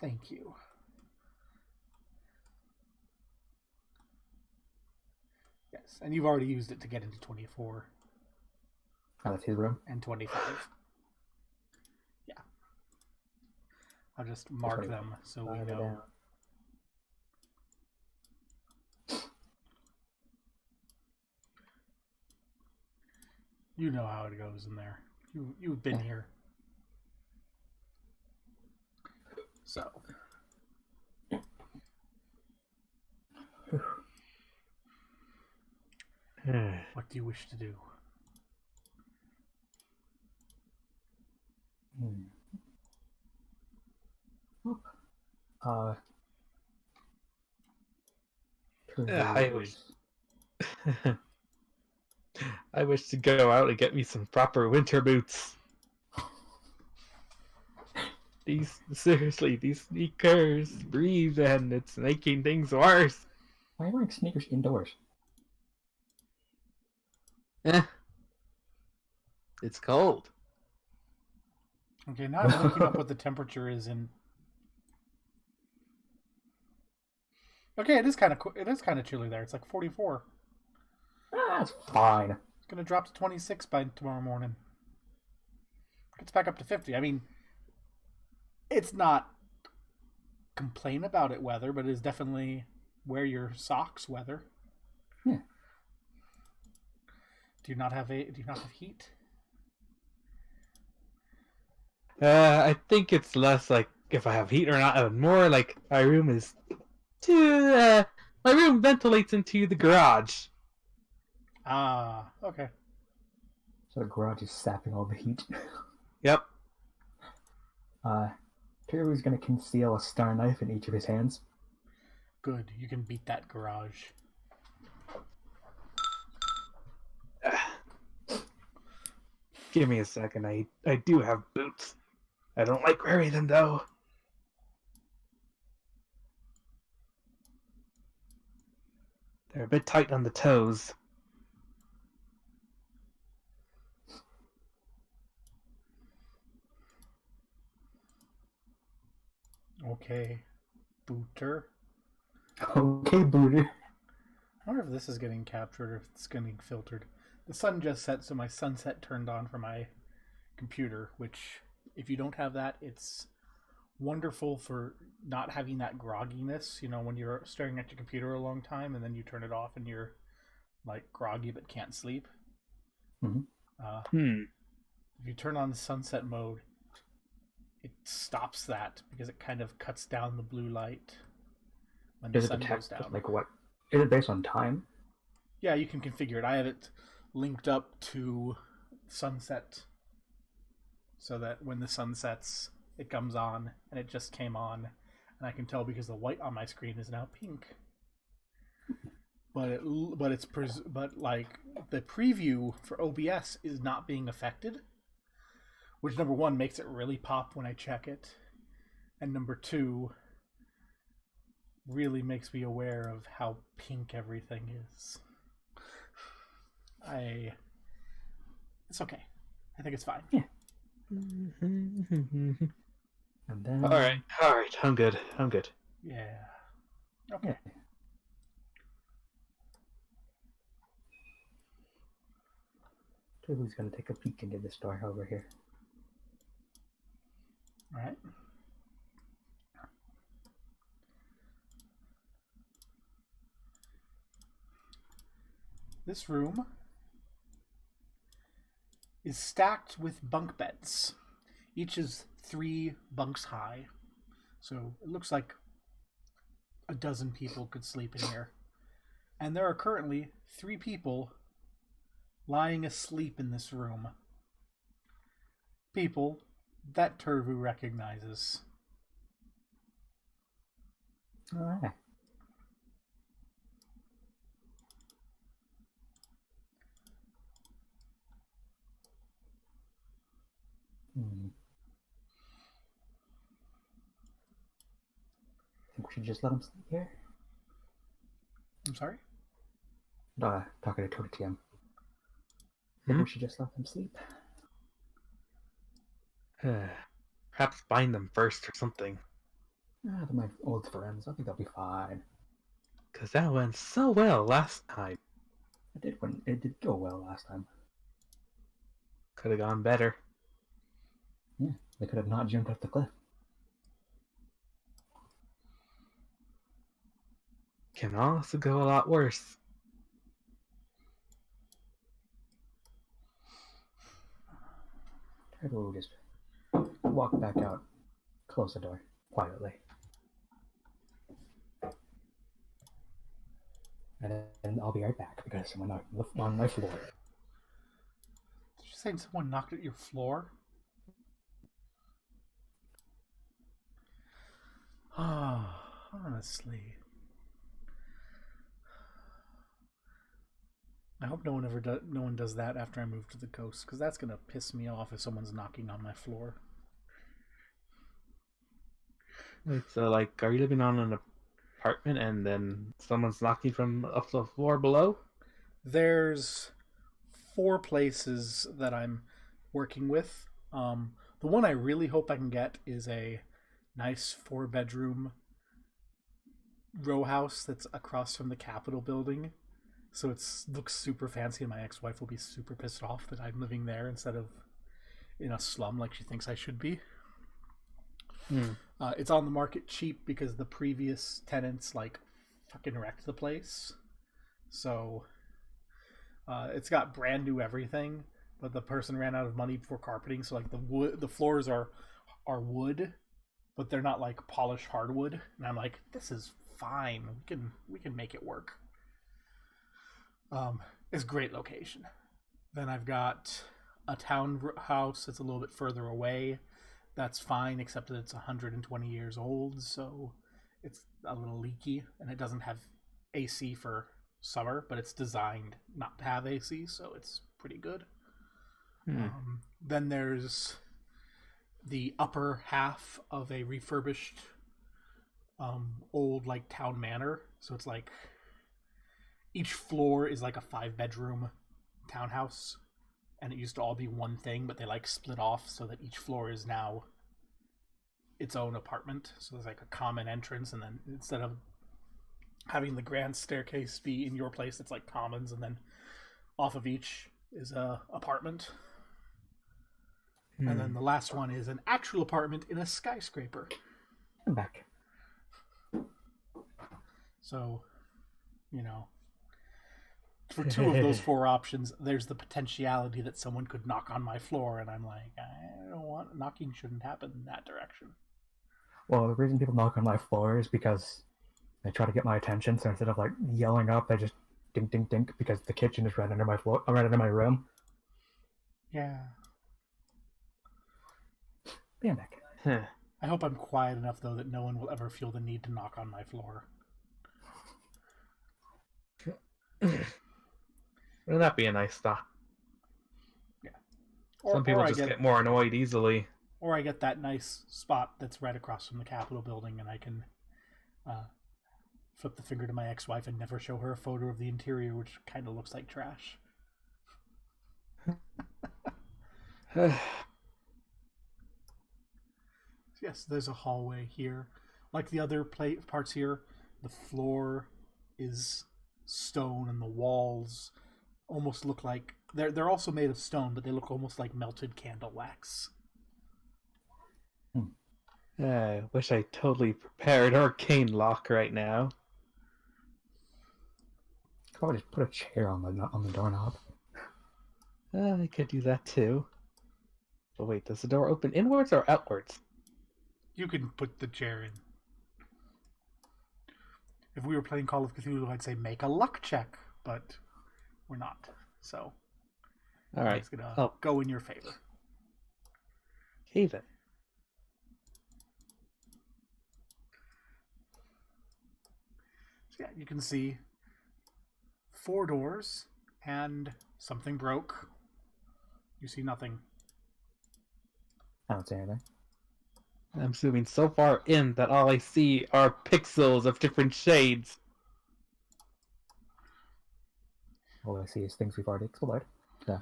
Thank you. Yes, and you've already used it to get into 24. Oh, that's his room? And 25. Yeah. I'll just mark them so we know. Down. You know how it goes in there. You've been here. So. What do you wish to do? I wish to go out and get me some proper winter boots. These sneakers breathe and it's making things worse. Why are you wearing sneakers indoors? It's cold. Okay, now I'm looking up what the temperature is in. Okay, it is kind of chilly there. It's like 44. That's fine. It's gonna drop to 26 by tomorrow morning. It's back up to 50. I mean, it's not complain about it weather, but it is definitely wear your socks weather. Yeah. Do you not have heat? I think it's less like if I have heat or not, and more like my room is my room ventilates into the garage. Ah, okay. So the garage is sapping all the heat. Yep. Kiru's gonna conceal a star knife in each of his hands. Good, you can beat that garage. Give me a second. I do have boots. I don't like wearing them though. They're a bit tight on the toes. Okay, Booter. Okay, Booter. I wonder if this is getting captured or if it's getting filtered. The sun just set, so my sunset turned on for my computer, which, if you don't have that, it's wonderful for not having that grogginess, you know, when you're staring at your computer a long time and then you turn it off and you're like groggy but can't sleep. If you turn on the sunset mode, it stops that because it kind of cuts down the blue light when the sun goes down. Like what? Is it based on time? Yeah, you can configure it. I have it linked up to sunset so that when the sun sets, it comes on, and it just came on, and I can tell because the white on my screen is now pink. But like the preview for OBS is not being affected, which number one makes it really pop when I check it, and number two really makes me aware of how pink everything is. It's okay. I think it's fine. Yeah. And then... All right. I'm good. Yeah. Okay. Yeah. Who's gonna take a peek into this door over here? All right. This room is stacked with bunk beds. Each is 3 bunks high. So it looks like a dozen people could sleep in here. And there are currently 3 people lying asleep in this room. People that Turvu recognizes. Alright. Think we should just let him sleep here? I'm sorry? Talking to TM. Think we should just let them sleep? Perhaps bind them first or something. Ah, they're my old friends. I think they'll be fine. Because that went so well last time. It did go well last time. Could have gone better. Yeah, they could have not jumped off the cliff. Can also go a lot worse. Try to just walk back out, close the door quietly, and then I'll be right back because someone knocked on my floor. Did you say someone knocked at your floor? Ah, honestly. I hope no one does that after I move to the coast, because that's gonna piss me off if someone's knocking on my floor. Wait, so like, are you living on an apartment and then someone's knocking from up the floor below? There's 4 places that I'm working with. The one I really hope I can get is a nice 4-bedroom row house that's across from the Capitol building. So it looks super fancy, and my ex-wife will be super pissed off that I'm living there instead of in a slum like she thinks I should be. It's on the market cheap because the previous tenants like fucking wrecked the place. So it's got brand new everything, but the person ran out of money for carpeting. So like the floors are wood, but they're not like polished hardwood. And I'm like, this is fine. We can make it work. It's a great location. Then I've got a townhouse that's a little bit further away. That's fine, except that it's 120 years old, so it's a little leaky, and it doesn't have AC for summer, but it's designed not to have AC, so it's pretty good. Then there's the upper half of a refurbished old like town manor, so it's like each floor is like a 5-bedroom townhouse, and it used to all be one thing, but they like split off so that each floor is now its own apartment. So there's like a common entrance, and then instead of having the grand staircase be in your place, it's like commons, and then off of each is a apartment. And then the last one is an actual apartment in a skyscraper. I'm back. So, for 2 of those 4 options, there's the potentiality that someone could knock on my floor, and I'm like, I don't want knocking. Shouldn't happen in that direction. Well, the reason people knock on my floor is because they try to get my attention. So instead of like yelling up, they just dink, dink, dink because the kitchen is right under my floor, right under my room. Yeah. Be back. I hope I'm quiet enough though that no one will ever feel the need to knock on my floor. Wouldn't that be a nice thought? Yeah. Some people just get more annoyed easily. Or I get that nice spot that's right across from the Capitol building, and I can flip the finger to my ex-wife and never show her a photo of the interior, which kind of looks like trash. Yes, there's a hallway here. Like the other parts here, the floor is stone, and the walls almost look like they're also made of stone, but they look almost like melted candle wax. I wish I totally prepared arcane lock right now. Probably just put a chair on the doorknob. I could do that too. But wait, does the door open inwards or outwards? You can put the chair in. If we were playing Call of Cthulhu, I'd say make a luck check, but we're not. So, all right, it's gonna go in your favor. Okay then. So yeah, you can see 4 doors and something broke. You see nothing. I don't see anything. I'm zooming so far in that all I see are pixels of different shades. All I see is things we've already explored. Yeah.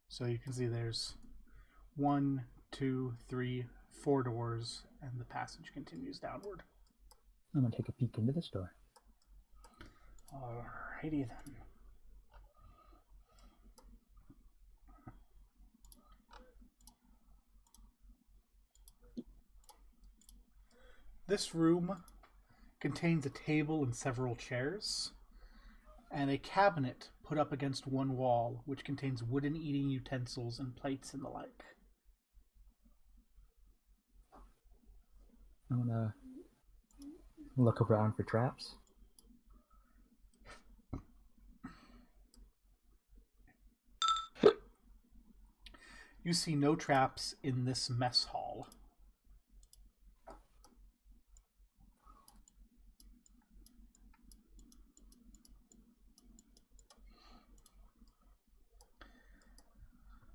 So you can see there's 1, 2, 3, 4 doors, and the passage continues downward. I'm gonna take a peek into this door. Alrighty then. This room contains a table and several chairs, and a cabinet put up against one wall, which contains wooden eating utensils and plates and the like. I'm gonna look around for traps. You see no traps in this mess hall.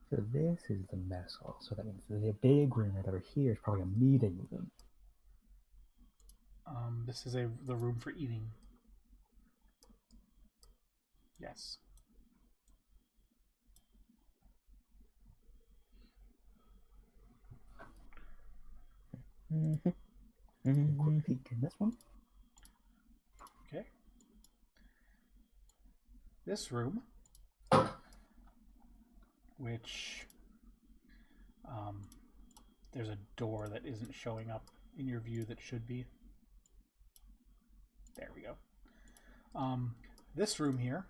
So this is the mess hall. So that means the big room right over here is probably a meeting room. This is the room for eating. Yes. Quick peek in this one. Okay. This room, which there's a door that isn't showing up in your view that should be. There we go. This room here,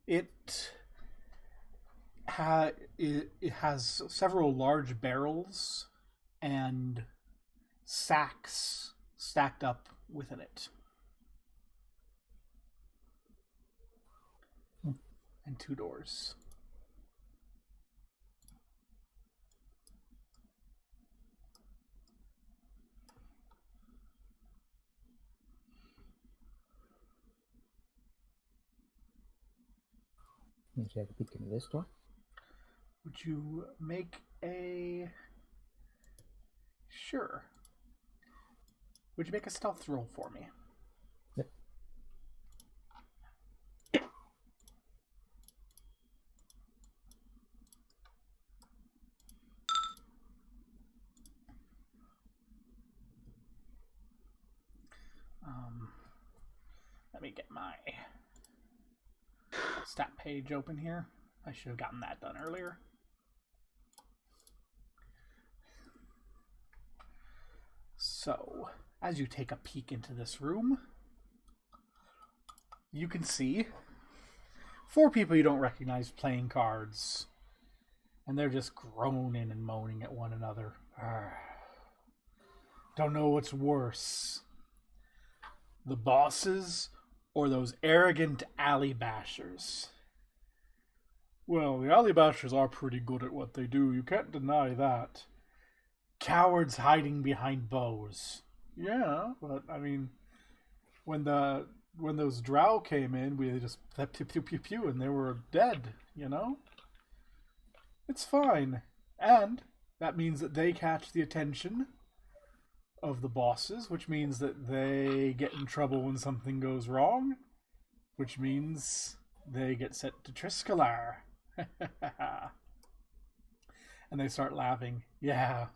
it has several large barrels and sacks stacked up within it. And 2 doors. Let me take a peek into this door. Would you make a... Sure. Would you make a stealth roll for me? Yep. Let me get my stat page open here. I should have gotten that done earlier. So, as you take a peek into this room, you can see 4 people you don't recognize playing cards. And they're just groaning and moaning at one another. Don't know what's worse. The bosses or those arrogant alley bashers? Well, the alley bashers are pretty good at what they do. You can't deny that. Cowards hiding behind bows. Yeah, but I mean, when those drow came in, we just pew pew pew pew, and they were dead. You know, it's fine, and that means that they catch the attention of the bosses, which means that they get in trouble when something goes wrong, which means they get sent to Triskalar. And they start laughing. Yeah.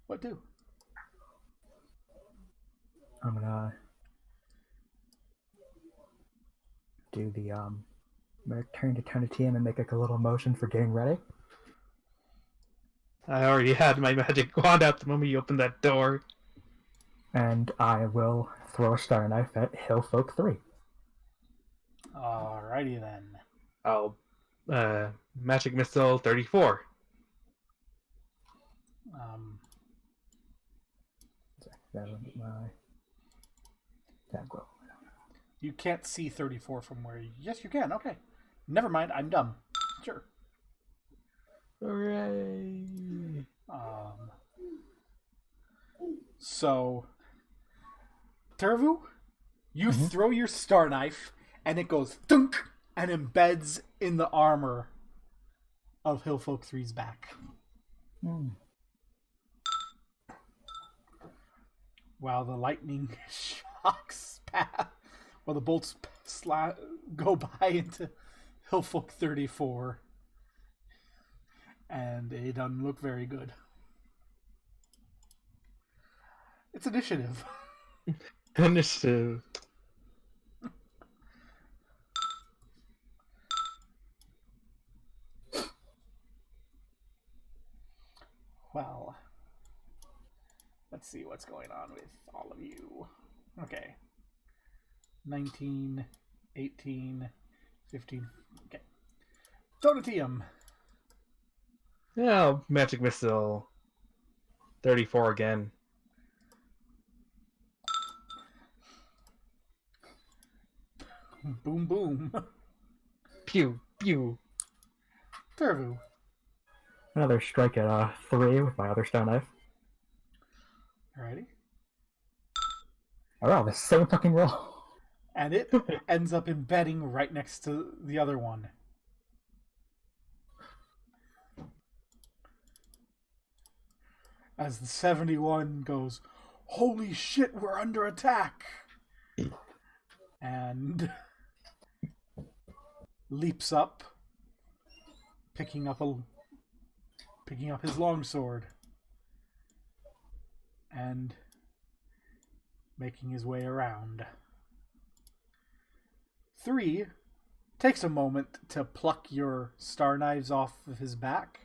What do? I'm gonna do the I'm gonna turn to TM and make like a little motion for getting ready. I already had my magic wand out the moment you opened that door. And I will throw a star knife at Hillfolk 3. Alrighty then. Oh, magic missile 34. That'll get my tab go. You can't see 34 from where you... Yes, you can. Okay. Never mind. I'm dumb. Sure. Hooray! So, Turvu, you throw your star knife, and it goes thunk and embeds in the armor of Hillfolk 3's back. while the lightning shocks past, while the bolts go by into Hillfolk 34. And it doesn't look very good. It's initiative. Initiative. Well, let's see what's going on with all of you. Okay. 19, 18, 15. Okay. Donatium. Yeah, magic missile. 34 again. Boom, boom. Pew, pew. Turvu. Another strike at 3 with my other stone knife. Alrighty. Oh wow, the same fucking roll. And it ends up embedding right next to the other one. As the 71 goes, holy shit, we're under attack! And leaps up, picking up his longsword, and making his way around. 3 takes a moment to pluck your star knives off of his back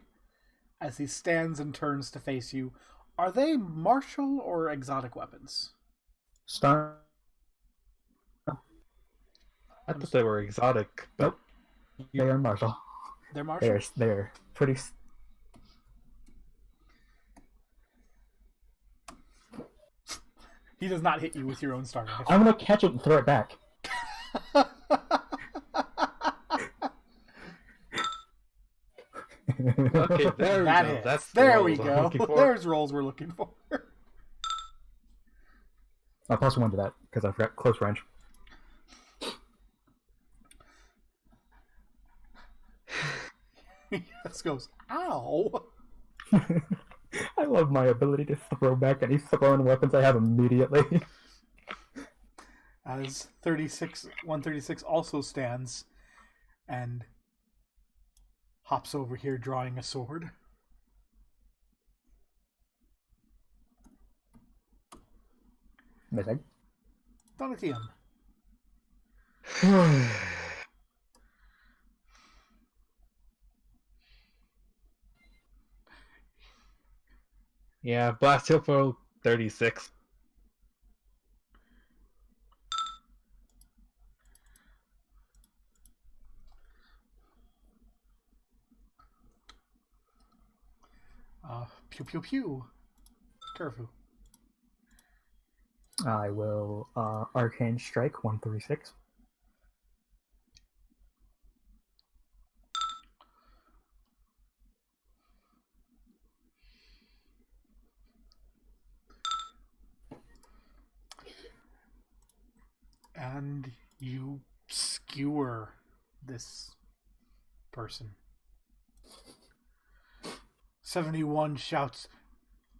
as he stands and turns to face you. Are they martial or exotic weapons? Star. I thought they were exotic. Nope. They are martial. They're martial? They're pretty. He does not hit you with your own star knife. I'm gonna catch it and throw it back. Okay, there we That go. hits. That's the there rolls we I'm go. looking for. There's rolls we're looking for. I'll plus 1 to that because I've got close range. He just goes, ow! I love my ability to throw back any thrown weapons I have immediately. As 136 also stands and hops over here drawing a sword. Missing. Donatium. Yeah, Blast Hilfo 36. Pew pew pew. Turfu. I will Arcane Strike 136. And you skewer this person. 71 shouts,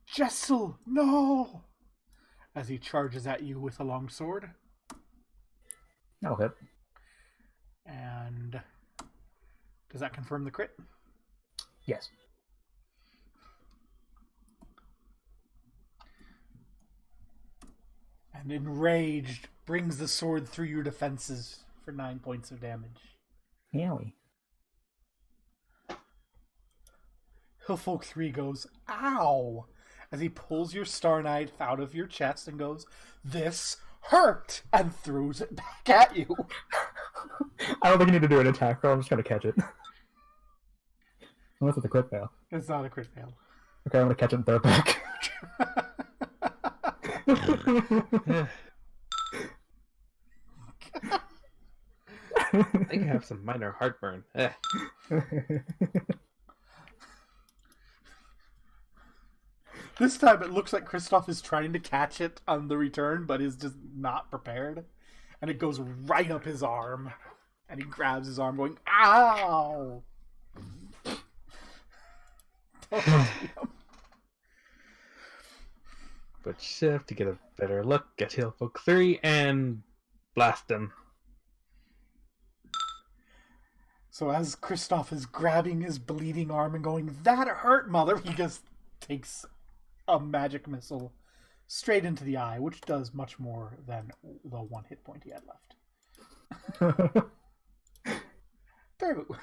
Jessel, no! As he charges at you with a longsword. That'll hit. And does that confirm the crit? Yes. And enraged, brings the sword through your defenses for 9 points of damage. Yowie. Hillfolk 3 goes, ow! As he pulls your star knife out of your chest and goes, this hurt! And throws it back at you. I don't think you need to do an attack roll. I'm just gonna catch it. Unless it's a crit fail. It's not a crit fail. Okay, I'm gonna catch it and throw it back. I think I have some minor heartburn. This time it looks like Kristoff is trying to catch it on the return, but is just not prepared. And it goes right up his arm. And he grabs his arm going, ow! But shift to get a better look at Hillfolk 3 and blast him. So as Kristoff is grabbing his bleeding arm and going, "That hurt, mother," he just takes a magic missile straight into the eye, which does much more than the 1 hit point he had left. Turvu.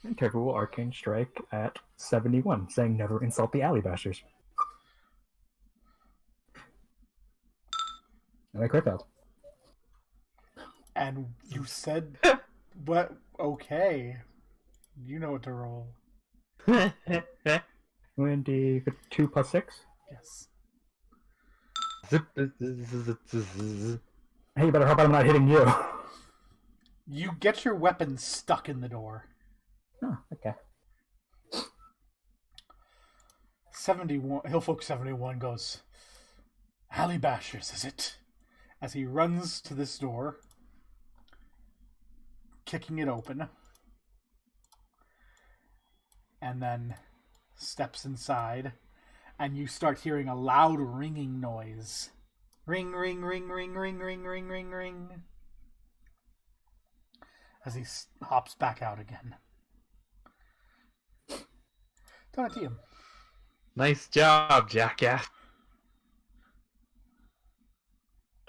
Turvu will arcane strike at 71, saying never insult the alley bashers. And I crit failed. And you said, "What? Okay, you know what to roll." 2 plus 6. Yes. Hey, you better hope I'm not hitting you. You get your weapon stuck in the door. Oh, okay. 71. Hillfolk 71 goes, "Alley bashers, is it?" As he runs to this door, kicking it open, and then steps inside, and you start hearing a loud ringing noise. Ring, ring, ring, ring, ring, ring, ring, ring, ring. As he hops back out again. Donatium. Nice job, jackass.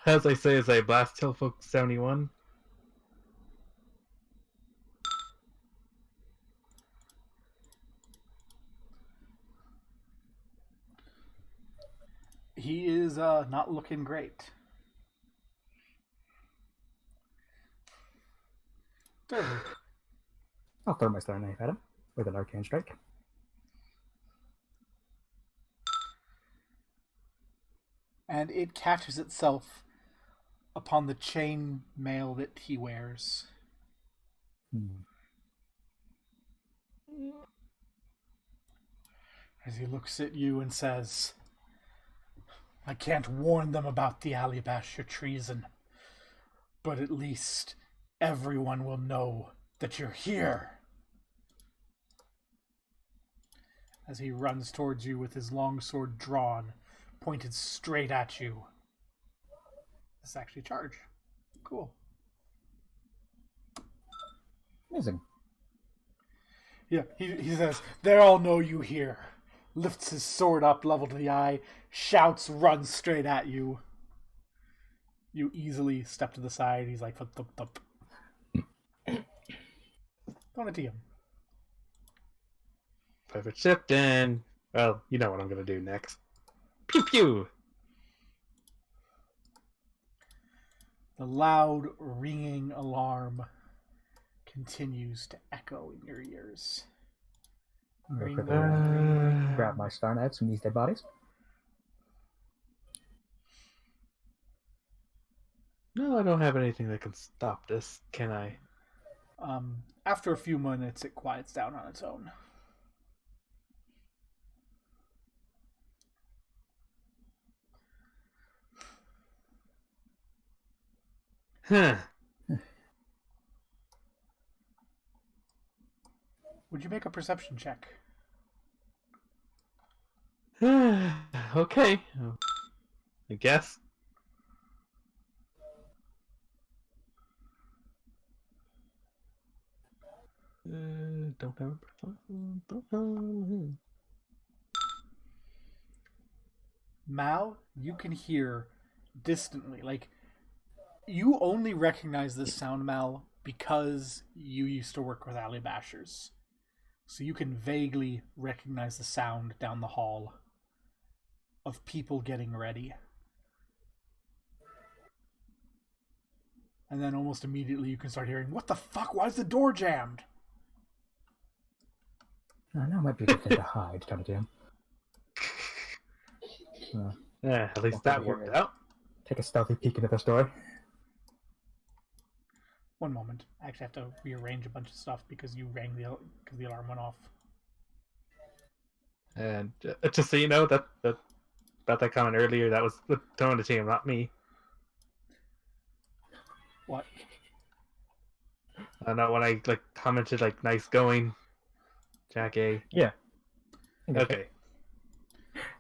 As I say as I blast Hillfolk 71. He is not looking great. I'll throw my star knife at him with an arcane strike. And it catches itself upon the chain mail that he wears. As he looks at you and says, "I can't warn them about the Alibasher treason, but at least everyone will know that you're here." As he runs towards you with his long sword drawn, pointed straight at you. This is actually charge. Cool. Amazing. Yeah, he says, "They all know you here." Lifts his sword up, level to the eye, shouts, runs straight at you. You easily step to the side. He's like, "Thump, thump, thump." Donatium. Pivot shift and, well, you know what I'm going to do next. Pew pew! The loud, ringing alarm continues to echo in your ears. I'm gonna Ring, quickly ring. grab my star knives from these dead bodies. No, I don't have anything that can stop this, can I? After a few minutes, it quiets down on its own. Huh. Would you make a perception check? Okay. I guess. Don't have Mal, you can hear distantly. Like, you only recognize this sound, Mal, because you used to work with alley bashers. So you can vaguely recognize the sound down the hall of people getting ready. And then almost immediately you can start hearing, "What the fuck? Why is the door jammed?" Now might be a good thing to hide, Donatium. Yeah, at least that worked out. Take a stealthy peek into this door. One moment. I actually have to rearrange a bunch of stuff because you rang because the alarm went off. And just so you know, that about that comment earlier, that was the tone of the team, not me. What? I know when I commented nice going, Jack A. Yeah. Okay.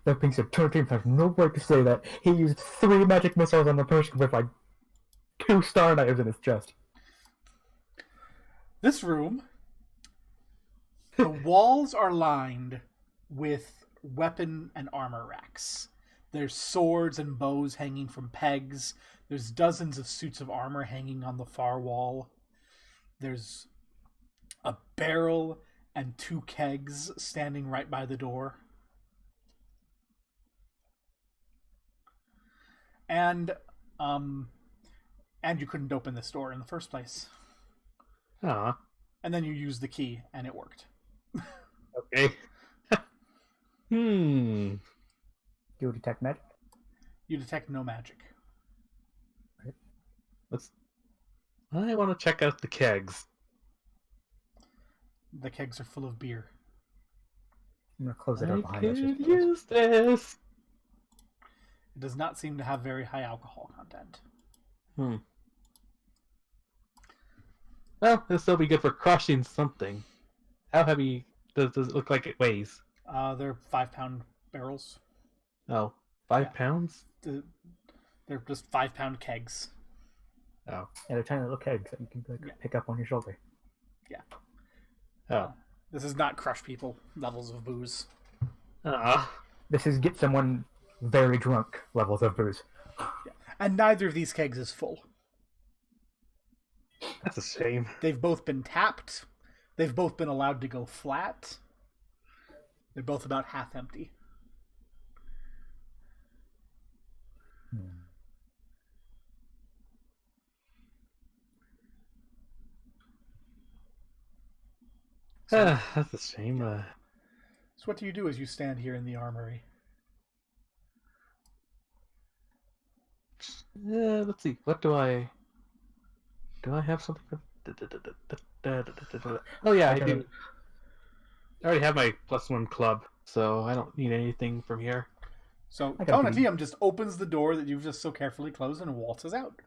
That being said, Turtle has no right to say that. He used 3 magic missiles on the person with like 2 star knives in his chest. This room, the walls are lined with weapon and armor racks. There's swords and bows hanging from pegs. There's dozens of suits of armor hanging on the far wall. There's a barrel and 2 kegs standing right by the door. And you couldn't open this door in the first place. Ah, And then you used the key and it worked. okay. Do you detect magic? You detect no magic. I want to check out the kegs. The kegs are full of beer. I'm gonna close the door I behind us. could Just because. use this. It does not seem to have very high alcohol content. Well, this will be good for crushing something. How heavy does it look like it weighs? They're 5-pound barrels. Oh, 5 Yeah. pounds? They're just 5-pound kegs. Oh. Yeah, they're tiny little kegs that you can like, pick up on your shoulder. Oh. This is not crush people levels of booze. Ah. This is get someone very drunk levels of booze. And neither of these kegs is full. That's a shame. They've both been tapped. They've both been allowed to go flat. They're both about half empty. That's a shame. So what do you do as you stand here in the armory? Let's see. What do I... Do I have something for... Oh yeah, I do. I already have my +1 club, so I don't need anything from here. So I gotta be- Donatium just opens the door that you've just so carefully closed and waltzes out.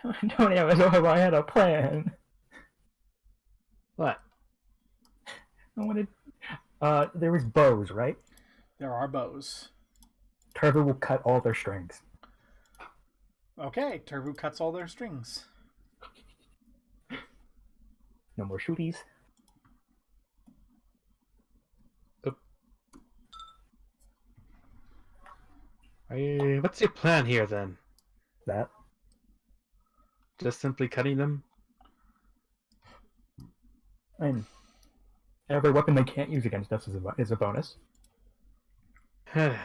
I don't even know if I had a plan. What? I wanted. There was bows, right? There are bows. Turbo will cut all their strings. Okay, Turvu cuts all their strings. No more shooties. What's your plan here then? That. Just simply cutting them? And every weapon they can't use against us is a bonus. You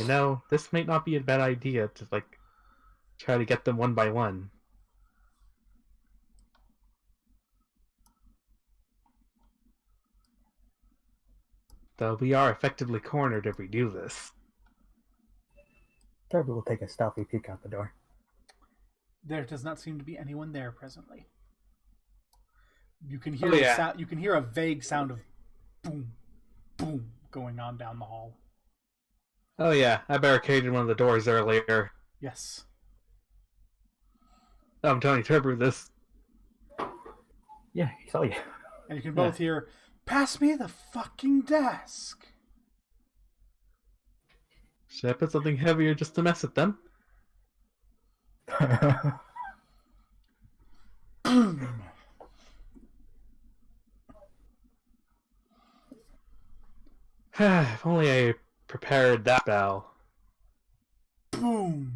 know, this might not be a bad idea to, like, try to get them one by one. Though we are effectively cornered if we do this. Turbo will take a stealthy peek out the door. There does not seem to be anyone there presently. You can hear you can hear a vague sound of boom, boom going on down the hall. Oh yeah, I barricaded one of the doors earlier. Yes. I'm telling Turbo this. Yeah, he saw you. And you can both hear, "Pass me the fucking desk." Should I put something heavier just to mess with them? Boom. If only I prepared that bell. Boom.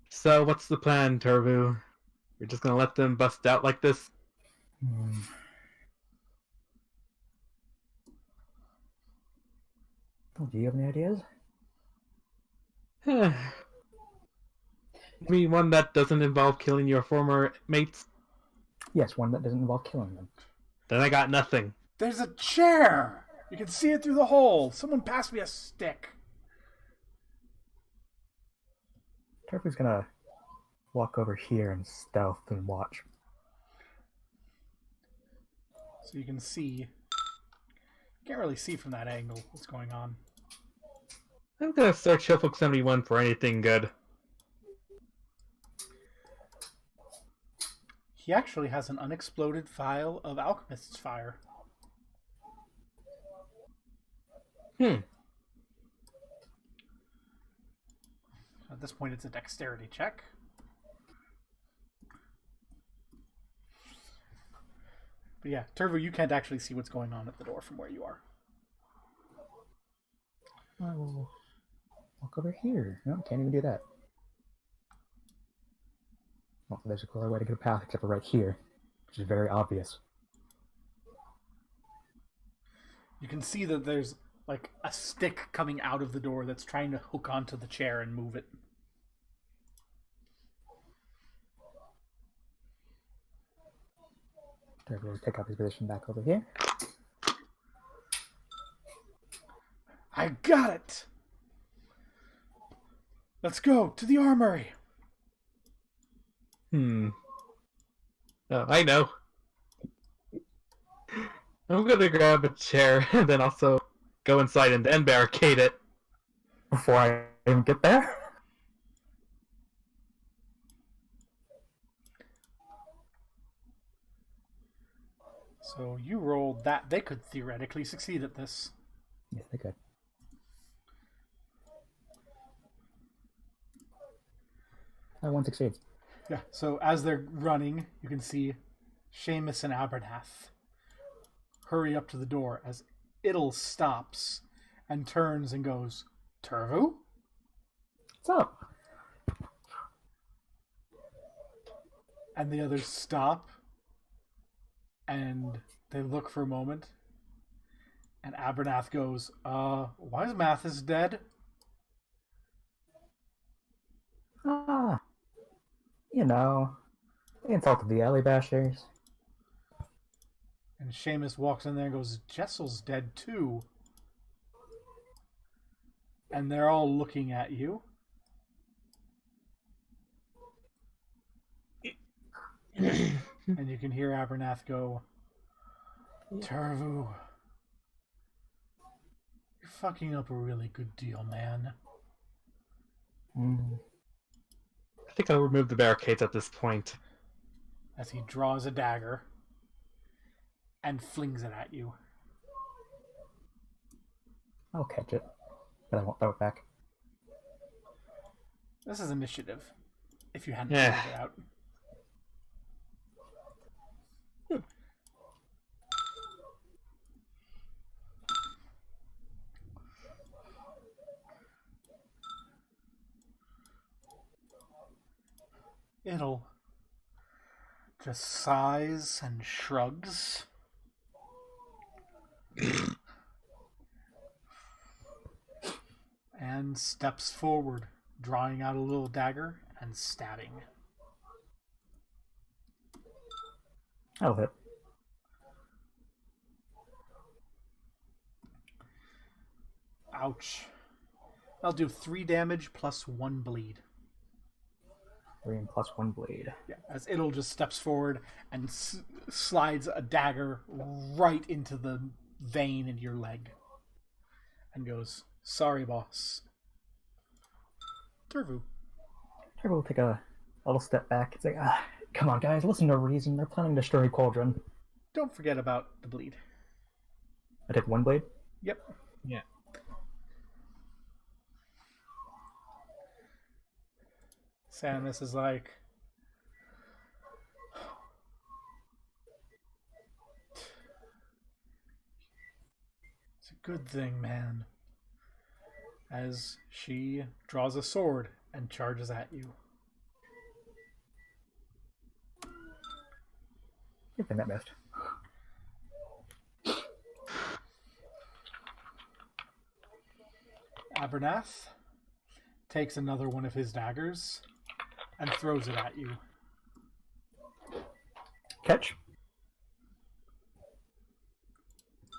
So what's the plan, Turbo? You're just gonna let them bust out like this? Oh, do you have any ideas? You mean one that doesn't involve killing your former mates? Yes, one that doesn't involve killing them. Then I got nothing. There's a chair. You can see it through the hole. Someone pass me a stick. Turbo's gonna walk over here and stealth and watch. So you can see. You can't really see from that angle what's going on. I'm gonna search Hillfolk 71 for anything good. He actually has an unexploded vial of Alchemist's Fire. Hmm. At this point, it's a dexterity check. But yeah, Turvo, you can't actually see what's going on at the door from where you are. I will walk over here. No, can't even do that. Well, there's a clear way to get a path except for right here, which is very obvious. You can see that there's like a stick coming out of the door that's trying to hook onto the chair and move it. Turbo will take up his position back over here. I got it! Let's go to the armory! Oh, I know. I'm gonna grab a chair and then also go inside and then barricade it. Before I even get there? So you rolled that. They could theoretically succeed at this. Yes, they could. One succeeds. Yeah, so as they're running, you can see Seamus and Abernath hurry up to the door as Idle stops and turns and goes, Turvu? What's up? And the others stop and they look for a moment. And Abernath goes, why is Mathis dead? Ah, you know, they insulted the alley bashers. And Seamus walks in there and goes, Jessel's dead too. And they're all looking at you. And you can hear Abernath go, Turvu, you're fucking up a really good deal, man. I think I'll remove the barricades at this point. As he draws a dagger and flings it at you. I'll catch it, but I won't throw it back. This is initiative, if you hadn't Yeah. figured it out. It'll just sighs and shrugs. And steps forward, drawing out a little dagger and stabbing. That'll hit. Ouch. I'll do 3 damage plus 1 bleed. 3 and plus 1 bleed. Yeah, as Idle just steps forward and slides a dagger right into the vein in your leg. And goes, sorry, boss. Turvu. Turbo will take a little step back. It's like, come on, guys, listen to reason. They're planning to destroy Cauldron. Don't forget about the bleed. I take 1 blade. Yep. Yeah. Samus is like, it's a good thing, man. As she draws a sword and charges at you. Good thing that missed. Abernath takes another one of his daggers and throws it at you. Catch.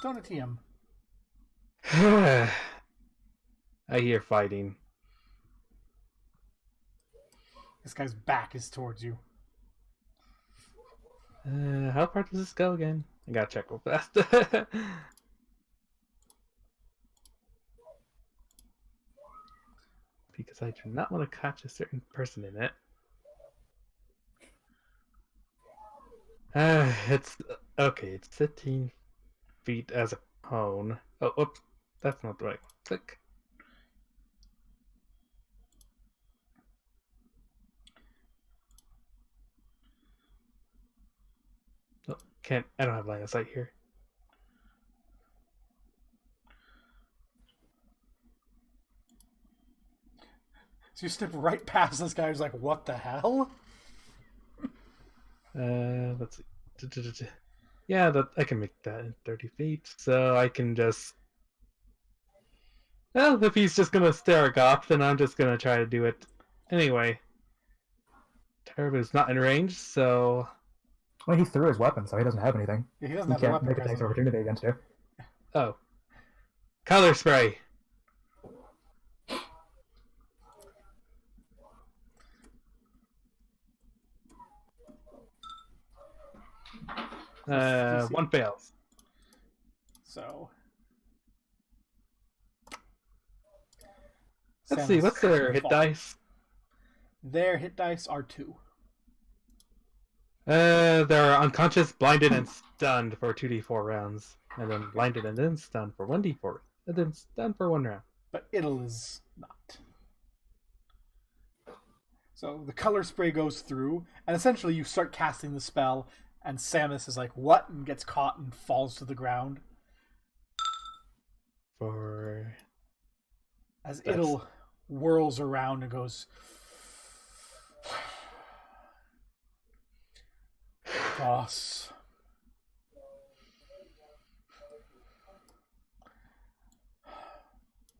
Donatium. I hear fighting. This guy's back is towards you. How far does this go again? I gotta check real fast. Because I do not want to catch a certain person in it. It's okay. It's 15 feet as a cone. Oh, oops, that's not the right. Click. Oh, can't. I don't have line of sight here. So you step right past this guy who's like, what the hell? Let's see. Yeah, that I can make that in 30 feet, so I can just. Well, if he's just gonna stare off, then I'm just gonna try to do it anyway. Turbo's not in range, so Well, he threw his weapon, so he doesn't have anything. Yeah, he doesn't He have a can't weapon make attacks presently. opportunity against you. oh, color spray. DC. One fails. So Let's see, Samus what's is their gonna hit fall. dice? Their hit dice are 2. They're unconscious, blinded, and stunned for 2d4 rounds, and then blinded and then stunned for 1d4, and then stunned for 1 round. But Idle is not. So the color spray goes through, and essentially you start casting the spell, and Samus is like, what? And gets caught and falls to the ground. For As That's- Idle whirls around and goes, Boss.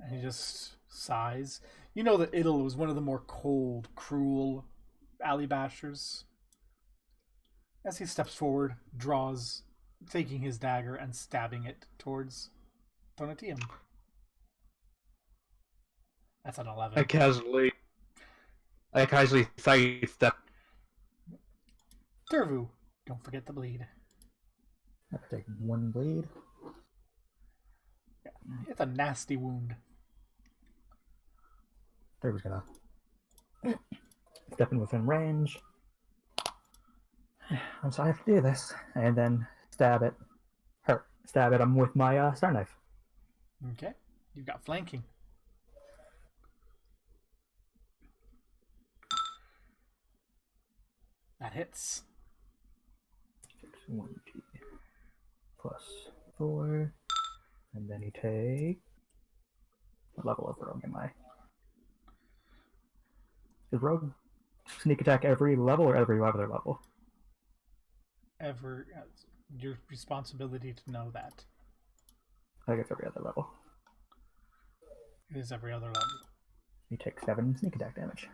And he just sighs. You know that Idle was one of the more cold, cruel alley bashers. As he steps forward, draws, taking his dagger and stabbing it towards Tonatium. That's an 11. I casually sidestep. Turvu, don't forget the bleed. I have to take 1 bleed. It's a nasty wound. Derby's gonna step in within range. So I have to do this, and then stab at him with my star knife. Okay. You've got flanking. That hits. 1d plus 4, and then you take. What level of rogue am I? Is rogue sneak attack every level or every other level? Your responsibility to know that. I think it's every other level. It is every other level. You take 7 sneak attack damage.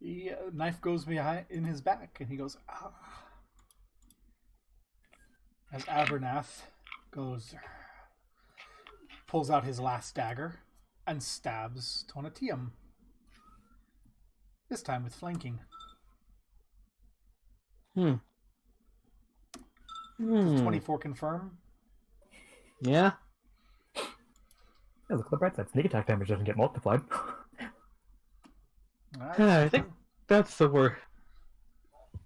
The knife goes behind in his back, and he goes, ah. As Abernath pulls out his last dagger and stabs Tonatium. This time with flanking. Does 24 confirm? Yeah. Yeah, look at the bright side. Sneak attack damage doesn't get multiplied. I think that's the word.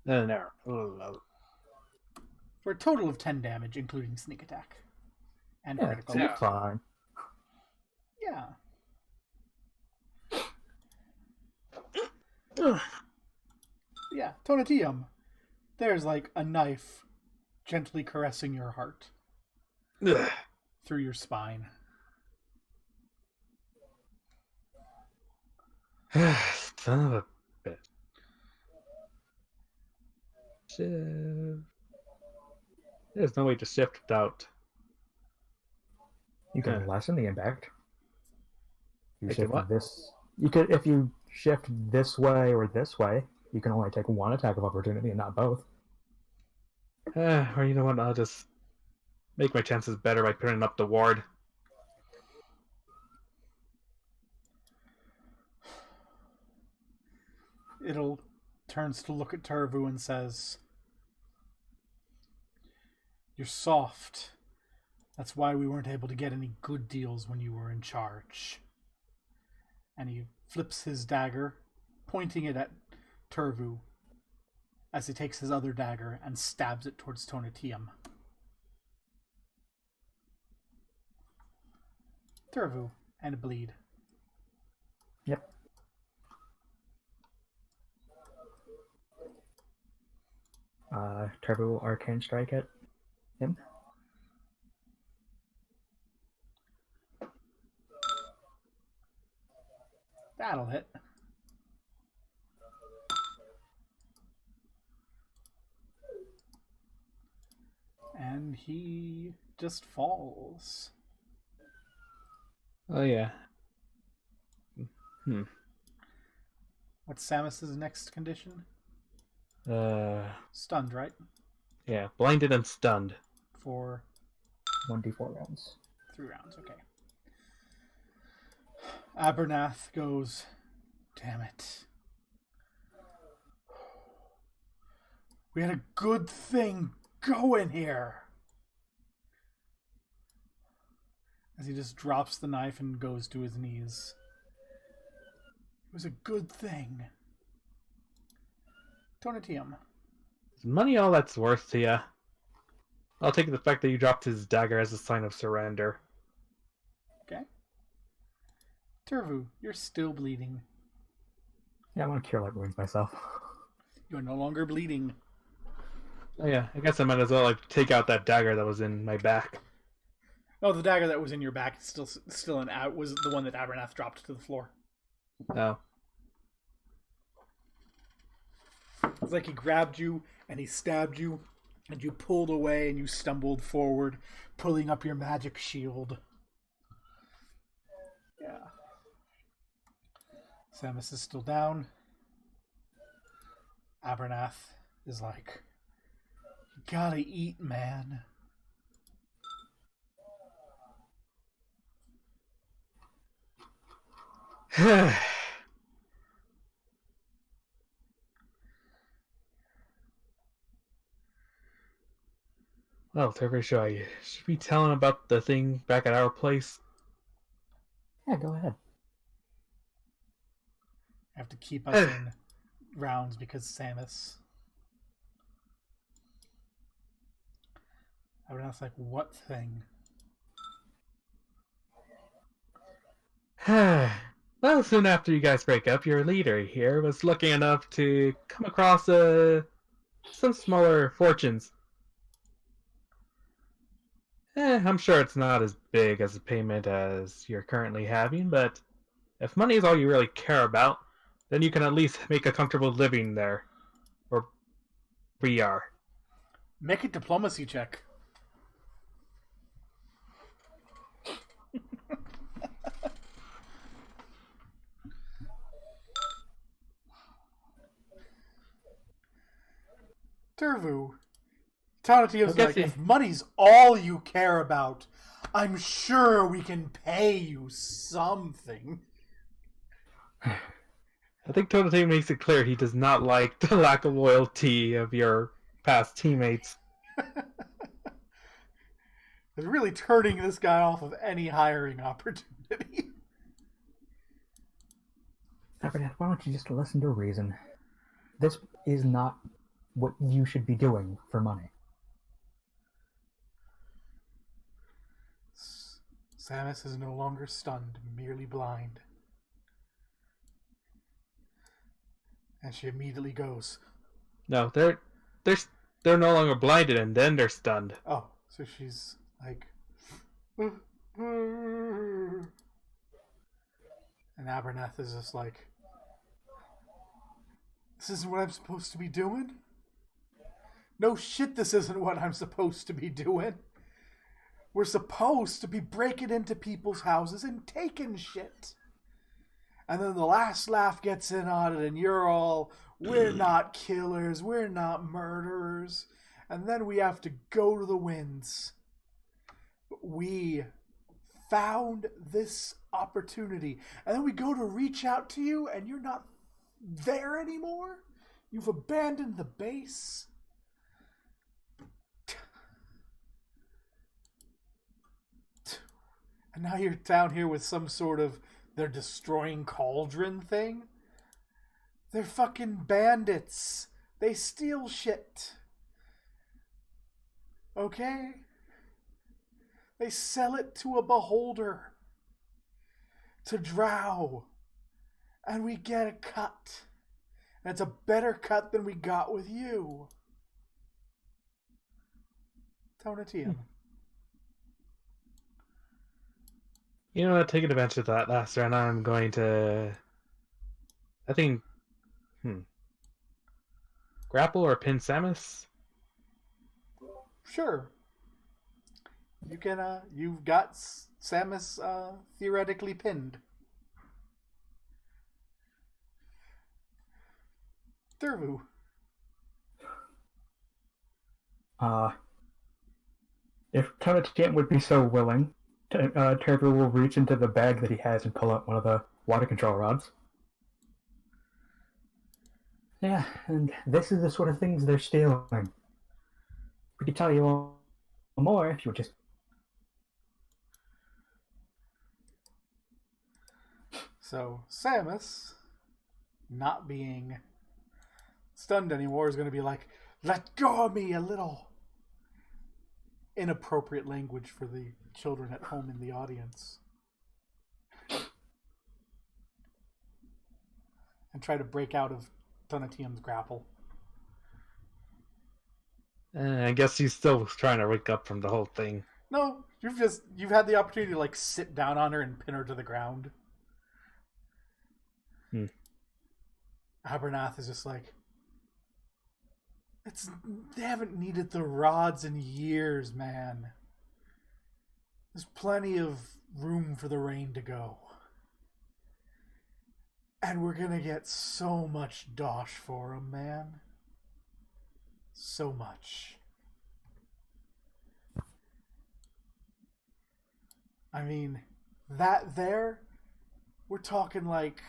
No. For a total of 10 damage, including sneak attack. And Yeah, critical. it's fine. Yeah. Yeah, Tonatium. There's like a knife gently caressing your heart through your spine. Son of a bitch. Shift. There's no way to shift without. You can lessen the impact. You I can shift what? this. You could, if you shift this way or this way, you can only take 1 attack of opportunity and not both. Or you know what? I'll just make my chances better by putting up the ward. It'll turns to look at Turvu and says, "You're soft. That's why we weren't able to get any good deals when you were in charge." And he flips his dagger, pointing it at Turvu, as he takes his other dagger and stabs it towards Tonatiuh. Turvu, and bleed. Yep. Turbo Arcane Strike at him. That'll hit. And he just falls. Oh yeah. What's Samus's next condition? Stunned, right? Yeah, blinded and stunned. For 1d4 rounds. 3 rounds, okay. Abernath goes, damn it. We had a good thing going here. As he just drops the knife and goes to his knees. It was a good thing. Tonatiuh. Is money all that's worth to you? I'll take the fact that you dropped his dagger as a sign of surrender. Okay. Turvu, you're still bleeding. Yeah, I want to cure light wounds myself. You are no longer bleeding. Oh yeah, I guess I might as well take out that dagger that was in my back. Oh, the dagger that was in your back still in out was the one that Abernath dropped to the floor. Oh. It's like he grabbed you and he stabbed you and you pulled away and you stumbled forward, pulling up your magic shield. Yeah. Samus is still down. Abernath is like, you gotta eat, man. Well, Trevor, should we tell him about the thing back at our place? Yeah, go ahead. I have to keep us in rounds because Samus. Abernath's like, what thing? Well, soon after you guys break up, your leader here was lucky enough to come across some smaller fortunes. I'm sure it's not as big as a payment as you're currently having, but if money is all you really care about, then you can at least make a comfortable living there. Or we are. Make a diplomacy check. Turvu. Tonatiuh's like, if money's all you care about, I'm sure we can pay you something. I think Tonatiuh makes it clear he does not like the lack of loyalty of your past teammates. It's really turning this guy off of any hiring opportunity. Abernath, why don't you just listen to reason? This is not what you should be doing for money. Samus is no longer stunned, merely blind. And she immediately goes, No, they're no longer blinded and then they're stunned. oh, so she's like, and Abernath is just like, this isn't what I'm supposed to be doing? No shit, this isn't what I'm supposed to be doing. We're supposed to be breaking into people's houses and taking shit. And then the last laugh gets in on it and you're all, we're not killers, we're not murderers. And then we have to go to the winds. We found this opportunity. And then we go to reach out to you and you're not there anymore? You've abandoned the base? And now you're down here with some sort of their destroying cauldron thing. They're fucking bandits. They steal shit. Okay? They sell it to a beholder to drow. And we get a cut. And it's a better cut than we got with you. Tonatium. You know what? Taking advantage of that last round, I'm going to. I think. Grapple or pin Samus? Sure. You can, you've got Samus, theoretically pinned. Thurvu. If Tonatian would be so willing, Turbo will reach into the bag that he has and pull out one of the water control rods. Yeah, and this is the sort of things they're stealing. We could tell you more if you would just... So, Samus, not being stunned anymore, is going to be like, let go of me, a little inappropriate language for the children at home in the audience. And try to break out of Tonatium's grapple. I guess he's still trying to wake up from the whole thing. No, you've had the opportunity to like sit down on her and pin her to the ground. Abernath is just like, they haven't needed the rods in years, man. There's plenty of room for the rain to go. And we're gonna get so much dosh for him, man. So much. I mean, that there, we're talking like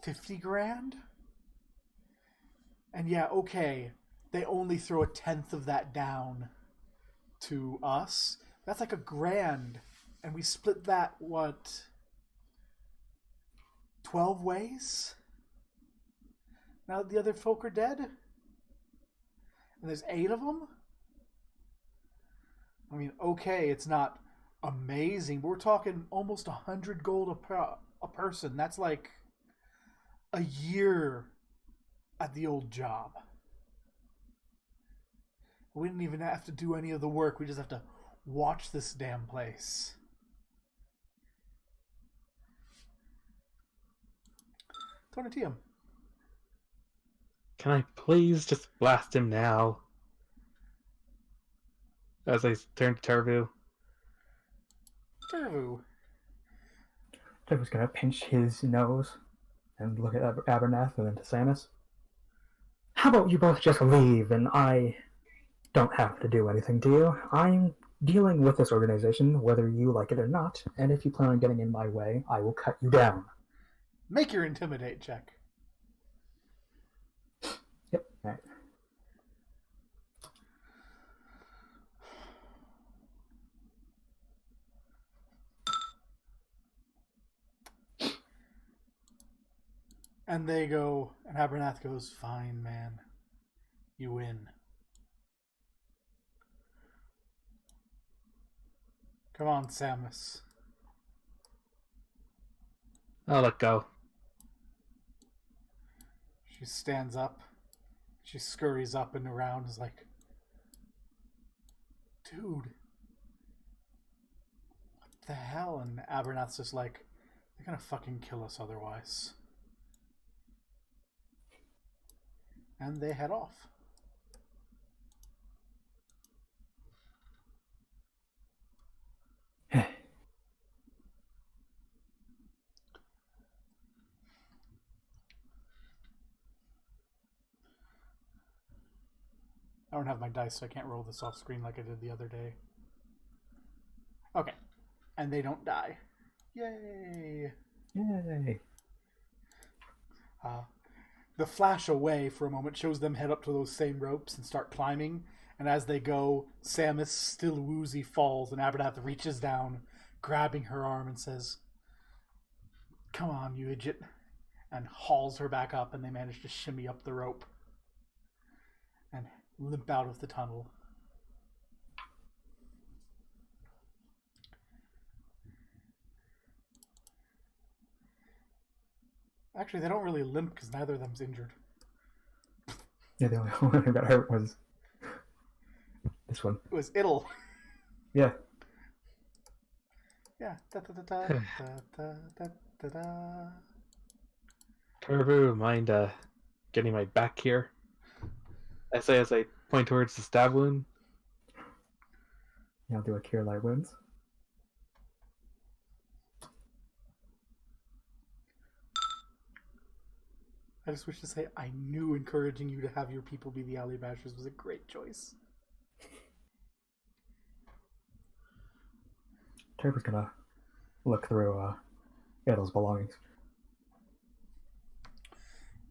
50 grand? And yeah, okay, they only throw 1/10 of that down to us. That's like $1,000. And we split that, what, 12 ways? Now that the other folk are dead? And there's 8 of them? I mean, okay, it's not amazing, but we're talking almost 100 gold a person. That's like a year at the old job. We didn't even have to do any of the work. We just have to watch this damn place. Tonatium. Can I please just blast him now? As I turn to Turvu. Turvu. Turbo's gonna pinch his nose and look at Abernath and then to Samus. How about you both just leave and I don't have to do anything to you? I'm dealing with this organization, whether you like it or not, and if you plan on getting in my way, I will cut you down. Make your intimidate check. Yep, all right. And they go, and Abernath goes, fine, man. You win. Come on, Samus. I'll let go. She stands up. She scurries up and around. Is like, dude, what the hell? And Abernath's just like, they're gonna fucking kill us otherwise. And they head off. I don't have my dice, so I can't roll this off screen like I did the other day. Okay. And they don't die. Yay! Yay! The flash away for a moment shows them head up to those same ropes and start climbing. And as they go, Samus, still woozy, falls, and Abernath reaches down, grabbing her arm and says, Come on, you idiot. And hauls her back up, and they manage to shimmy up the rope and limp out of the tunnel. Actually, they don't really limp because neither of them's injured. Yeah, the only one who got hurt was this one. It was Idle. Yeah. Yeah. Da da da da da da da da. Turbo, mind getting my back here? I say as I point towards the stab wound. Yeah, I'll do a cure light wounds. I just wish to say I knew encouraging you to have your people be the alley bashers was a great choice. Turbo's gonna look through Idle's belongings.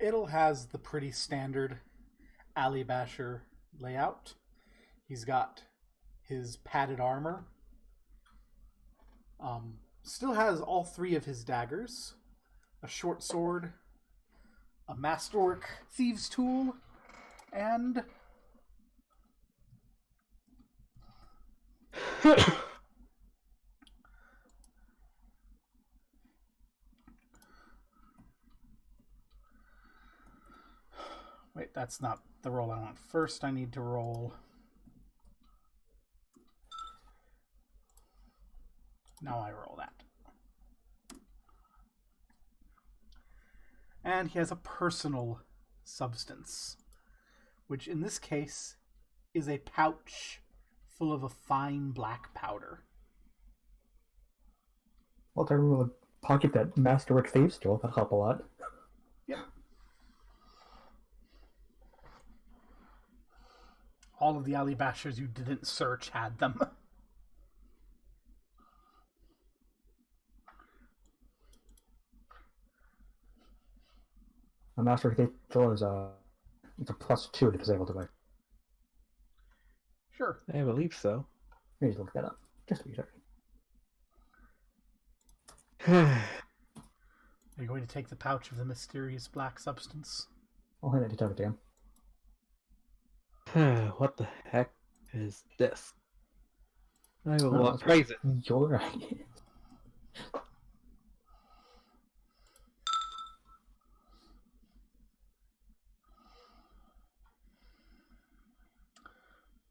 Idle has the pretty standard alley basher layout. He's got his padded armor. Still has all three of his daggers, a short sword, a masterwork thieves tool, and wait, that's not the roll I want. First, I need to roll. Now I roll that. And he has a personal substance, which in this case is a pouch full of a fine black powder. Well, Turbo will pocket that masterwork thieves tool. That'll help a lot. Yep. All of the alley bashers you didn't search had them. A masterwork thieves tool is it's a +2 to disable device. Sure. I believe so. Let me just look that up. Just to be certain. Are you going to take the pouch of the mysterious black substance? I'll hand it to Turbo to him. What the heck is this? I will praise it. Your idea.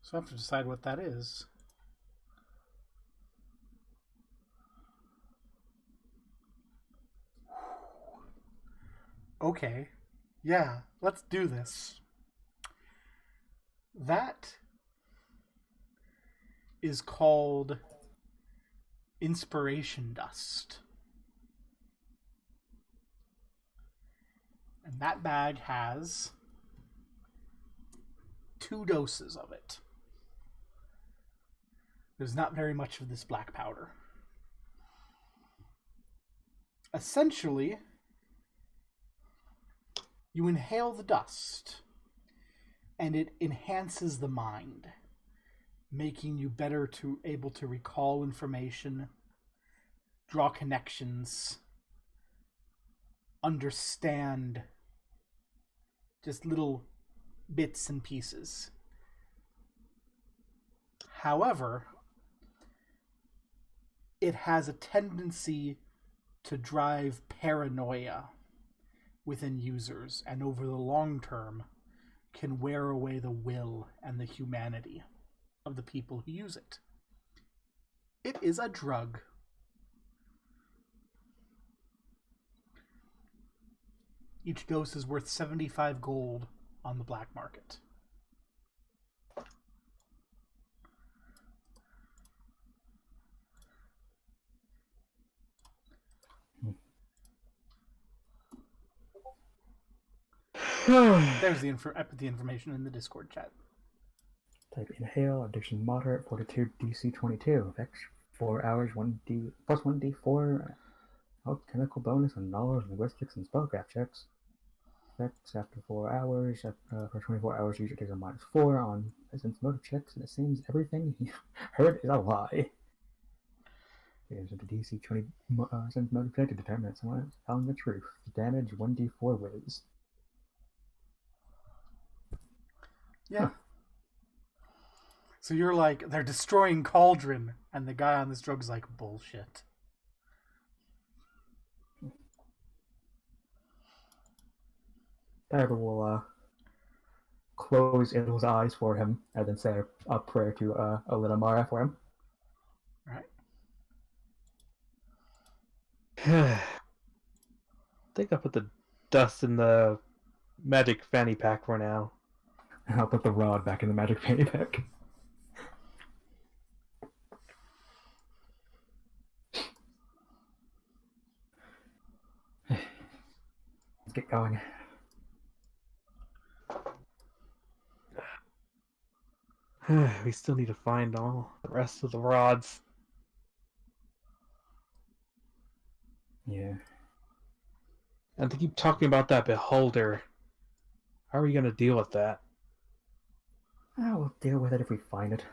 So I have to decide what that is. Okay. Yeah, let's do this. That is called inspiration dust. And that bag has 2 doses of it. There's not very much of this black powder. Essentially, you inhale the dust, and it enhances the mind, making you better able to recall information, draw connections, understand just little bits and pieces. However, it has a tendency to drive paranoia within users, and over the long term can wear away the will and the humanity of the people who use it. It is a drug. Each dose is worth 75 gold on the black market. There's I put the information in the Discord chat. Type inhale, addiction moderate, fortitude DC 22. Effects 4 hours, 1D plus 1D4. Chemical bonus on knowledge, linguistics, and spellcraft checks. Effects after 4 hours. For 24 hours, user takes a -4 on essence motive checks, and it seems everything he heard is a lie. Here's the DC 20 cents motor to determine if someone is telling the truth. Damage 1d4 whiz. Yeah. Huh. So you're like, they're destroying Cauldron, and the guy on this drug's like, bullshit. Tiber will close Idle's eyes for him and then say a prayer to Mara for him. Right? I think I'll put the dust in the magic fanny pack for now. And I'll put the rod back in the magic fanny pack. Let's get going. We still need to find all the rest of the rods. Yeah. And to keep talking about that beholder, how are we going to deal with that? We'll deal with it if we find it.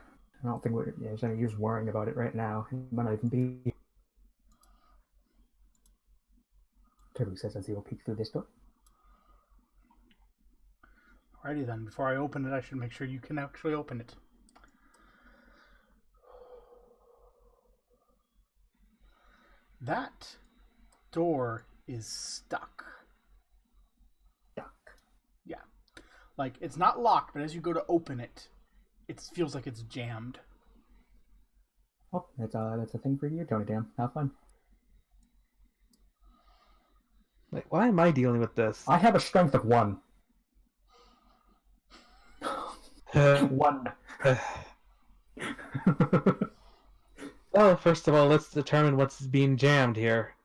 I don't think there's any use worrying about it right now. It might not even be. Toby says as he will peek through this door. Alrighty then, before I open it, I should make sure you can actually open it. That door is stuck. Stuck. Yeah. Like, it's not locked, but as you go to open it, it feels like it's jammed. Oh, that's a thing for you, Tony Dan. Have fun. Like, why am I dealing with this? I have a strength of 1. 1. Well, first of all, let's determine what's being jammed here.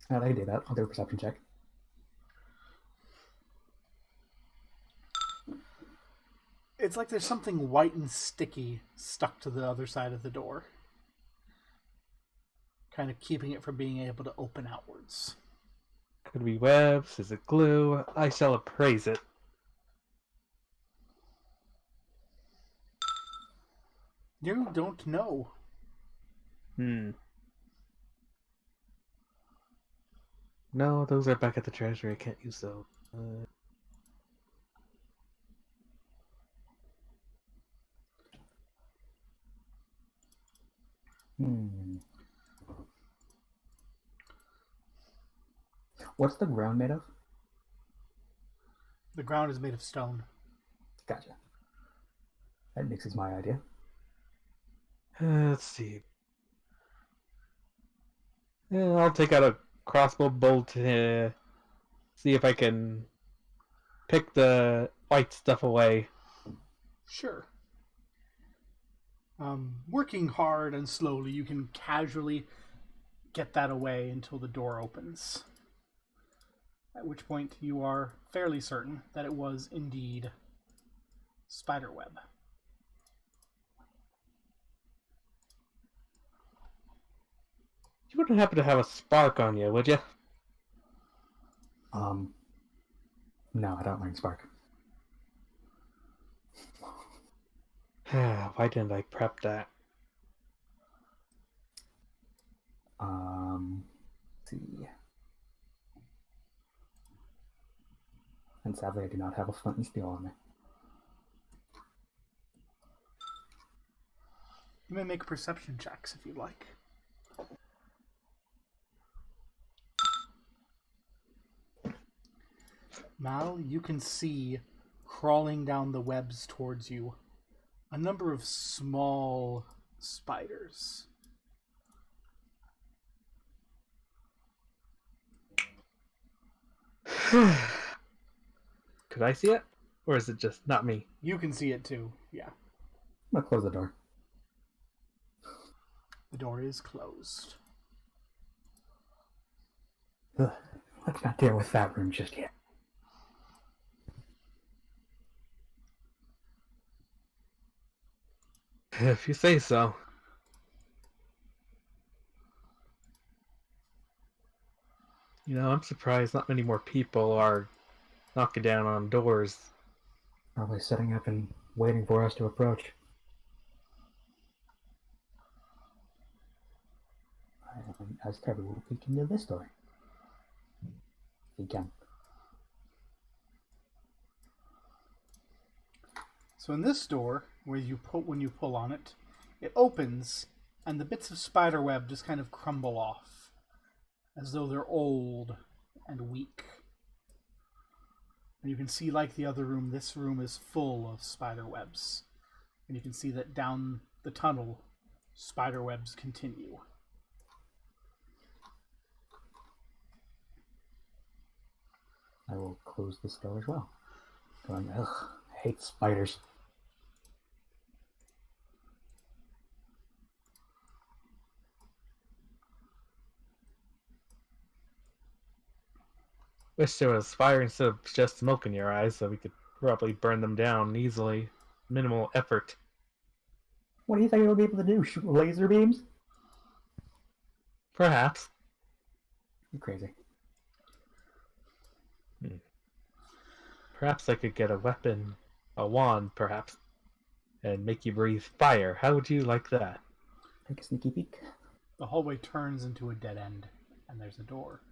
I can do that. I'll do a perception check. It's like there's something white and sticky stuck to the other side of the door. Kind of keeping it from being able to open outwards. Could be webs, is it glue? I shall appraise it. You don't know. No, those are back at the treasury. I can't use those. What's the ground made of? The ground is made of stone. Gotcha. That mixes my idea. Let's see. Yeah, I'll take out a crossbow bolt to see if I can pick the white stuff away. Sure. Working hard and slowly, you can casually get that away until the door opens. At which point you are fairly certain that it was indeed spiderweb. You wouldn't happen to have a spark on you, would you? No, I don't like spark. Why didn't I prep that? Let's see. And sadly, I do not have a flint and steel on me. You may make perception checks if you'd like. Mal, you can see crawling down the webs towards you a number of small spiders. Could I see it? Or is it just not me? You can see it too, yeah. I'm gonna close the door. The door is closed. Ugh, let's not deal with that room just yet. If you say so. You know, I'm surprised not many more people are knocking down on doors. Probably setting up and waiting for us to approach. And as Terry will peek into this door. If he can. So in this door, when you pull on it, it opens, and the bits of spiderweb just kind of crumble off, as though they're old and weak. And you can see, like the other room, this room is full of spiderwebs. And you can see that down the tunnel, spiderwebs continue. I will close this door as well. Going, ugh, I hate spiders. Wish there was fire instead of just smoke in your eyes, so we could probably burn them down easily. Minimal effort. What do you think I would be able to do? Shoot laser beams? Perhaps. You're crazy. Perhaps I could get a weapon, a wand, perhaps, and make you breathe fire. How would you like that? Take a sneaky peek. The hallway turns into a dead end, and there's a door.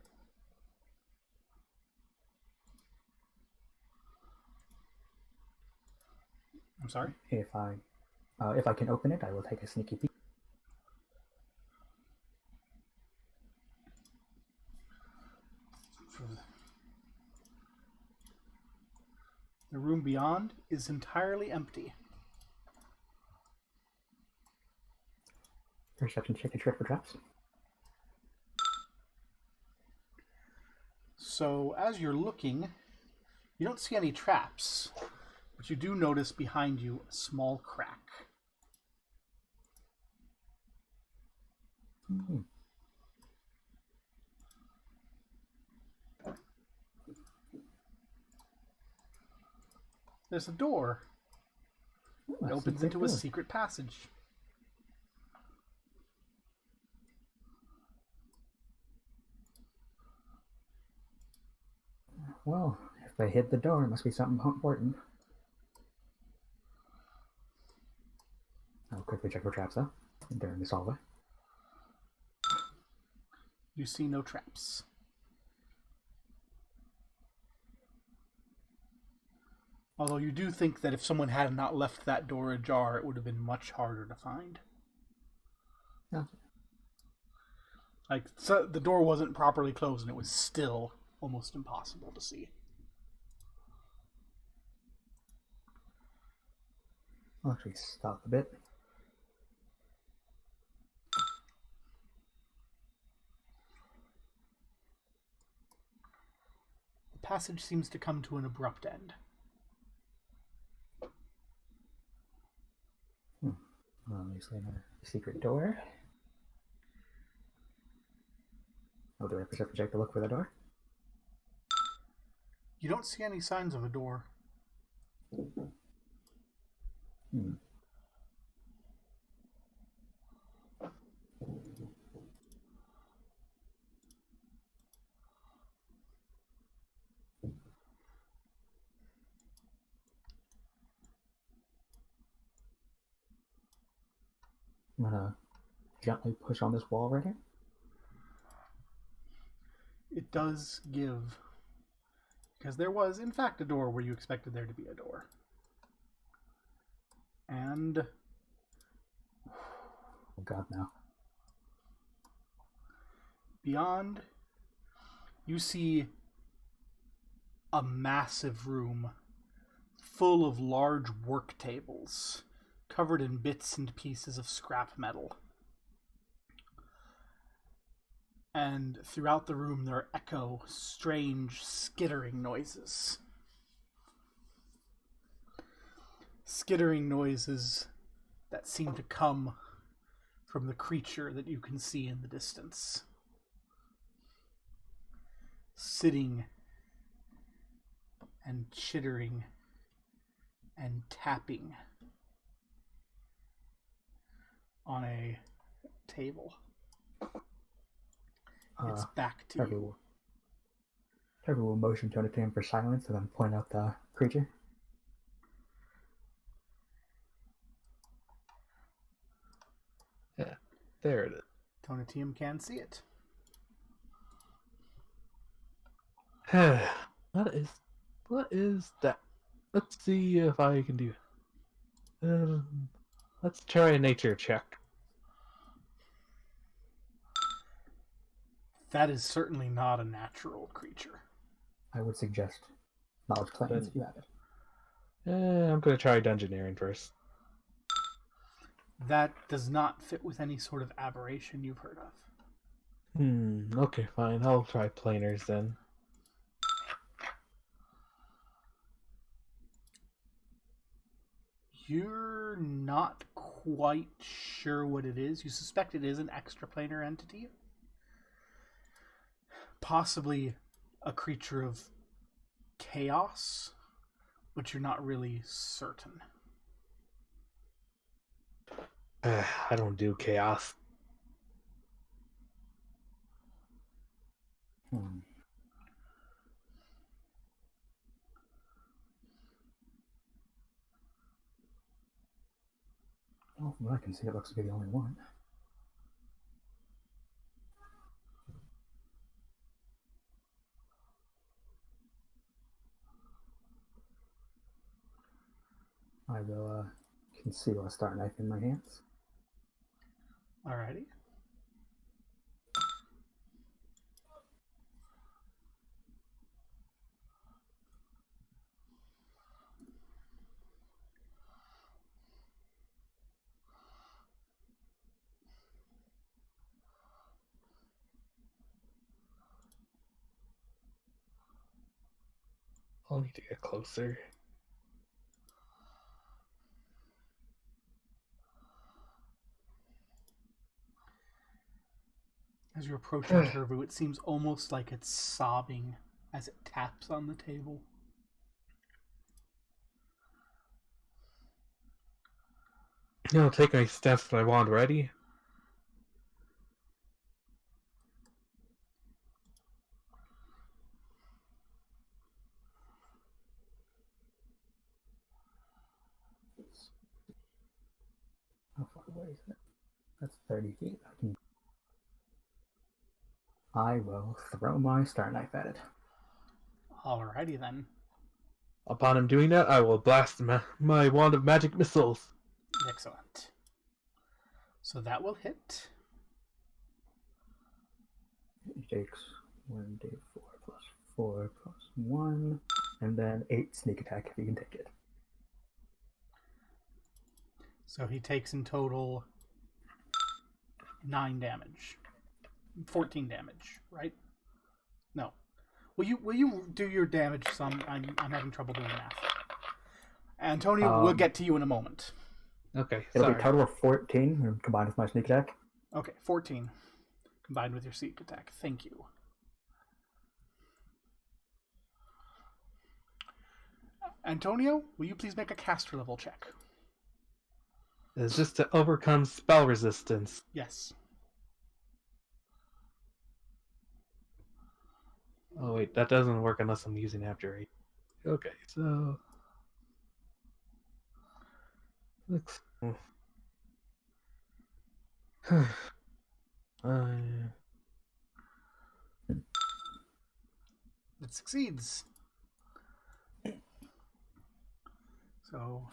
I'm sorry? If I can open it, I will take a sneaky peek. The room beyond is entirely empty. Perception check and check for traps. So as you're looking, you don't see any traps, but you do notice behind you a small crack. Hmm. There's a door. It opens into a secret passage. Well, if they hid the door, it must be something important. I'll quickly check for traps, though, during this hallway. You see no traps. Although you do think that if someone had not left that door ajar, it would have been much harder to find. Okay. Like, so the door wasn't properly closed and it was still almost impossible to see. I'll actually stop a bit. The passage seems to come to an abrupt end. Obviously another secret door. I'll do a perception check to look for the door. You don't see any signs of a door. Hmm. I'm gonna gently push on this wall right here. It does give, because there was, in fact, a door where you expected there to be a door. And Oh god, no. beyond, you see a massive room full of large work tables covered in bits and pieces of scrap metal. And throughout the room there echo strange skittering noises. Skittering noises that seem to come from the creature that you can see in the distance. Sitting and chittering and tapping on a table. It's back to you. Trevor will motion to him for silence and then point out the creature. Yeah, there it is. Tonatium can see it. What is that? Let's see if I can do. Let's try a nature check. That is certainly not a natural creature. I would suggest knowledge claims if you have it. I'm gonna try dungeoneering first. That does not fit with any sort of aberration you've heard of. Okay, fine. I'll try planers then. You're not quite sure what it is. You suspect it is an extraplanar entity. Possibly a creature of chaos, but you're not really certain. I don't do chaos. Well, from what I can see, it looks to be the only one. I will conceal a star knife in my hands. Alrighty. I'll need to get closer. As you're approaching Turvu, it seems almost like it's sobbing as it taps on the table. I'll take my steps with my wand ready. How far away is it? That's 30 feet. I will throw my star knife at it. Alrighty then. Upon him doing that, I will blast my wand of magic missiles. Excellent. So that will hit. It takes 1d4 plus 4 plus 1, and then 8 sneak attack if you can take it. So he takes in total 9 damage. 14 damage, right? No. Will you do your damage some? I'm having trouble doing math. Antonio, we'll get to you in a moment. Okay, It'll sorry. be a total of 14 combined with my sneak attack. Okay, 14 combined with your sneak attack. Thank you. Antonio, will you please make a caster level check? It's just to overcome spell resistance. Yes. Oh wait, that doesn't work unless I'm using After 8. Okay, so... Looks... It succeeds. So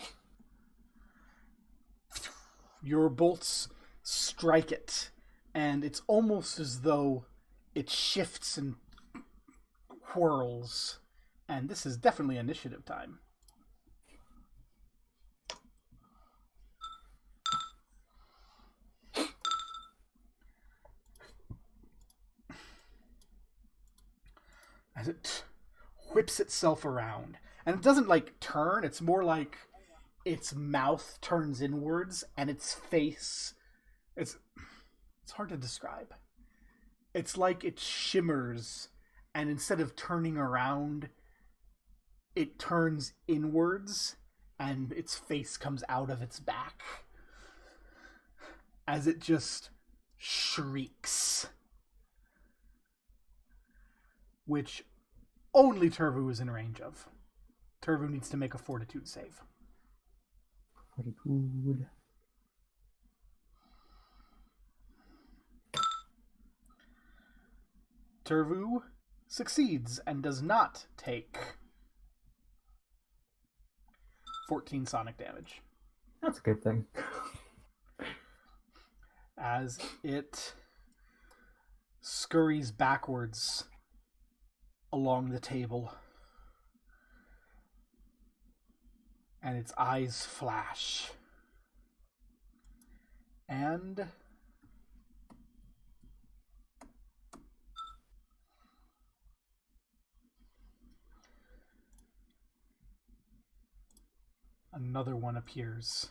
your bolts strike it, and it's almost as though it shifts and whirls. And this is definitely initiative time. As it whips itself around. And it doesn't like turn, it's more like its mouth turns inwards and its face it's hard to describe. It's like it shimmers, and instead of turning around, it turns inwards and its face comes out of its back as it just shrieks. Which only Turvu is in range of. Turvu needs to make a fortitude save. Fortitude. Turvu succeeds and does not take 14 sonic damage. That's a good thing. As it scurries backwards along the table, and its eyes flash. And another one appears.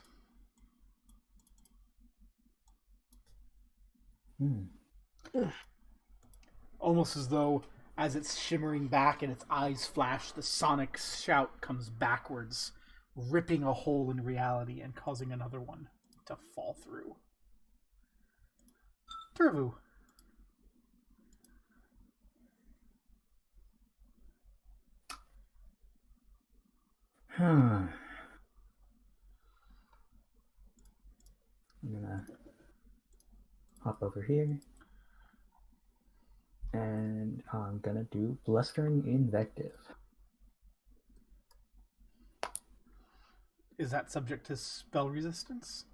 Almost as though, as it's shimmering back and its eyes flash, the sonic shout comes backwards, ripping a hole in reality and causing another one to fall through. Turvu. I'm gonna hop over here. And I'm gonna do Blustering Invective. Is that subject to spell resistance?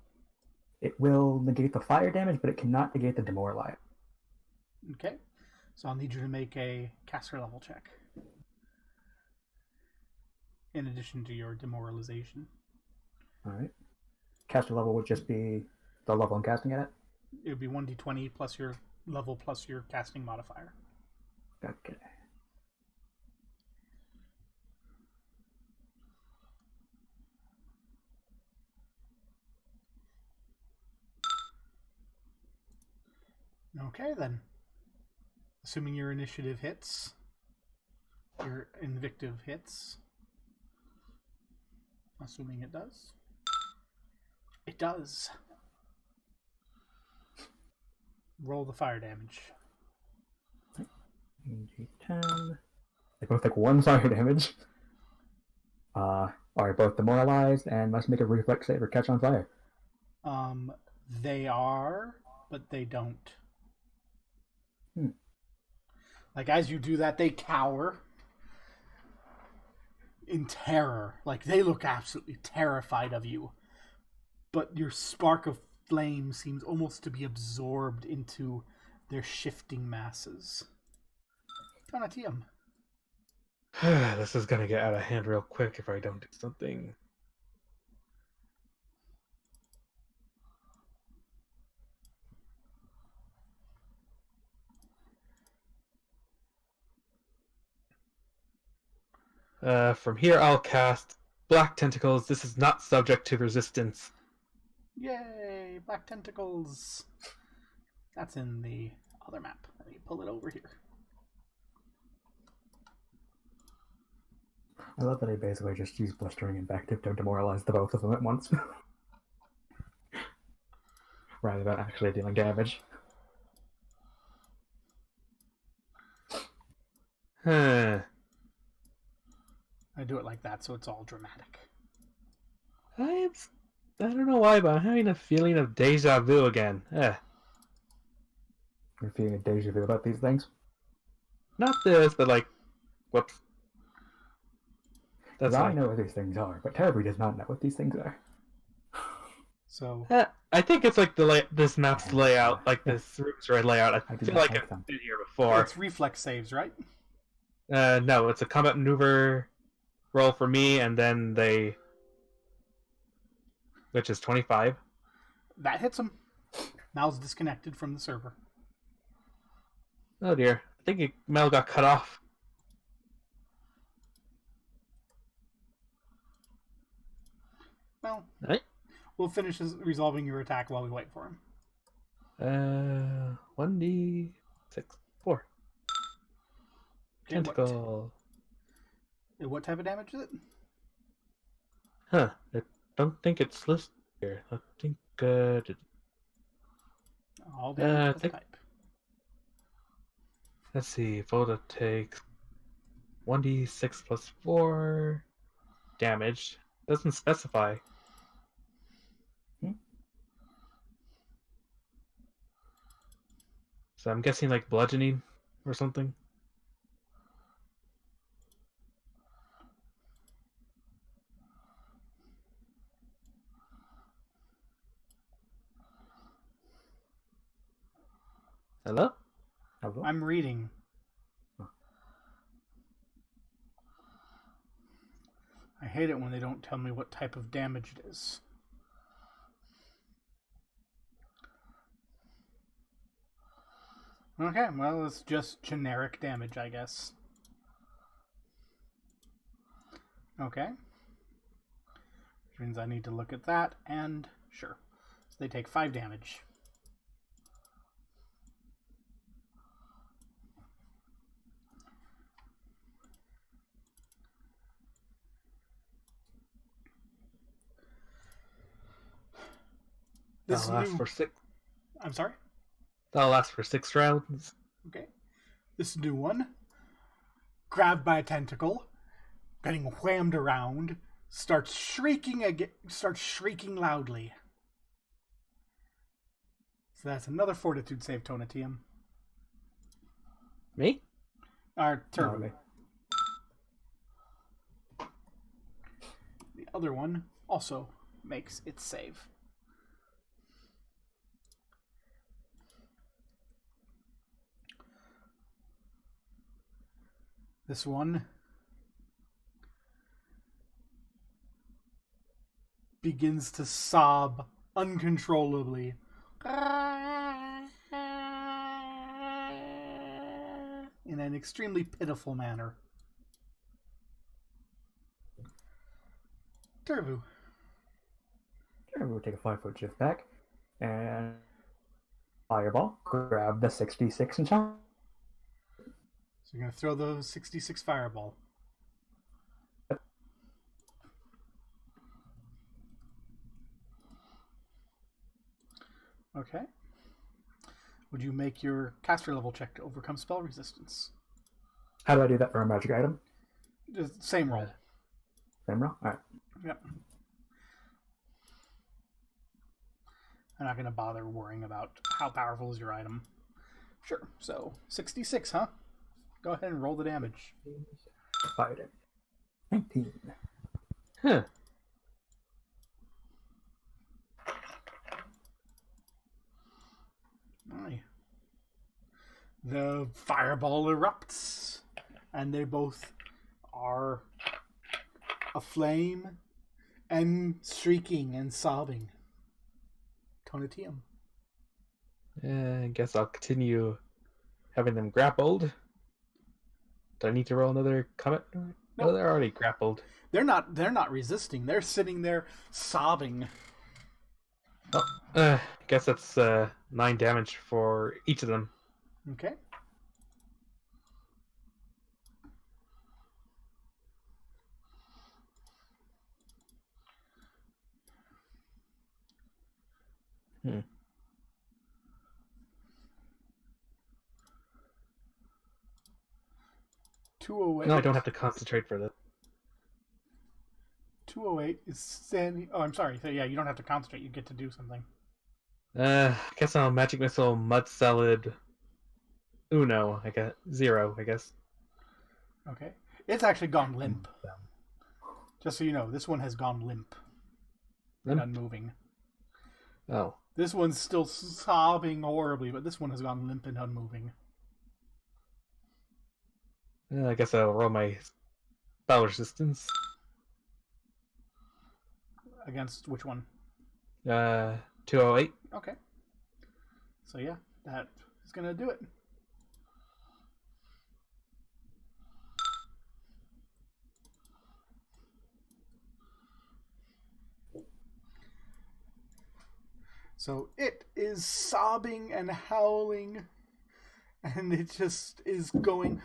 It will negate the fire damage, but it cannot negate the demoralize. Okay. So I'll need you to make a caster level check. In addition to your demoralization. Alright. Caster level would just be the level I'm casting it at? It would be 1d20 plus your level plus your casting modifier. Okay. Okay, then. Assuming your initiative hits. Your invictive hits. Assuming it does. It does. Roll the fire damage. 10. They both take 1 fire damage. Are both demoralized and must make a reflex save or catch on fire. They are, but they don't. Hmm. Like, as you do that, they cower in terror. Like, they look absolutely terrified of you. But your spark of flame seems almost to be absorbed into their shifting masses. Tonatium. This is gonna get out of hand real quick if I don't do something. From here, I'll cast Black Tentacles. This is not subject to resistance. Yay! Black tentacles. That's in the other map. Let me pull it over here. I love that I basically just use Blustering Invective to demoralize the both of them at once. Rather than actually dealing damage. Huh. I do it like that so it's all dramatic. I don't know why, but I'm having a feeling of deja vu again. You're feeling a deja vu about these things? Not this, but like, whoops. Because That's I like, know what these things are, but Terry does not know what these things are. So I think it's like this map's layout, like this room's layout. I do feel not like like I've them. been here before. it's reflex saves, right? No, it's a combat maneuver roll for me, and then which is 25. That hits him. Mal's disconnected from the server. Oh dear, I think Mel got cut off. Well, Right? we'll finish resolving your attack while we wait for him. 1d6, 4. Okay, Tentacle. What type of damage is it? Huh, I don't think it's listed here. I think, All damage plus take- type. let's see, Voda takes 1d6 plus 4 damage. Doesn't specify. So I'm guessing like bludgeoning or something. Hello? Hello? I'm reading. I hate it when they don't tell me what type of damage it is. Okay, well, it's just generic damage, I guess. Okay. Which means I need to look at that, and sure. So they take 5 damage. That'll last for 6. I'm sorry? That'll last for 6 rounds. Okay. This new one, grabbed by a tentacle, getting whammed around, starts shrieking loudly. So that's another fortitude save, Tonatium. Me? Turbo. Okay. The other one also makes its save. This one begins to sob uncontrollably. In an extremely pitiful manner. Turvu. Sure, we'll take a 5-foot shift back. And fireball. Grab the 66 and shot. So you're going to throw the 66 fireball. Okay. Would you make your caster level check to overcome spell resistance? How do I do that for a magic item? Just same roll. Same roll? Alright. Yep. I'm not going to bother worrying about how powerful is your item. Sure. So 66, huh? Go ahead and roll the damage. Fighting. 19. Huh. Aye. The fireball erupts, and they both are aflame and shrieking and sobbing. Tonatium. I guess I'll continue having them grappled. Do I need to roll another combat? No, they're already grappled. They're not resisting. They're sitting there sobbing. Oh, guess that's 9 damage for each of them. Okay. Hmm. 208. No, I don't have to concentrate for this. 208 is standing. Oh, I'm sorry. So yeah, you don't have to concentrate. You get to do something. I guess I'll magic missile mud salad. Uno, I guess 0. I guess. Okay. It's actually gone limp. Just so you know, this one has gone limp. And unmoving. Oh. This one's still sobbing horribly, but this one has gone limp and unmoving. I guess I'll roll my spell resistance. Against which one? 208. Okay. So yeah, that is gonna do it. So it is sobbing and howling, and it just is going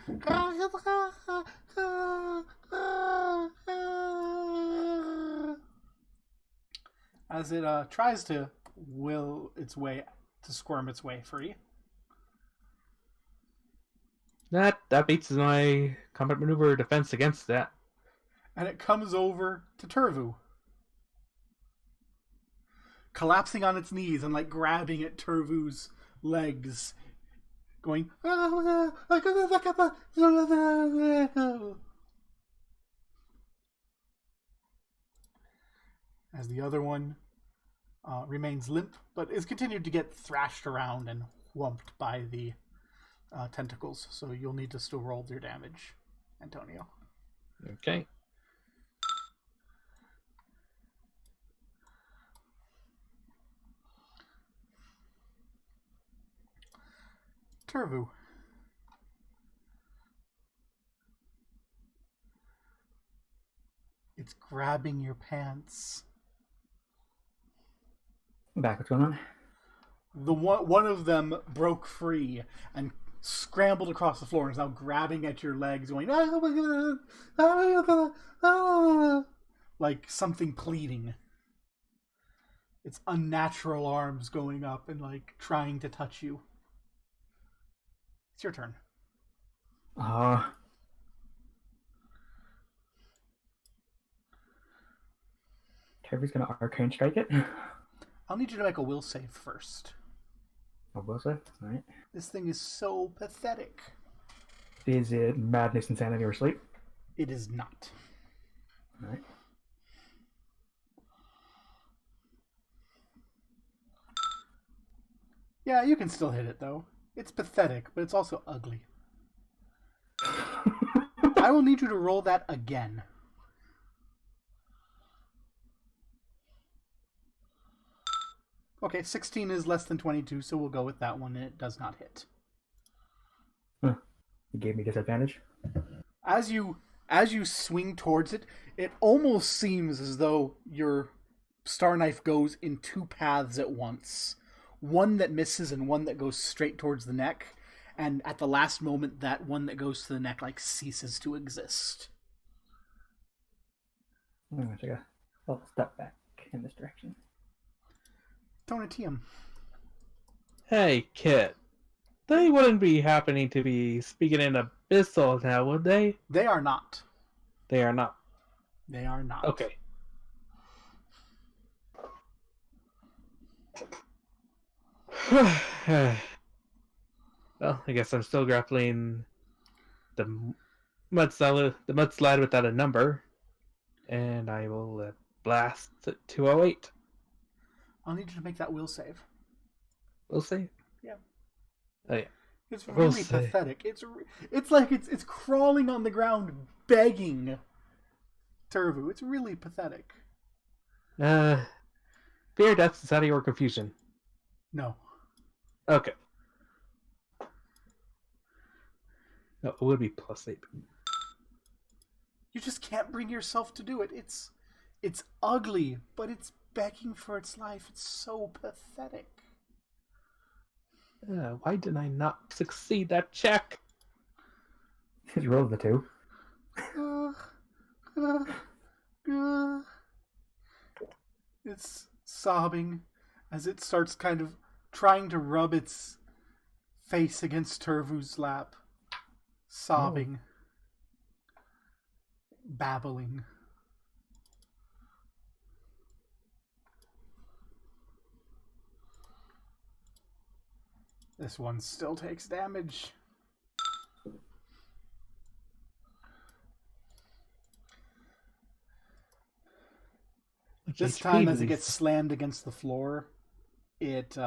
as it tries to will its way to squirm its way free. That beats my combat maneuver defense against that. And it comes over to Turvu, collapsing on its knees and like grabbing at Turvu's legs going. As the other one remains limp, but is continued to get thrashed around and whumped by the tentacles. So you'll need to still roll your damage, Antonio. Okay. Turvu. It's grabbing your pants. Back, what's going on? The one of them broke free and scrambled across the floor and is now grabbing at your legs, going like something pleading. Its unnatural arms going up and like trying to touch you. It's your turn. Trevor's gonna arcane strike it. I'll need you to make a will save first. A will save? Alright. This thing is so pathetic. Is it madness, insanity, or sleep? It is not. Alright. Yeah, you can still hit it though. It's pathetic, but it's also ugly. I will need you to roll that again. Okay, 16 is less than 22, so we'll go with that one, and it does not hit. Huh. You gave me disadvantage. As you swing towards it, it almost seems as though your star knife goes in two paths at once. One that misses and one that goes straight towards the neck. And at the last moment, that one that goes to the neck like ceases to exist. I'm gonna take a little step back in this direction. Tonatium. Hey, kid. They wouldn't be happening to be speaking in Abyssal now, would they? They are not. They are not. They are not. Okay. Well, I guess I'm still grappling the mudslide without a number, and I will blast at 208. I'll need you to make that will save. We'll see. Yeah. Oh yeah. It's We'll really see. pathetic. It's like it's crawling on the ground begging Turvu. It's really pathetic. Fear, death, society, or confusion. No. Okay. No, it would be +8. You just can't bring yourself to do it. It's ugly, but it's begging for its life. It's so pathetic. Why did I not succeed that check? Just roll the 2. It's sobbing as it starts kind of trying to rub its face against Turvu's lap. Sobbing. Babbling. This one still takes damage. This time, as it gets slammed against the floor, it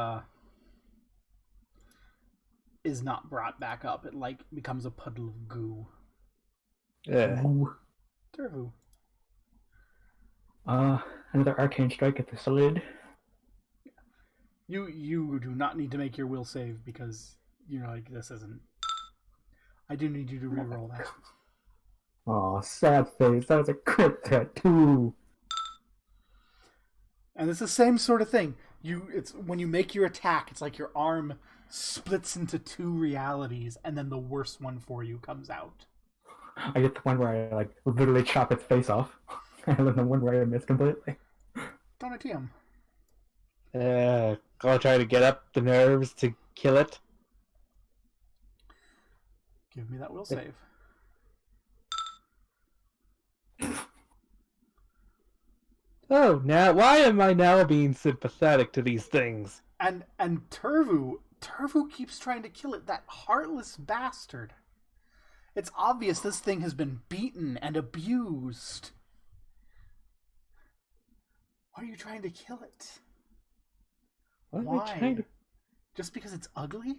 is not brought back up. It like becomes a puddle of goo. Yeah. Turvu. Another arcane strike at the solid. You do not need to make your will save because like this isn't. I do need you to reroll that. Aw, sad face. That was a crit tattoo. And it's the same sort of thing. It's when you make your attack, it's like your arm splits into two realities, and then the worst one for you comes out. I get the one where I like literally chop its face off, and then the one where I miss completely. Donatium. I'll try to get up the nerves to kill it. Give me that will save. Oh, now why am I now being sympathetic to these things? And Turvu Turvu keeps trying to kill it, that heartless bastard. It's obvious this thing has been beaten and abused. Why are you trying to kill it? Why? Just because it's ugly?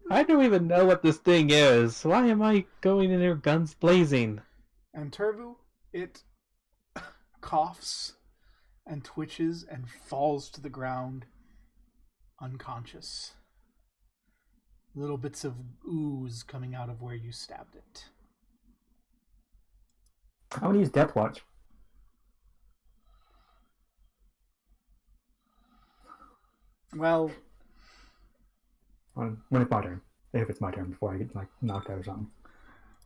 I don't even know what this thing is. Why am I going in there guns blazing? And Turvu, it coughs and twitches and falls to the ground unconscious. Little bits of ooze coming out of where you stabbed it. I want to use Death Watch. Well, When it's my turn. If it's my turn before I get knocked out or something.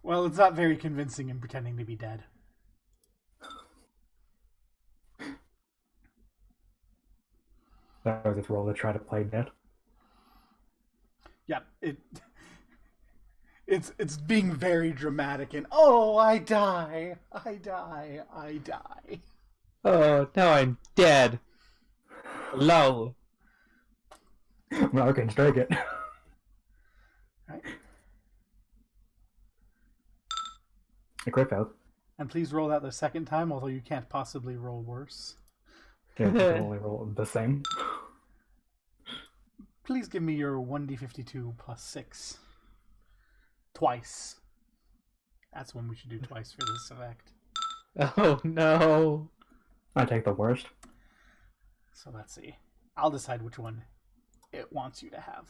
well, it's not very convincing in pretending to be dead. That was its role to try to play dead. Yeah, it's being very dramatic and oh, I die. Oh, now I'm dead. Lol. Well, I can strike it. Right? A crit failed. And please roll that the second time, although you can't possibly roll worse. Yeah, you can only roll the same. Please give me your 1d52 plus 6. Twice. That's when we should do twice for this effect. Oh no. I take the worst. So let's see. I'll decide which one it wants you to have.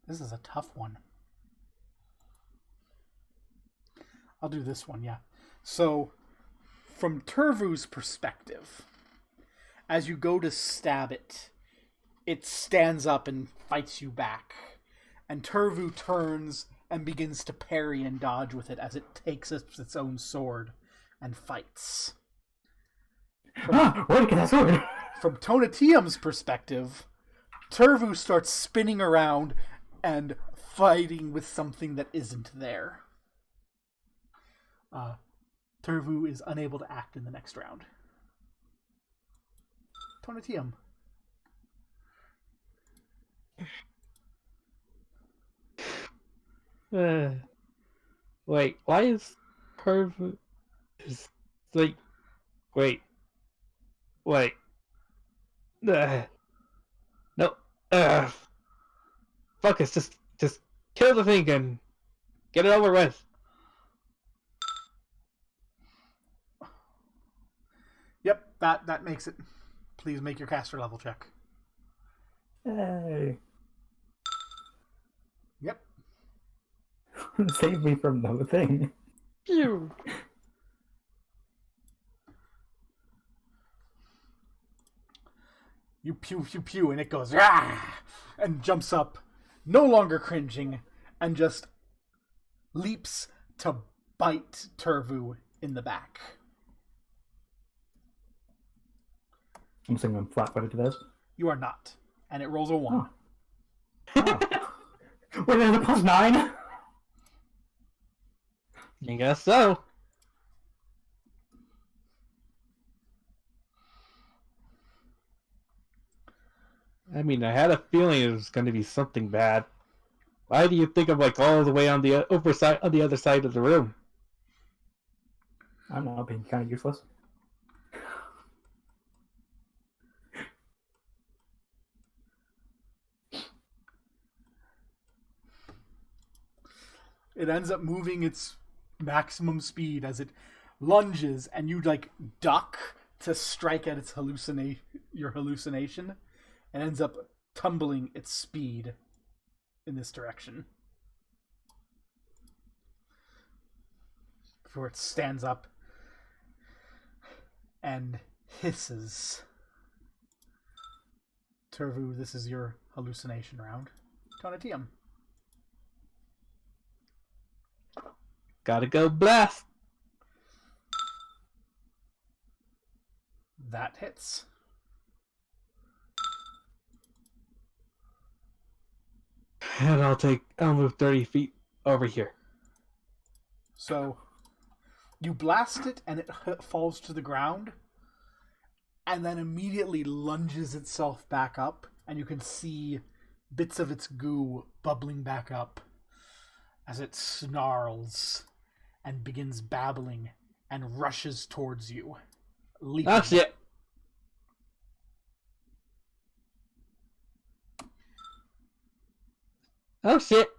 This is a tough one. I'll do this one, yeah. So, from Turvu's perspective, as you go to stab it, it stands up and fights you back. And Turvu turns and begins to parry and dodge with it as it takes its own sword and fights. Where did I get that sword? From Tonatium's perspective, Turvu starts spinning around and fighting with something that isn't there. Turvu is unable to act in the next round. Tonatium. Wait, why is Perv... Is, like... Wait. No. Fuck it, just kill the thing and get it over with. Yep, that makes it. Please make your caster level check. Hey. Yep. Save me from the thing. Pew. You pew pew pew, and it goes rah, and jumps up, no longer cringing, and just leaps to bite Turvu in the back. I'm assuming I'm flat-footed to this. You are not, and it rolls a 1. Oh. Wait, there's a +9? I guess so. I mean, I had a feeling it was going to be something bad. Why do you think I'm like all the way on the on the other side of the room? I don't know, being kind of useless. It ends up moving its maximum speed as it lunges, and you like duck to strike at its your hallucination, and ends up tumbling its speed in this direction. Before it stands up and hisses. Turvu, this is your hallucination round. Tonatium. Gotta go blast. That hits. And I'll move 30 feet over here. So you blast it and it falls to the ground and then immediately lunges itself back up, and you can see bits of its goo bubbling back up as it snarls and begins babbling and rushes towards you. Leaping. Oh shit! Oh shit!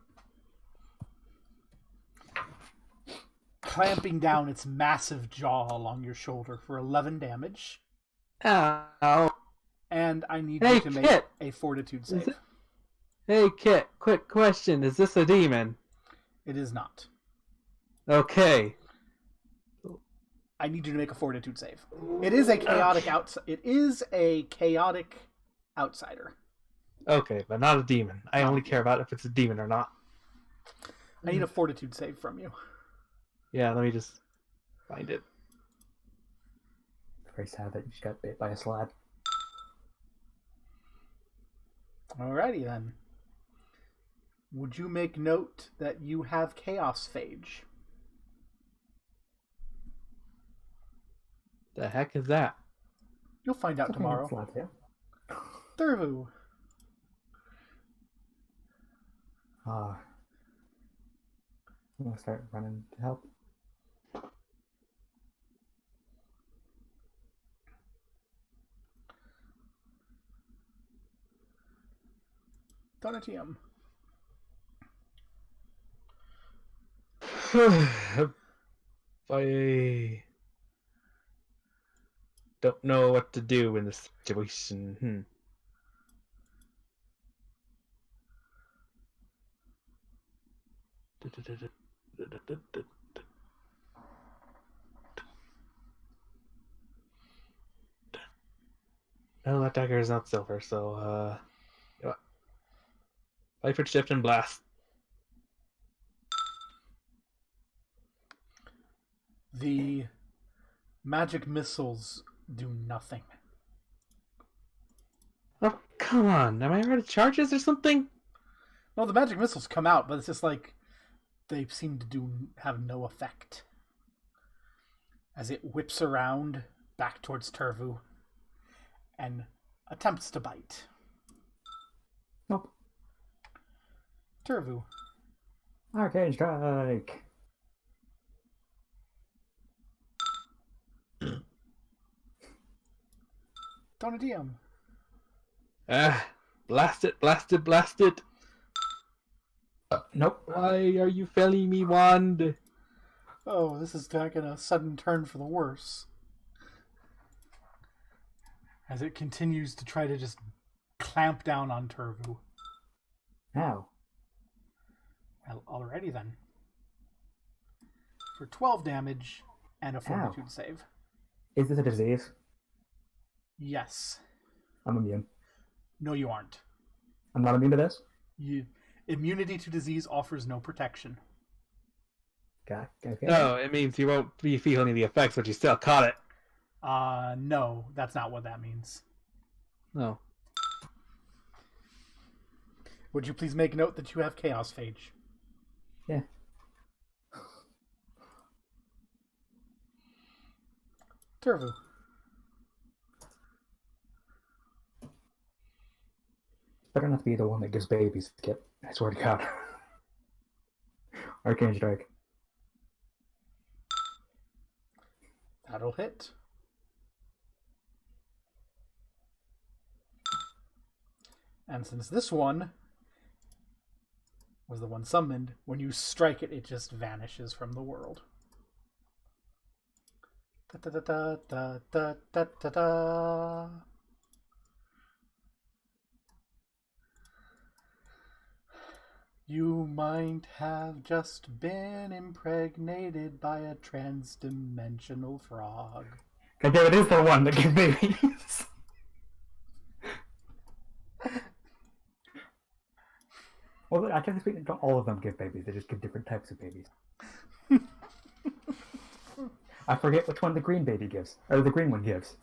Clamping down its massive jaw along your shoulder for 11 damage. Ow! And I need Hey, you to make Kit! a fortitude save. Hey Kit, quick question. Is this a demon? It is not. Okay. I need you to make a fortitude save. It is a chaotic outsider. Okay, but not a demon. I only care about if it's a demon or not. I need a fortitude save from you. Yeah, let me just find it. Very sad that you just got bit by a slab. Alrighty then. Would you make note that you have Chaos Phage? The heck is that? You'll find out tomorrow. Slab, yeah. Thurvu. I'm gonna start running to help. Donatium. I don't know what to do in this situation. Well, that dagger is not silver, so you know what? Fight for shift and blast. The magic missiles do nothing. Oh, come on. Am I out of charges or something? No, the magic missiles come out, but it's just like they seem to have no effect. As it whips around back towards Turvu and attempts to bite. Nope. Turvu. Arcane strike. Donadium. Blast it, blast it, blast it. Nope. Why are you failing me, wand? Oh, this is taking a sudden turn for the worse. As it continues to try to just clamp down on Turvu. Ow. Well, alrighty then. For 12 damage and a fortitude save. Is this a disease? Yes. I'm immune. No, you aren't. I'm not immune to this? Immunity to disease offers no protection. Okay. No, it means you won't be feeling the effects, but you still caught it. No, that's not what that means. No. Would you please make note that you have Chaos Phage? Yeah. Turvu. Better not be the one that gives babies, Kip. I swear to God. Arcane strike. That'll hit. And since this one was the one summoned, when you strike it, it just vanishes from the world. Da da da da da da da da. You might have just been impregnated by a trans-dimensional frog. God damn, it is the one that gives babies. Well, I can't speak. Don't all of them give babies. They just give different types of babies. I forget which one the green baby gives, or the green one gives.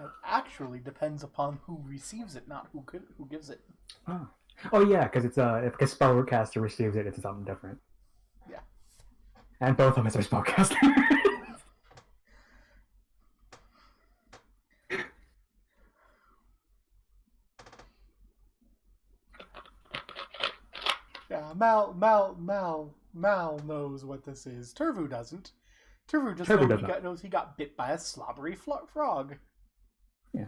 It actually depends upon who receives it, not who gives it. Oh. Oh yeah, because it's if a spellcaster receives it, it's something different. Yeah. And both of us are spellcasters. Yeah, Mal knows what this is. Turvu doesn't. Turvu just knows he got bit by a slobbery frog. Yeah.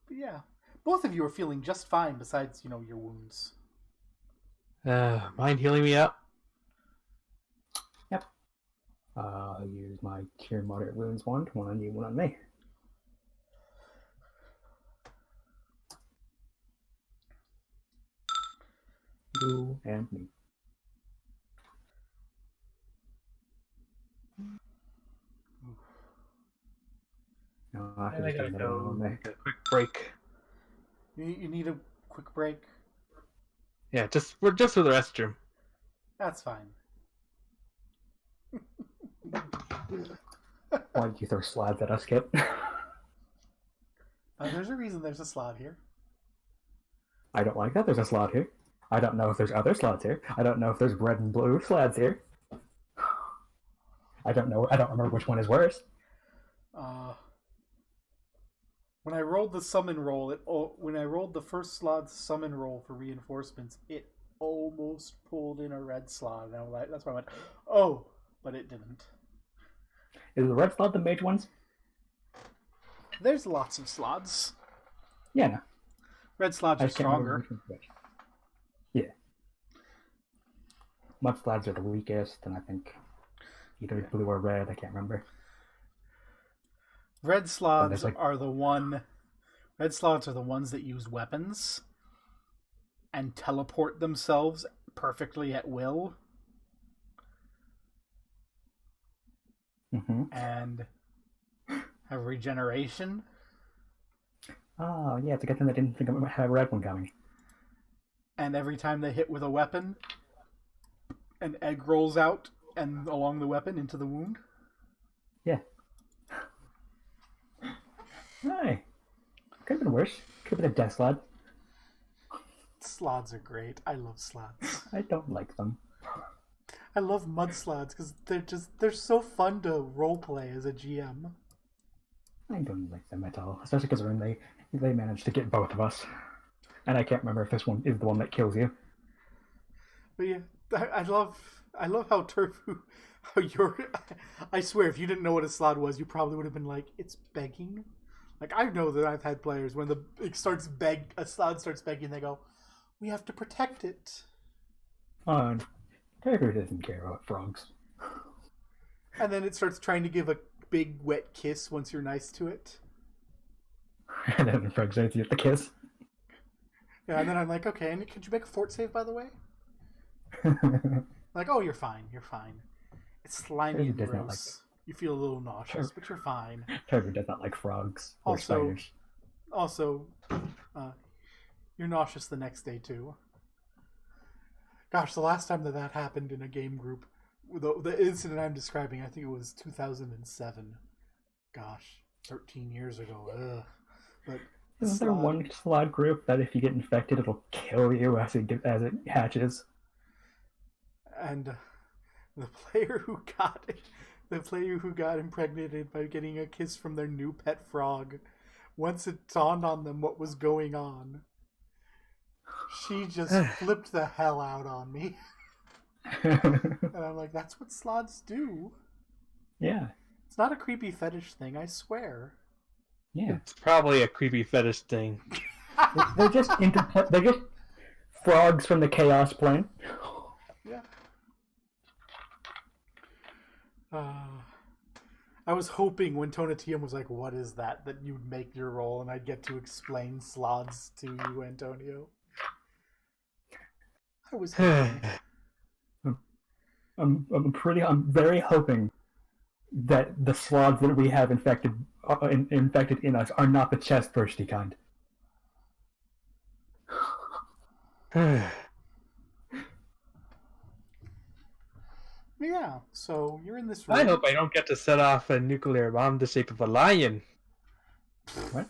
But yeah, both of you are feeling just fine. Besides, your wounds. Mind healing me up? Yep. I'll use my Cure Moderate Wounds one on you, one on me. You and me. No, I I gotta just go take a quick break. You need a quick break. Yeah, we're just for the restroom. That's fine. Why did you throw slides at us, Kip? There's a reason there's a slot here. I don't like that there's a slot here. I don't know if there's other slots here. I don't know if there's red and blue slats here. I don't know. I don't remember which one is worse. When I rolled the summon roll, when I rolled the first slot summon roll for reinforcements, it almost pulled in a red slot, and I was like, that's why I went, oh, but it didn't. Is the red slot the mage ones? There's lots of slots. Yeah, no. Red slots are stronger. Yeah. Mud slabs are the weakest, and I think either blue or red. I can't remember. Red slots are the ones that use weapons and teleport themselves perfectly at will. Mm-hmm. And have regeneration. Oh, yeah, it's a good thing I didn't think I had a red one coming. And every time they hit with a weapon, an egg rolls out and along the weapon into the wound. Yeah. Hey. Could have been worse. Could have been a death slot. Slots are great. I love slots. I don't like them. I love mud slots because they're so fun to roleplay as a GM. I don't like them at all, especially because they managed to get both of us, and I can't remember if this one is the one that kills you. But yeah, I love how Turfu, how you're. I swear, if you didn't know what a slot was, you probably would have been like, it's begging. Like I know that I've had players when a slot starts begging, they go, we have to protect it. Turfu doesn't care about frogs. And then it starts trying to give a big wet kiss once you're nice to it. And then the frog says you have to kiss. Yeah, and then I'm like, okay, and could you make a fort save, by the way? Like, oh, you're fine. It's slimy and gross. You feel a little nauseous, but you're fine. Trevor does not like frogs or spiders. Also, you're nauseous the next day, too. Gosh, the last time that happened in a game group, the incident I'm describing, I think it was 2007. Gosh, 13 years ago. Ugh. But isn't there one slot group that if you get infected, it'll kill you as it hatches? And the player who got impregnated by getting a kiss from their new pet frog, once it dawned on them what was going on, she just flipped the hell out on me. And I'm like, that's what slots do. Yeah. It's not a creepy fetish thing, I swear. Yeah. It's probably a creepy fetish thing. They're just they're just frogs from the chaos plane. Yeah. I was hoping when Tonatium was like, what is that you'd make your roll and I'd get to explain slots to you, Antonio. I was hoping. I'm very hoping that the sloths that we have infected in us are not the chest bursty kind. Yeah, so you're in this room. I hope I don't get to set off a nuclear bomb the shape of a lion. What?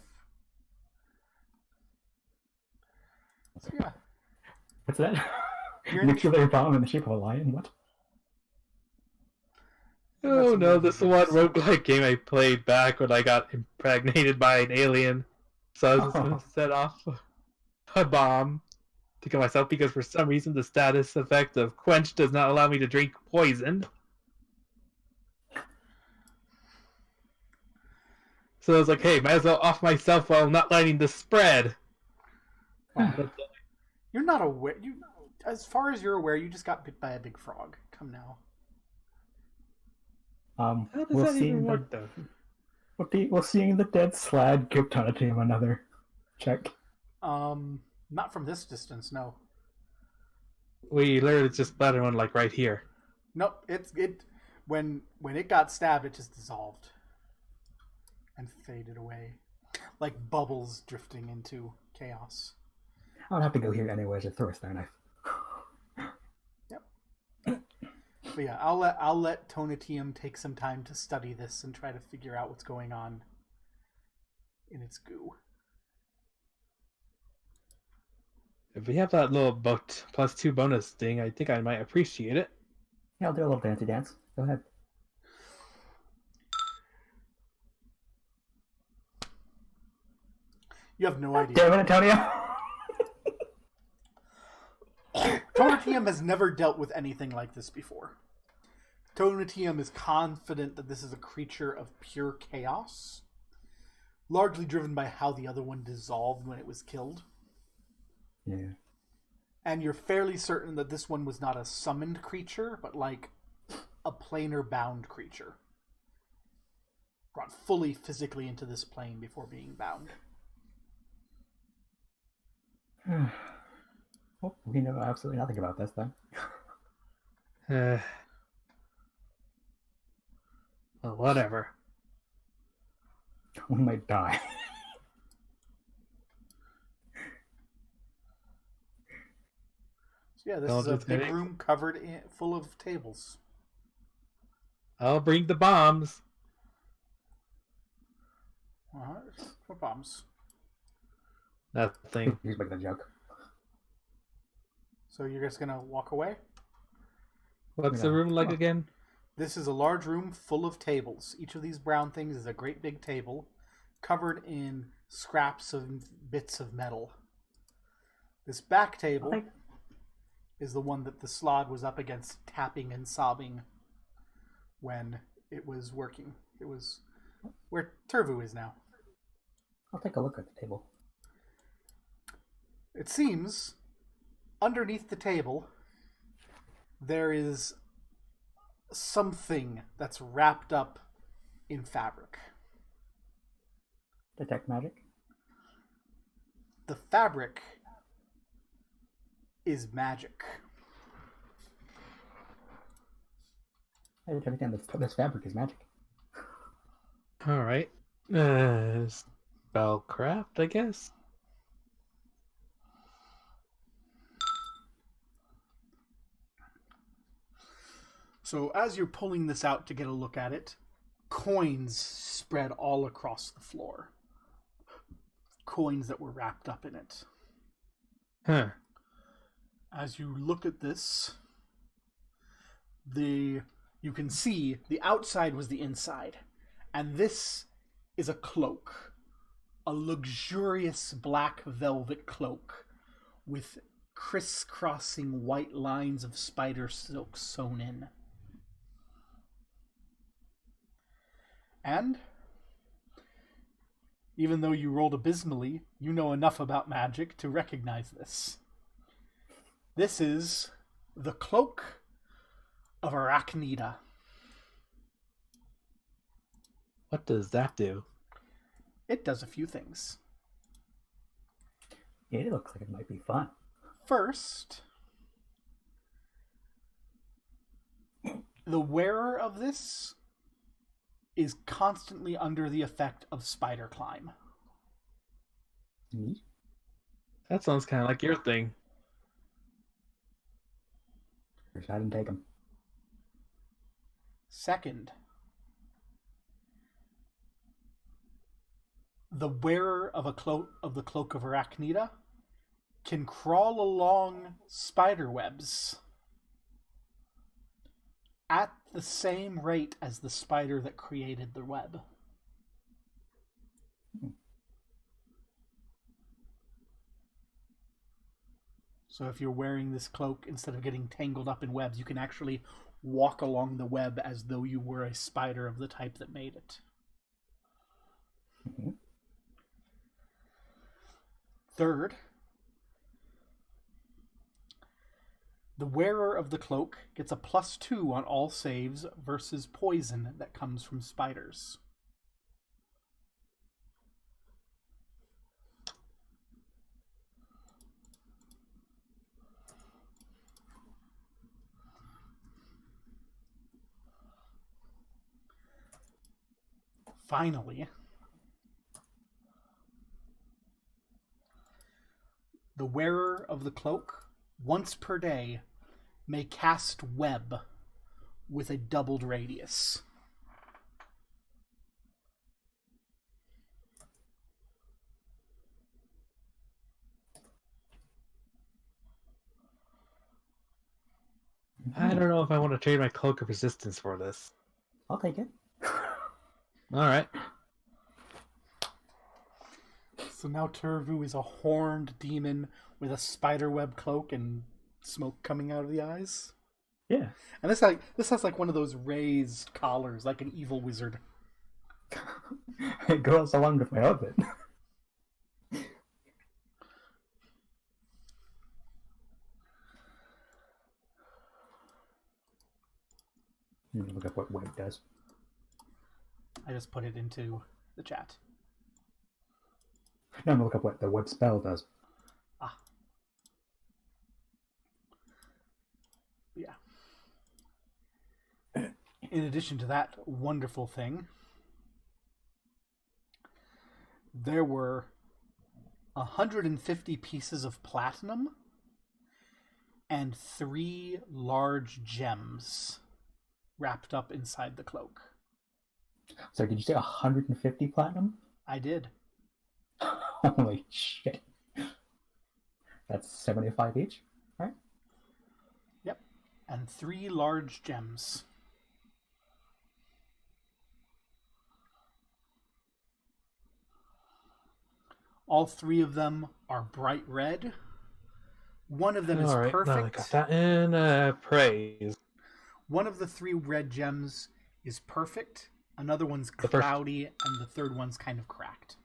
So yeah, What's that? You're in the- Nuclear bomb in the shape of a lion? What? Oh some no, really this good one games. roguelike game I played back when I got impregnated by an alien. So I was just going to set off a bomb to kill myself because for some reason the status effect of quench does not allow me to drink poison. So I was like, hey, might as well off myself while not letting this spread. Well, you're not aware. As far as you're aware, you just got bit by a big frog. Come now. How does We'll that see. even work though? We'll see the dead slag give Tonatium another check. Not from this distance, no. We literally just splattered one like right here. Nope. When it got stabbed, it just dissolved and faded away, like bubbles drifting into chaos. I would have to go here anyways to throw a star knife. But yeah, I'll let Tonatium take some time to study this and try to figure out what's going on in its goo. If we have that little +2 bonus thing, I think I might appreciate it. Yeah, I'll do a little dancey dance. Go ahead. You have no idea. Damn it, Antonio! Tonatium has never dealt with anything like this before. Tonatium is confident that this is a creature of pure chaos, largely driven by how the other one dissolved when it was killed. Yeah. And you're fairly certain that this one was not a summoned creature, but like a planar bound creature. Brought fully physically into this plane before being bound. Well, we know absolutely nothing about this then. Well, whatever. We might die. So yeah, this Don't is a just big hit it. room covered full of tables. I'll bring the bombs. What bombs? Nothing. He's making a joke. So you're just gonna walk away? What's the room like again? This is a large room full of tables. Each of these brown things is a great big table covered in scraps of bits of metal. This back table is the one that the Slod was up against, tapping and sobbing when it was working. It was where Turvu is now. I'll take a look at the table. It seems underneath the table there is something that's wrapped up in fabric. Detect magic? The fabric is magic. I didn't understand this fabric is magic. Alright. Spellcraft, I guess? So as you're pulling this out to get a look at it, coins spread all across the floor. Coins that were wrapped up in it. Huh. As you look at this, you can see the outside was the inside. And this is a cloak. A luxurious black velvet cloak with crisscrossing white lines of spider silk sewn in. And even though you rolled abysmally, you know enough about magic to recognize this. This is the cloak of Arachnida. What does that do? It does a few things. It looks like it might be fun. First, the wearer of this is constantly under the effect of spider climb. Neat. That sounds kind of like your thing. Wish I didn't take him. Second, the wearer of the cloak of Arachnida can crawl along spider webs at the same rate as the spider that created the web. So if you're wearing this cloak, instead of getting tangled up in webs, you can actually walk along the web as though you were a spider of the type that made it. Mm-hmm. Third, the wearer of the cloak gets a +2 on all saves versus poison that comes from spiders. Finally, the wearer of the cloak, once per day, may cast web with a doubled radius. I don't know if I want to trade my cloak of resistance for this. I'll take it. All right. So now Turvu is a horned demon with a spiderweb cloak and smoke coming out of the eyes. Yeah. And this has like one of those raised collars, like an evil wizard. It goes along with my outfit. Look up what web does. I just put it into the chat. No, I'm gonna look up what the web spell does. Ah. Yeah. In addition to that wonderful thing, there were 150 pieces of platinum and 3 large gems wrapped up inside the cloak. So did you say 150 platinum? I did. Holy shit. That's 75 each, right? Yep. And 3 large gems. All 3 of them are bright red. One of them is All right. perfect. Now I got that in praise. One of the 3 red gems is perfect. Another one's The first- cloudy, and the third one's kind of cracked.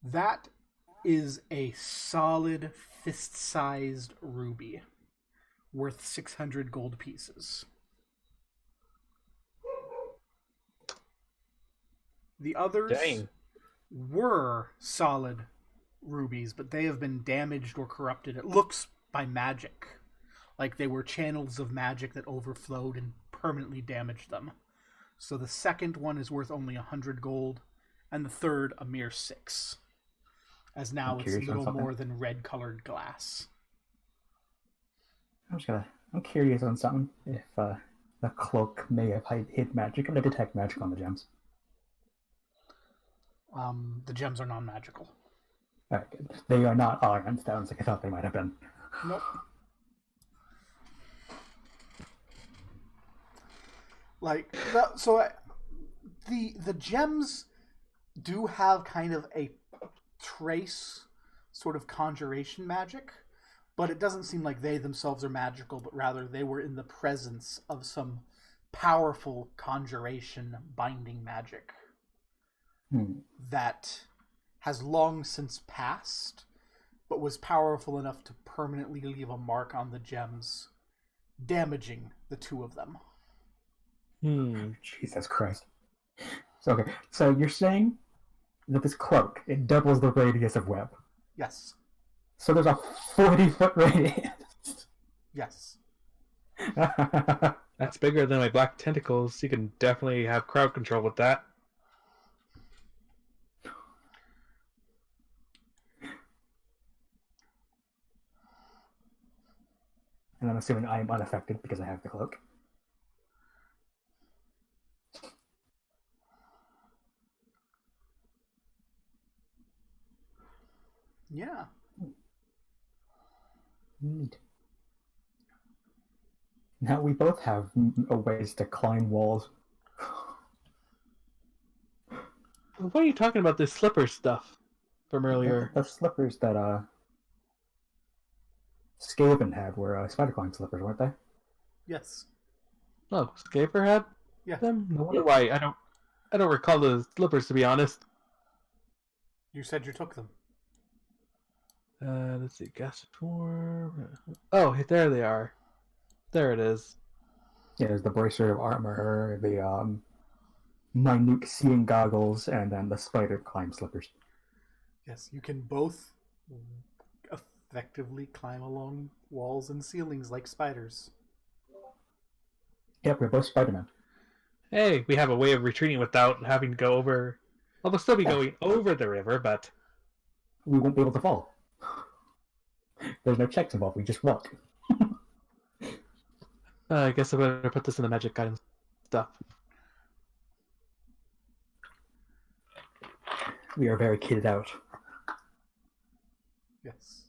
That is a solid fist-sized ruby worth 600 gold pieces. The others Dang. were solid rubies, but they have been damaged or corrupted. It looks by magic. Like they were channels of magic that overflowed and permanently damaged them. So the second one is worth only 100 gold, and the third a mere 6. As now it's little more than red-colored glass. I'm curious on something. If the cloak may have hid magic. I'm gonna detect magic on the gems. The gems are non-magical. Alright, good. They are not iron stones like I thought they might have been. Nope. Like the gems do have kind of a trace sort of conjuration magic, but it doesn't seem like they themselves are magical, but rather they were in the presence of some powerful conjuration binding magic that has long since passed, but was powerful enough to permanently leave a mark on the gems, damaging the 2 of them. Jesus Christ. So you're saying that this cloak, it doubles the radius of web. Yes. So there's a 40-foot radius. Yes. That's bigger than my black tentacles. You can definitely have crowd control with that. And I'm assuming I am unaffected because I have the cloak. Yeah. Neat. Now we both have ways to climb walls. What are you talking about? This slipper stuff from earlier? The slippers that Skaven had were spider climb slippers, weren't they? Yes. Oh, Scaper had Yeah. them. No wonder why I don't recall the slippers, to be honest. You said you took them. Let's see, gas form. Oh, there they are. There it is. Yeah, there's the bracer of armor, the minute seeing goggles, and then the spider climb slippers. Yes, you can both effectively climb along walls and ceilings like spiders. Yep, we're both Spider-Man. Hey, we have a way of retreating without having to go over. Well, we'll still be going over the river, but We won't be able to fall. There's no checks involved, we just walk. I guess I better put this in the magic guidance stuff. We are very kitted out. Yes.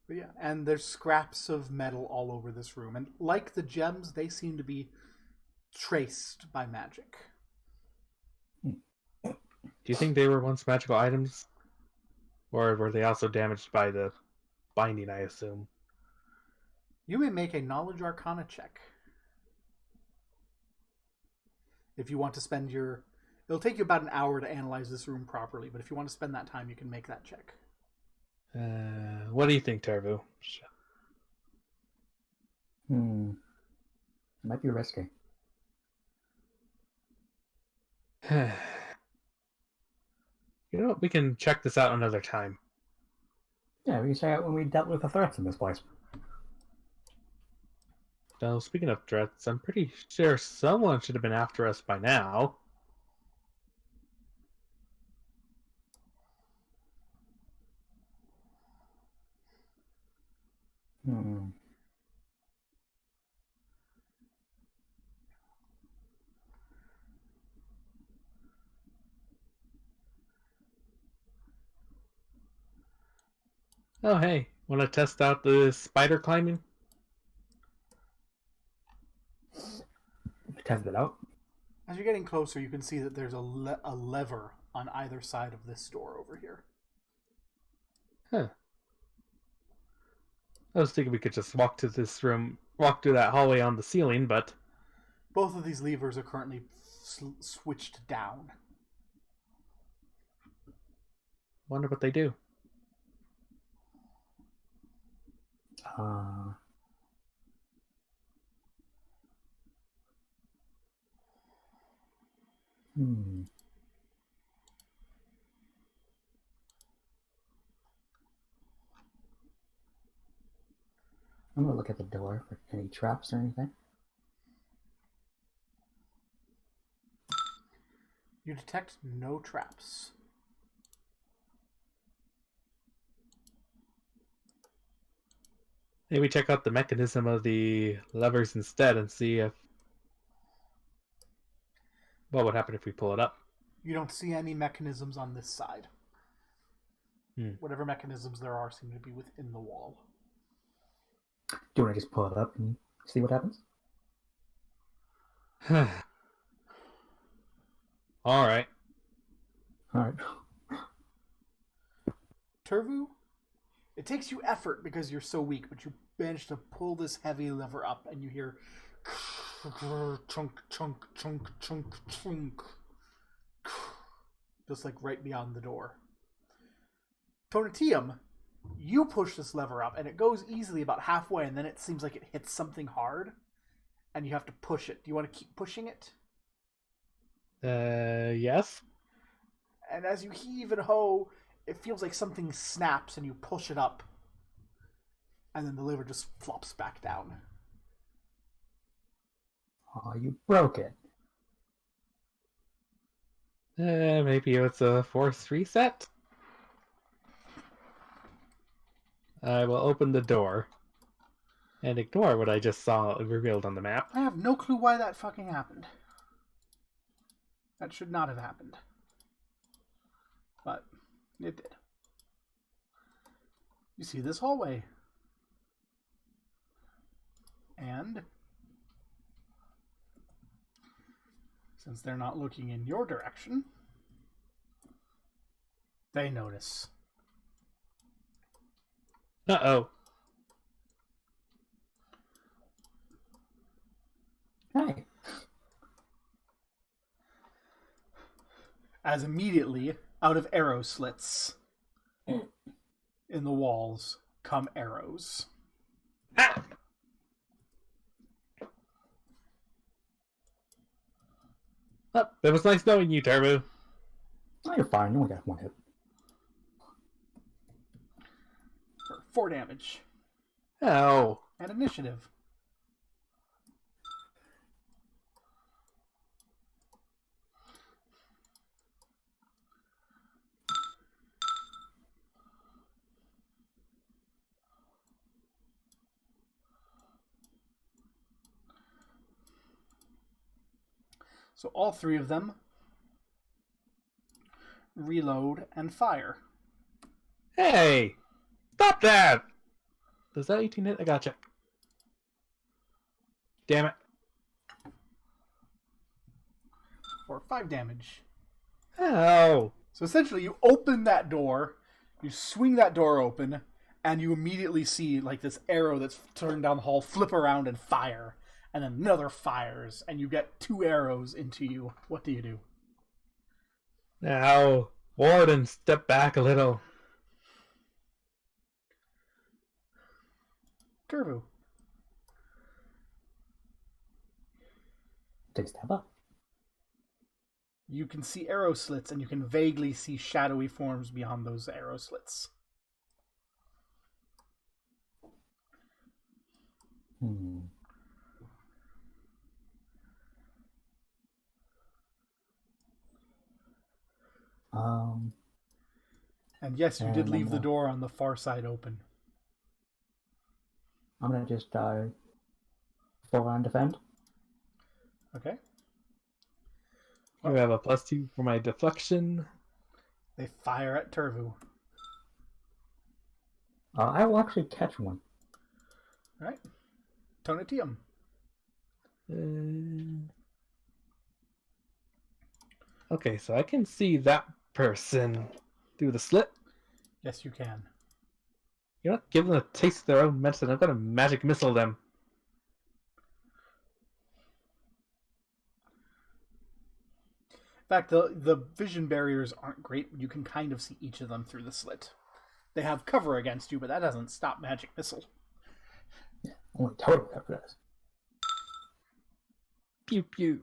But yeah, and there's scraps of metal all over this room. And like the gems, they seem to be traced by magic. Do you think they were once magical items? Or were they also damaged by the binding, I assume? You may make a knowledge arcana check. If you want to spend your... It'll take you about an hour to analyze this room properly, but if you want to spend that time, you can make that check. What do you think, Tarvu? It might be risky. You know what? We can check this out another time. Yeah, we can check out when we dealt with the threats in this place. Now, speaking of threats, I'm pretty sure someone should have been after us by now. Oh, hey. Want to test out the spider climbing? Test it out. As you're getting closer, you can see that there's a lever on either side of this door over here. Huh. I was thinking we could just walk to this room, walk through that hallway on the ceiling, but... Both of these levers are currently switched down. Wonder what they do. I'm gonna look at the door for any traps or anything. You detect no traps. Maybe check out the mechanism of the levers instead and see if... what would happen if we pull it up. You don't see any mechanisms on this side. Whatever mechanisms there are seem to be within the wall. Do you want to just pull it up and see what happens? Alright. Alright. Turvu, it takes you effort because you're so weak, but you manage to pull this heavy lever up and you hear chunk, chunk, chunk, chunk, chunk. Just like right beyond the door. Tonatium, you push this lever up and it goes easily about halfway and then it seems like it hits something hard and you have to push it. Do you want to keep pushing it? Yes. And as you heave and hoe, it feels like something snaps and you push it up. And then the lever just flops back down. Oh, you broke it. Maybe it's a forced reset? I will open the door and ignore what I just saw revealed on the map. I have no clue why that fucking happened. That should not have happened. It did. You see this hallway. And since they're not looking in your direction, they notice. Uh-oh. Hey. As immediately, out of arrow slits in the walls come arrows. Ah! Oh, it was nice knowing you, Turbo. Oh, you're fine. You only got one hit. For 4 damage. Oh. And initiative. So all 3 of them reload and fire. Hey! Stop that! Does that 18 hit? I gotcha. Damn it. For 5 damage. Oh. So essentially you open that door, you swing that door open, and you immediately see like this arrow that's turned down the hall flip around and fire. And then another fires, and you get 2 arrows into you. What do you do? Now, Warden, step back a little. Turvu. Take a step up. You can see arrow slits, and you can vaguely see shadowy forms beyond those arrow slits. And yes, you did leave the door on the far side open. I'm gonna just full on defend. Okay. I have a +2 for my deflection. They fire at Turvu. I will actually catch one. All right. Tonatium. Okay, so I can see that person through the slit. Yes, you can. You know what? Give them a taste of their own medicine. I'm gonna magic missile them. In fact, the vision barriers aren't great. You can kind of see each of them through the slit. They have cover against you, but that doesn't stop magic missile. Yeah, only total cover does. Pew pew.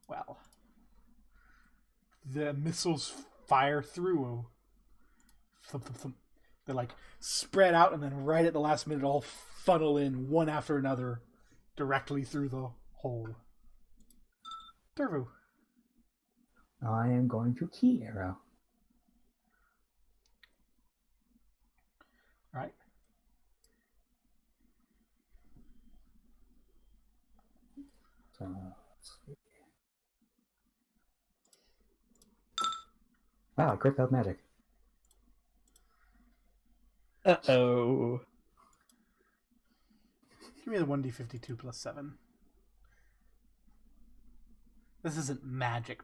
Well, the missiles fire through. Thump, thump, thump. They're like spread out, and then right at the last minute, all funnel in one after another directly through the hole. Turvu. I am going to key arrow. All right. So let's see. Wow, I crit failed magic. Uh-oh. Give me the 1d52 plus 7. This isn't magic.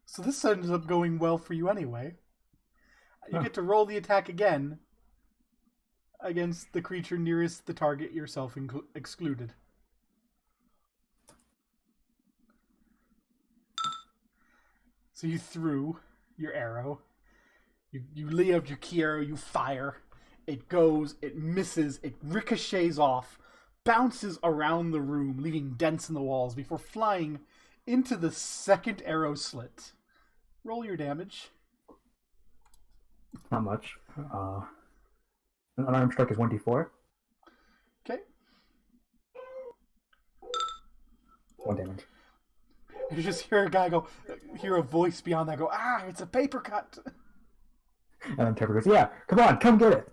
So this ends up going well for you anyway. You get to roll the attack again against the creature nearest the target, yourself excluded. So you threw your arrow. You lay out your key arrow, you fire. It goes, it misses, it ricochets off, bounces around the room, leaving dents in the walls before flying into the second arrow slit. Roll your damage. Not much. An unarmed strike is 1d4. Okay. 1 damage. And you just hear a guy go, hear a voice beyond that go, ah, it's a paper cut. And then Trevor goes, yeah, come on, come get it.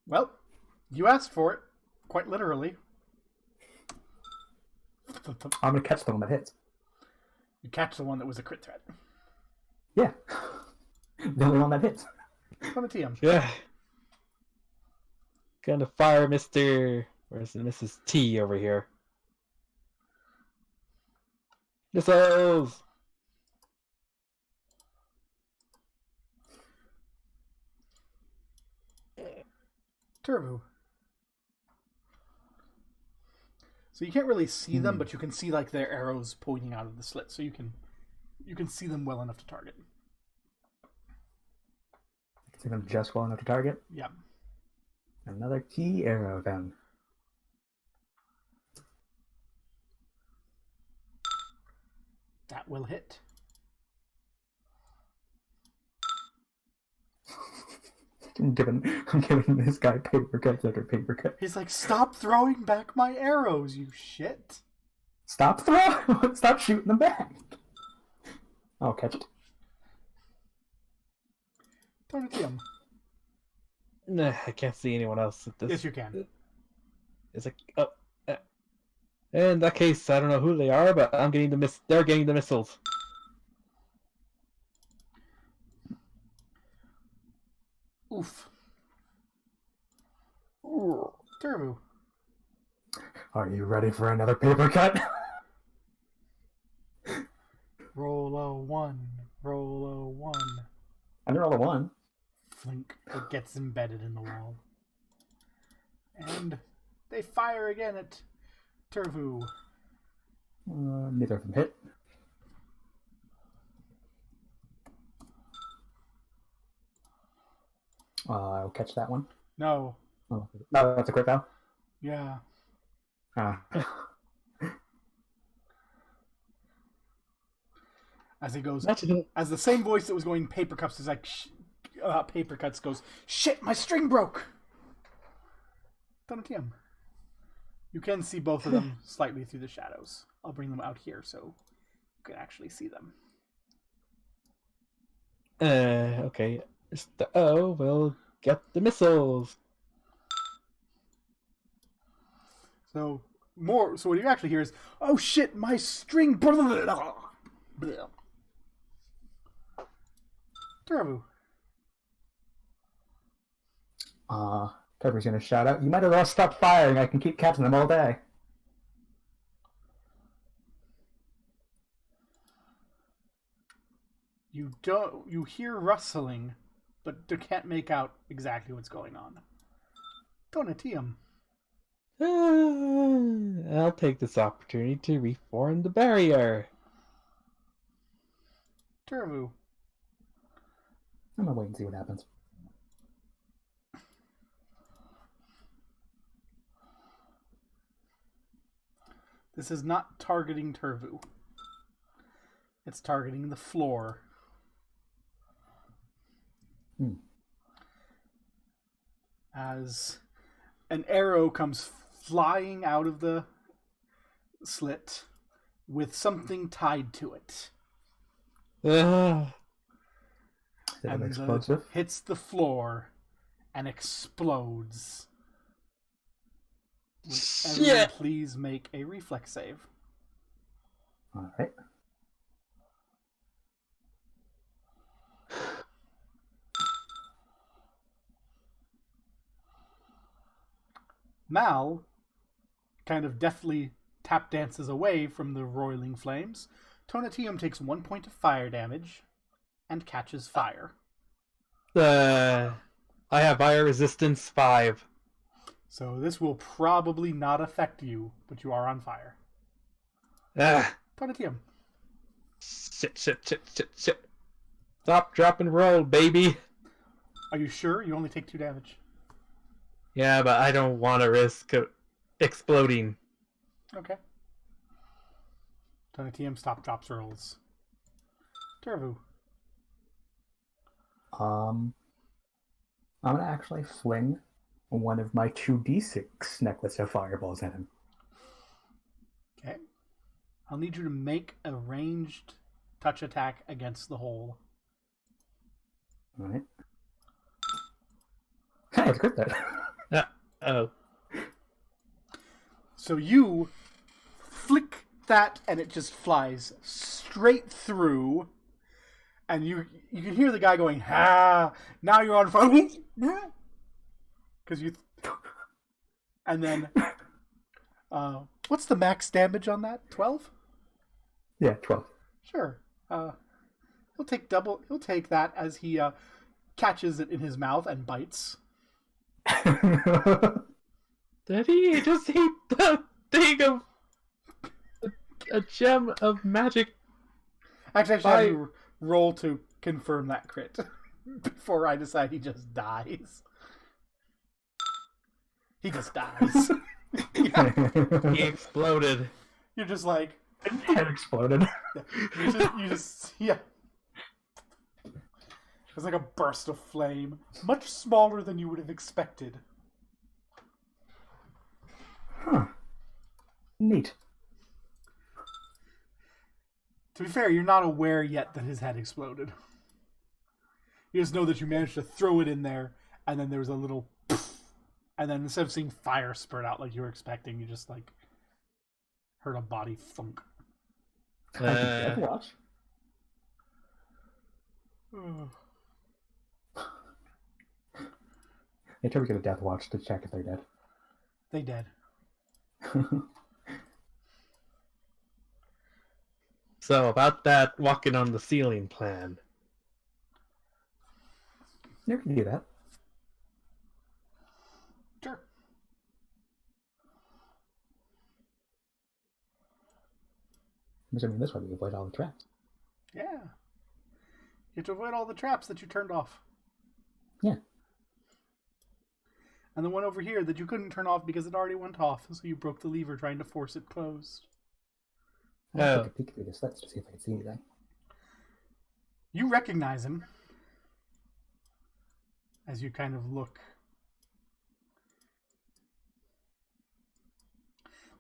Well, you asked for it, quite literally. I'm going to catch the one that hits. You catch the one that was a crit threat. Yeah. The only one that hits. On a TM. Yeah. Gonna fire Mr. Where's Mrs. T over here? Missiles! Turvu. So you can't really see them, but you can see like their arrows pointing out of the slit, so you can see them well enough to target. You can see them just well enough to target. Yeah. Another key arrow then. That will hit. I'm giving this guy paper cuts after paper cut. He's like, stop throwing back my arrows, you shit. Stop throwing! Stop shooting them back! I'll catch it. Turn to him. Nah, I can't see anyone else at this. Yes, you can. It's like, in that case, I don't know who they are, but I'm getting the they're getting the missiles. Oof. Turvu. Are you ready for another paper cut? Roll a 1. Roll a 1. I roll a 1. Flink. It gets embedded in the wall. And they fire again at Turvu. Neither of them hit. I'll catch that one. No. Oh, no, that's a crit foul. Yeah. Ah. As he goes, Imagine as the same voice that was going paper cuts is like, paper cuts goes, shit, my string broke. Donatium. You can see both of them slightly through the shadows. I'll bring them out here so you can actually see them. okay. We'll get the missiles. So what you actually hear is, oh shit, my string. Turvu. Trevor's gonna shout out, you might as well stop firing, I can keep catching them all day. You hear rustling, but you can't make out exactly what's going on. Donatium. I'll take this opportunity to reform the barrier. Turvu. I'm gonna wait and see what happens. This is not targeting Turvu. It's targeting the floor. As an arrow comes flying out of the slit with something tied to it. Is it And explosive? hits the floor and explodes. Everyone, please make a reflex save. Alright. Mal kind of deftly tap dances away from the roiling flames. Tonatium takes 1 point of fire damage and catches fire. I have fire resistance 5. So this will probably not affect you, but you are on fire. Tonatium. Shit. Stop, drop, and roll, baby. Are you sure? You only take 2 damage. Yeah, but I don't want to risk exploding. Okay. Tonatium stop, drops, rolls. Turvu. I'm gonna actually fling one of my 2d6 necklace of fireballs at him. I'll need you to make a ranged touch attack against the hole. Alright. Hey, it's good then. Oh. So you flick that and it just flies straight through. And you can hear the guy going, "Ha! Now you're on fire." Because you... And then... what's the max damage on that? 12? Yeah, 12. Sure. He'll take double... He'll take that as he catches it in his mouth and bites. Did he just eat the thing of... a gem of magic? Actually, I have you roll to confirm that crit before I decide he just dies. He just dies. Yeah. He exploded. You're just like... Head exploded. You just... Yeah. It's like a burst of flame. Much smaller than you would have expected. Huh. Neat. To be fair, you're not aware yet that his head exploded. You just know that you managed to throw it in there, and then there was a little poof, and then instead of seeing fire spurt out like you were expecting, you just like heard a body thunk. Death watch. They try to get a death watch to check if they're dead. They dead. So, about that walking on the ceiling plan. You can do that. Sure. I'm assuming this way we avoid all the traps. Yeah. You have to avoid all the traps that you turned off. Yeah. And the one over here that you couldn't turn off because it already went off, so you broke the lever trying to force it closed. I'll take a peek through the slits to see if I can see anything. You recognize him as you kind of look.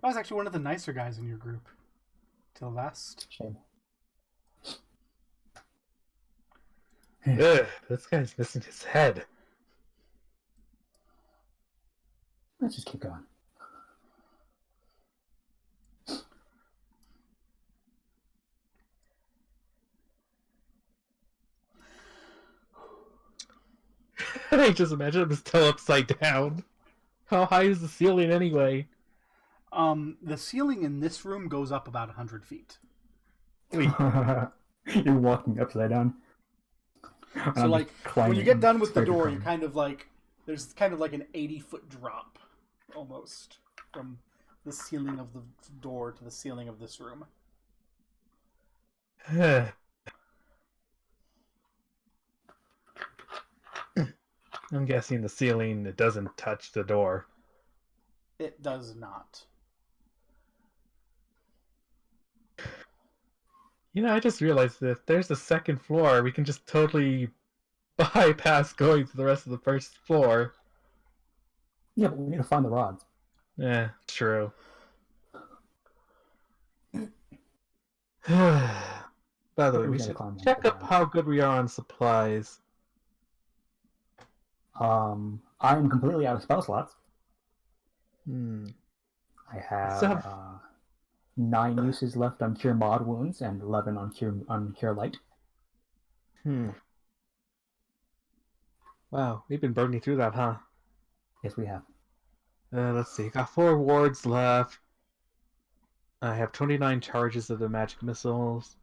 That was actually one of the nicer guys in your group. Till last. Shame. Ugh, this guy's missing his head. Let's just keep going. I just imagine him still upside down. How high is the ceiling anyway? The ceiling in this room goes up about 100 feet. You're walking upside down. So, like, when you get done with the door, you kind of like... There's kind of like an 80-foot drop, almost, from the ceiling of the door to the ceiling of this room. I'm guessing the ceiling, it doesn't touch the door. It does not. You know, I just realized that if there's a second floor, we can just totally bypass going to the rest of the first floor. Yeah, but we need to find the rods. Yeah, true. By the way, we should check up how good we are on supplies. I am completely out of spell slots. I have 9 uses left on Cure Mod Wounds and 11 on Cure Light. Wow, we've been burning through that, huh? Yes, we have. Let's see, got 4 wards left. I have 29 charges of the magic missiles.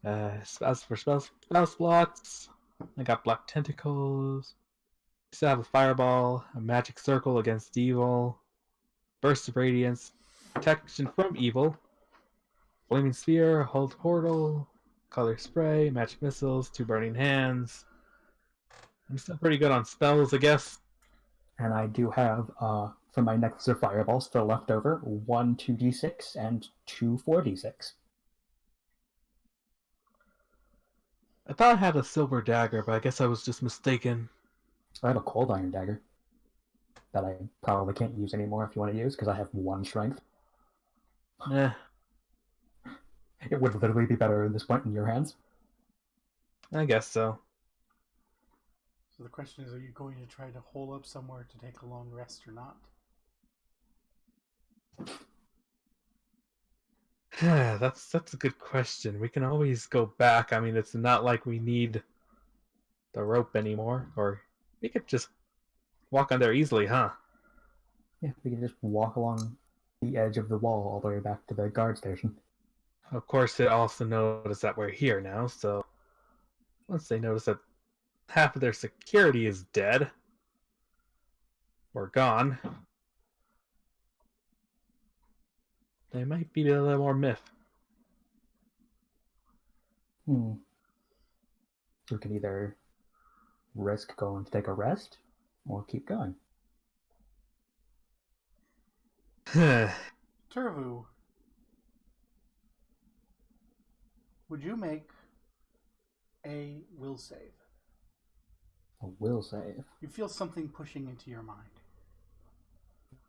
As for spell slots, I got black tentacles. Still have a fireball, a magic circle against evil, burst of radiance, protection from evil, flaming sphere, hold portal, color spray, magic missiles, 2 burning hands. I'm still pretty good on spells, I guess. And I do have, for my necklace of fireballs still left over, 1 2d6 and 2 4d6. I thought I had a silver dagger, but I guess I was just mistaken. I have a cold iron dagger that I probably can't use anymore if you want to use, because I have 1 strength. Eh. It would literally be better at this point in your hands. I guess so. So the question is, are you going to try to hole up somewhere to take a long rest or not? That's a good question. We can always go back. I mean, it's not like we need the rope anymore, or we could just walk on there easily, huh? Yeah, we can just walk along the edge of the wall all the way back to the guard station. Of course, they also notice that we're here now, so once they notice that half of their security is dead or gone, they might be a little more myth. We can either risk going to take a rest or keep going. Turvu, would you make a will save? A will save. You feel something pushing into your mind.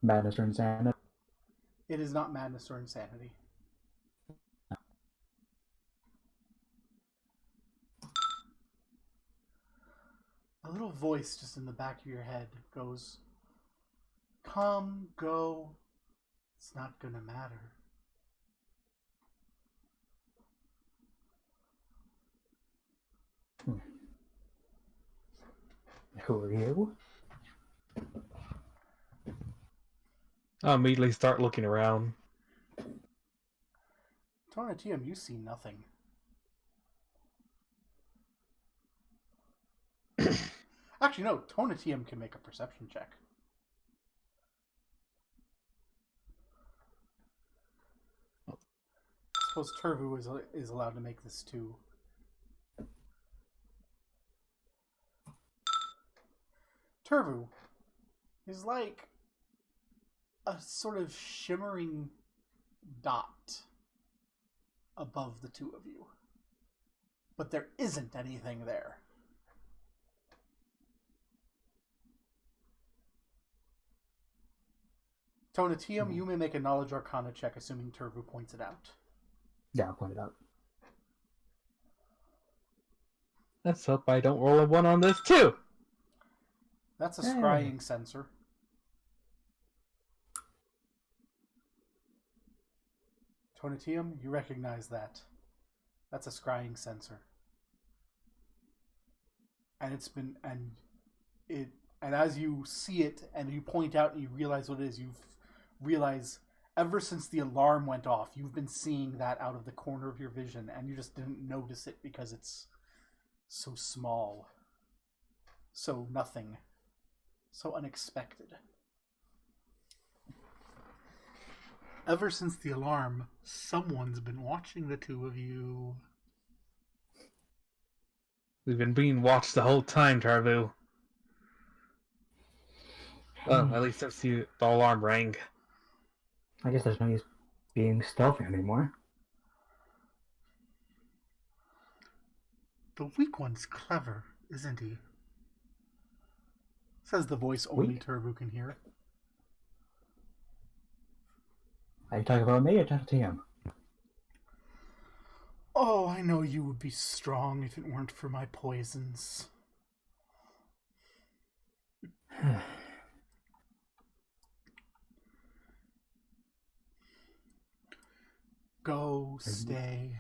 Madness or insanity? It is not madness or insanity. A little voice just in the back of your head goes, "Come, go, it's not gonna matter." Who are you? I'll immediately start looking around. Tonatium, you see nothing. Actually, no, Tonatium can make a perception check. I suppose Turvu is allowed to make this too. Turvu is like a sort of shimmering dot above the two of you. But there isn't anything there. Tonatium, you may make a knowledge arcana check, assuming Turvu points it out. Yeah, I'll point it out. Let's hope I don't roll a 1 on this too. That's a scrying sensor. Tonatium, you recognize that. That's a scrying sensor. And and as you see it and you point out and you realize what it is, you realize ever since the alarm went off, you've been seeing that out of the corner of your vision, and you just didn't notice it because it's so small, so nothing, so unexpected. Ever since the alarm, someone's been watching the two of you. We've been being watched the whole time, Tarvu. Well, at least since the alarm rang. I guess there's no use being stealthy anymore. The weak one's clever, isn't he? Says the voice only Turbo can hear. Are you talking about me or Tonatium? Oh, I know you would be strong if it weren't for my poisons. Go, stay.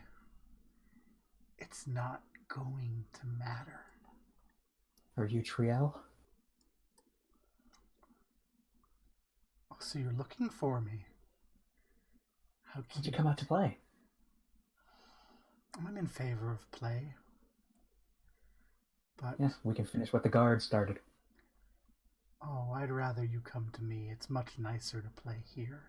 It's not going to matter. Are you Triel? Oh, so you're looking for me. How Did you come out to play? I'm in favor of play. But yes, we can finish what the guard started. Oh, I'd rather you come to me. It's much nicer to play here.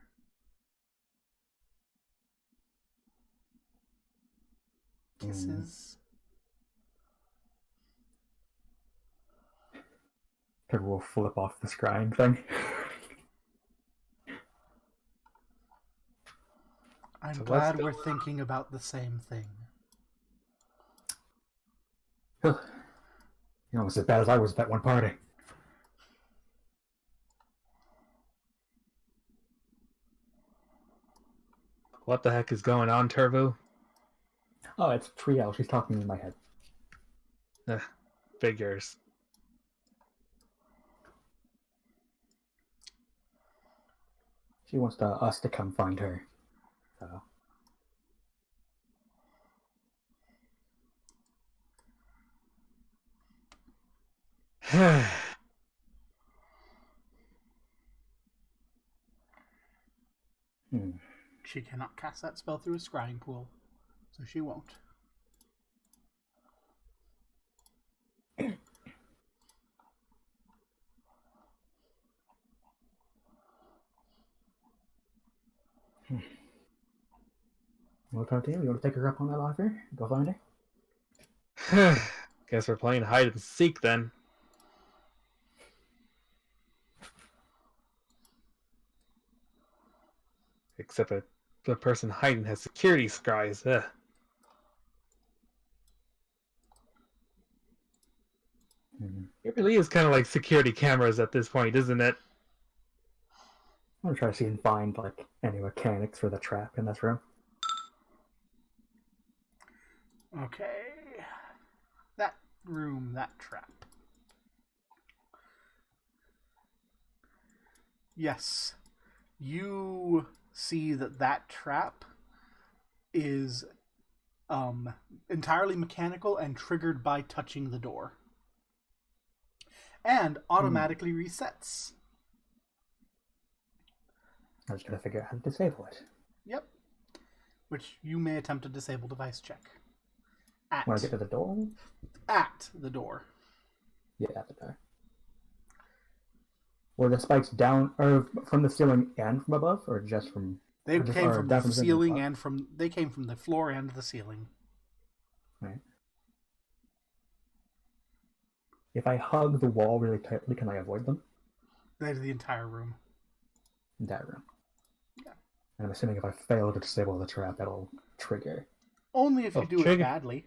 Kisses. Turbo will flip off the scrying thing. I'm glad we're thinking about the same thing. You're almost as bad as I was at that one party. What the heck is going on, Turvo? Oh, it's Triel. She's talking in my head. Figures. She wants us to come find her. So. She cannot cast that spell through a scrying pool, so she won't. What can I do? You want to take her up on that offer? Go find her? Guess we're playing hide and seek then. Except that the person hiding has security scries. Ugh. It really is kind of like security cameras at this point, isn't it? I'm gonna try to see and find like any mechanics for the trap in this room. Okay. That room, that trap. Yes. You see that trap is entirely mechanical and triggered by touching the door. And automatically resets. I was gonna figure out how to disable it. Yep. Which you may attempt a disable device check. Want to get to the door? At the door. Yeah, at the door. Were the spikes down or from the ceiling and from above, or just from? They just, came from the ceiling and they came from the floor and the ceiling. Right. If I hug the wall really tightly, can I avoid them? There's the entire room. That room. Yeah. And I'm assuming if I fail to disable the trap, it'll trigger. Only if you do it badly.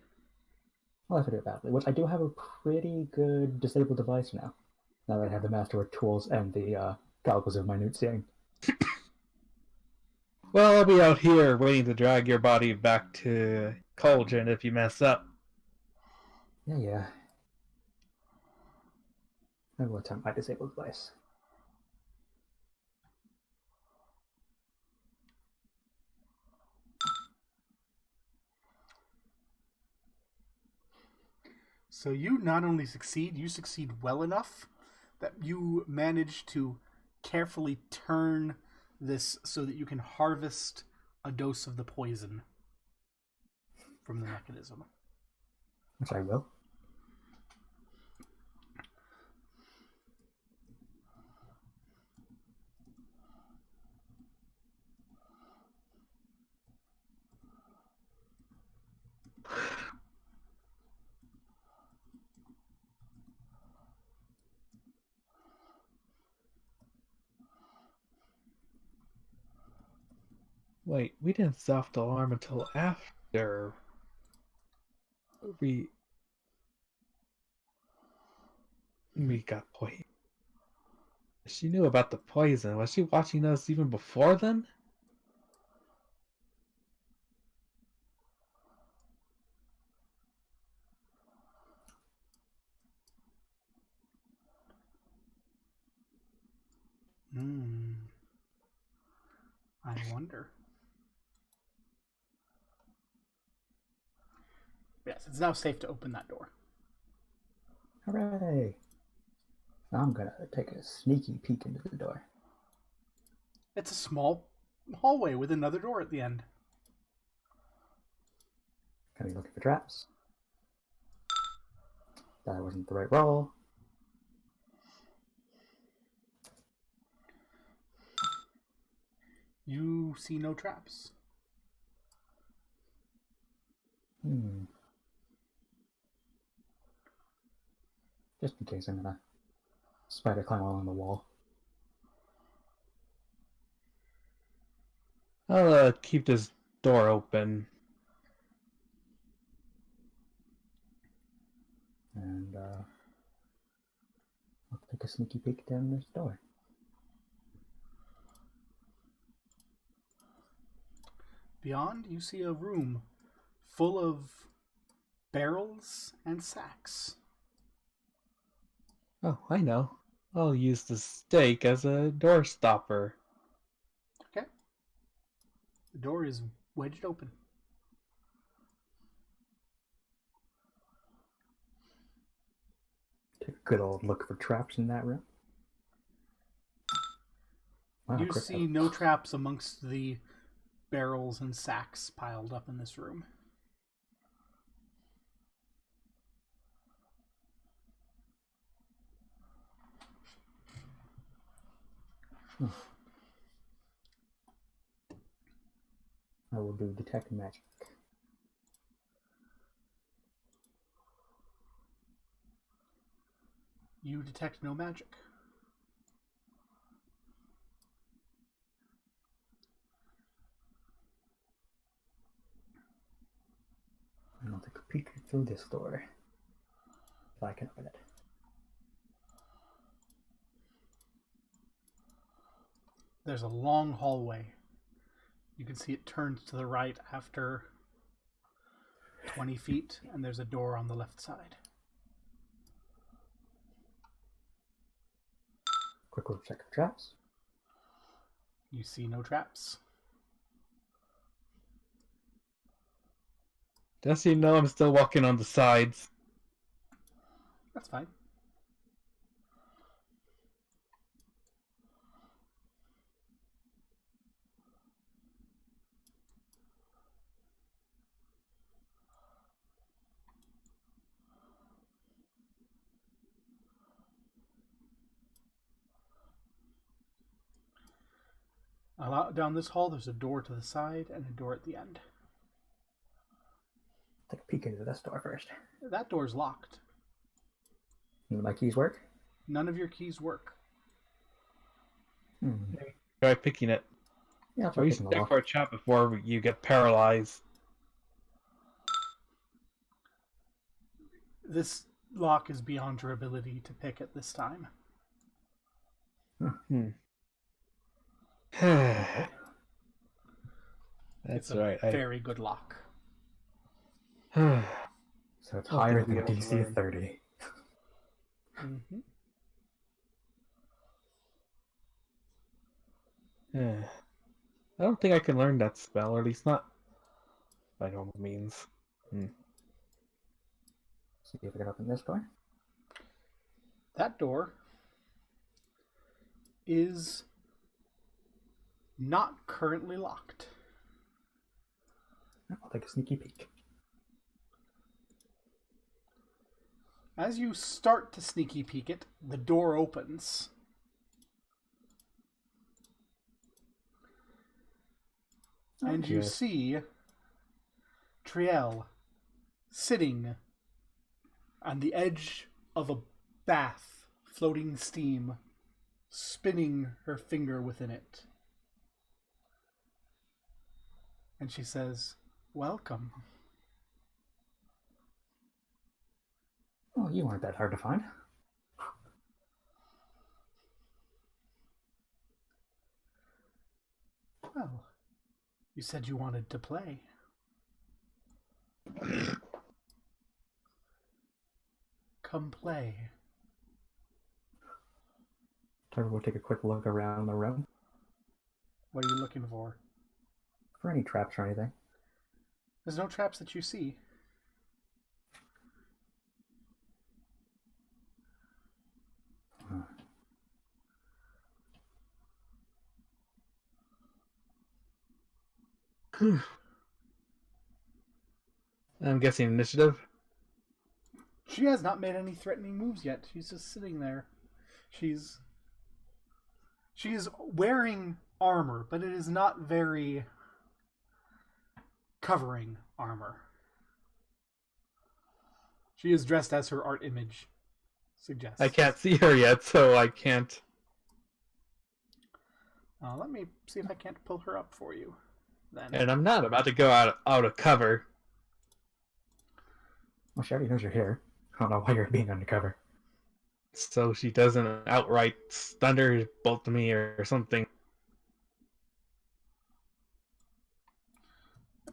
Well, if I do it badly, which I do have a pretty good disable device now. Now that I have the Masterwork tools and the goggles of minute seeing. Well, I'll be out here waiting to drag your body back to Cauldron if you mess up. Yeah. I will attempt my disable device. So you not only succeed, you succeed well enough that you manage to carefully turn this so that you can harvest a dose of the poison from the mechanism. Which I will. Wait, we didn't soft alarm until after we got poisoned. She knew about the poison. Was she watching us even before then? I wonder. Yes, it's now safe to open that door. Hooray! I'm gonna take a sneaky peek into the door. It's a small hallway with another door at the end. Can we look for traps? That wasn't the right roll. You see no traps. Just in case I'm gonna spider climb along the wall. I'll keep this door open. And I'll take a sneaky peek down this door. Beyond, you see a room full of barrels and sacks. Oh, I know. I'll use the stake as a door stopper. Okay. The door is wedged open. Take a good old look for traps in that room. Wow, You crypto. see no traps amongst the barrels and sacks piled up in this room. I will do detect magic. You detect no magic. I'll take a peek through this door. If I can open it. There's a long hallway. You can see it turns to the right after 20 feet, and there's a door on the left side. Quick little check of traps. You see no traps. Just so you know, I'm still walking on the sides. That's fine. Down this hall, there's a door to the side and a door at the end. Take a peek into this door first. That door's locked. Do my keys work? None of your keys work. Try picking it. Yeah, I'll Or try you picking the check lock. for a trap before you get paralyzed. This lock is beyond your ability to pick at this time. Okay. That's It's a right. very good lock. So it's I'll higher think we than all DC learn. 30. Mm-hmm. I don't think I can learn that spell, or at least not by normal means. See if I can open this door. That door is not currently locked. I'll take a sneaky peek. As you start to sneaky peek it, the door opens. And you yes. see Triel sitting on the edge of a bath, floating steam, spinning her finger within it. And she says, "Welcome." Oh, you aren't that hard to find. Well, you said you wanted to play. Come play. Trevor will take a quick look around the room What are you looking for? for any traps or anything. There's no traps that you see. I'm guessing initiative. She has not made any threatening moves yet. She's just sitting there. She is wearing armor, but it is not very covering armor. She is dressed as her art image suggests. I can't see her yet, so I can't. Let me see if I can't pull her up for you. Then. And I'm not about to go out of cover. Well, she already knows you're here. I don't know why you're being undercover. So she doesn't outright thunderbolt me or something.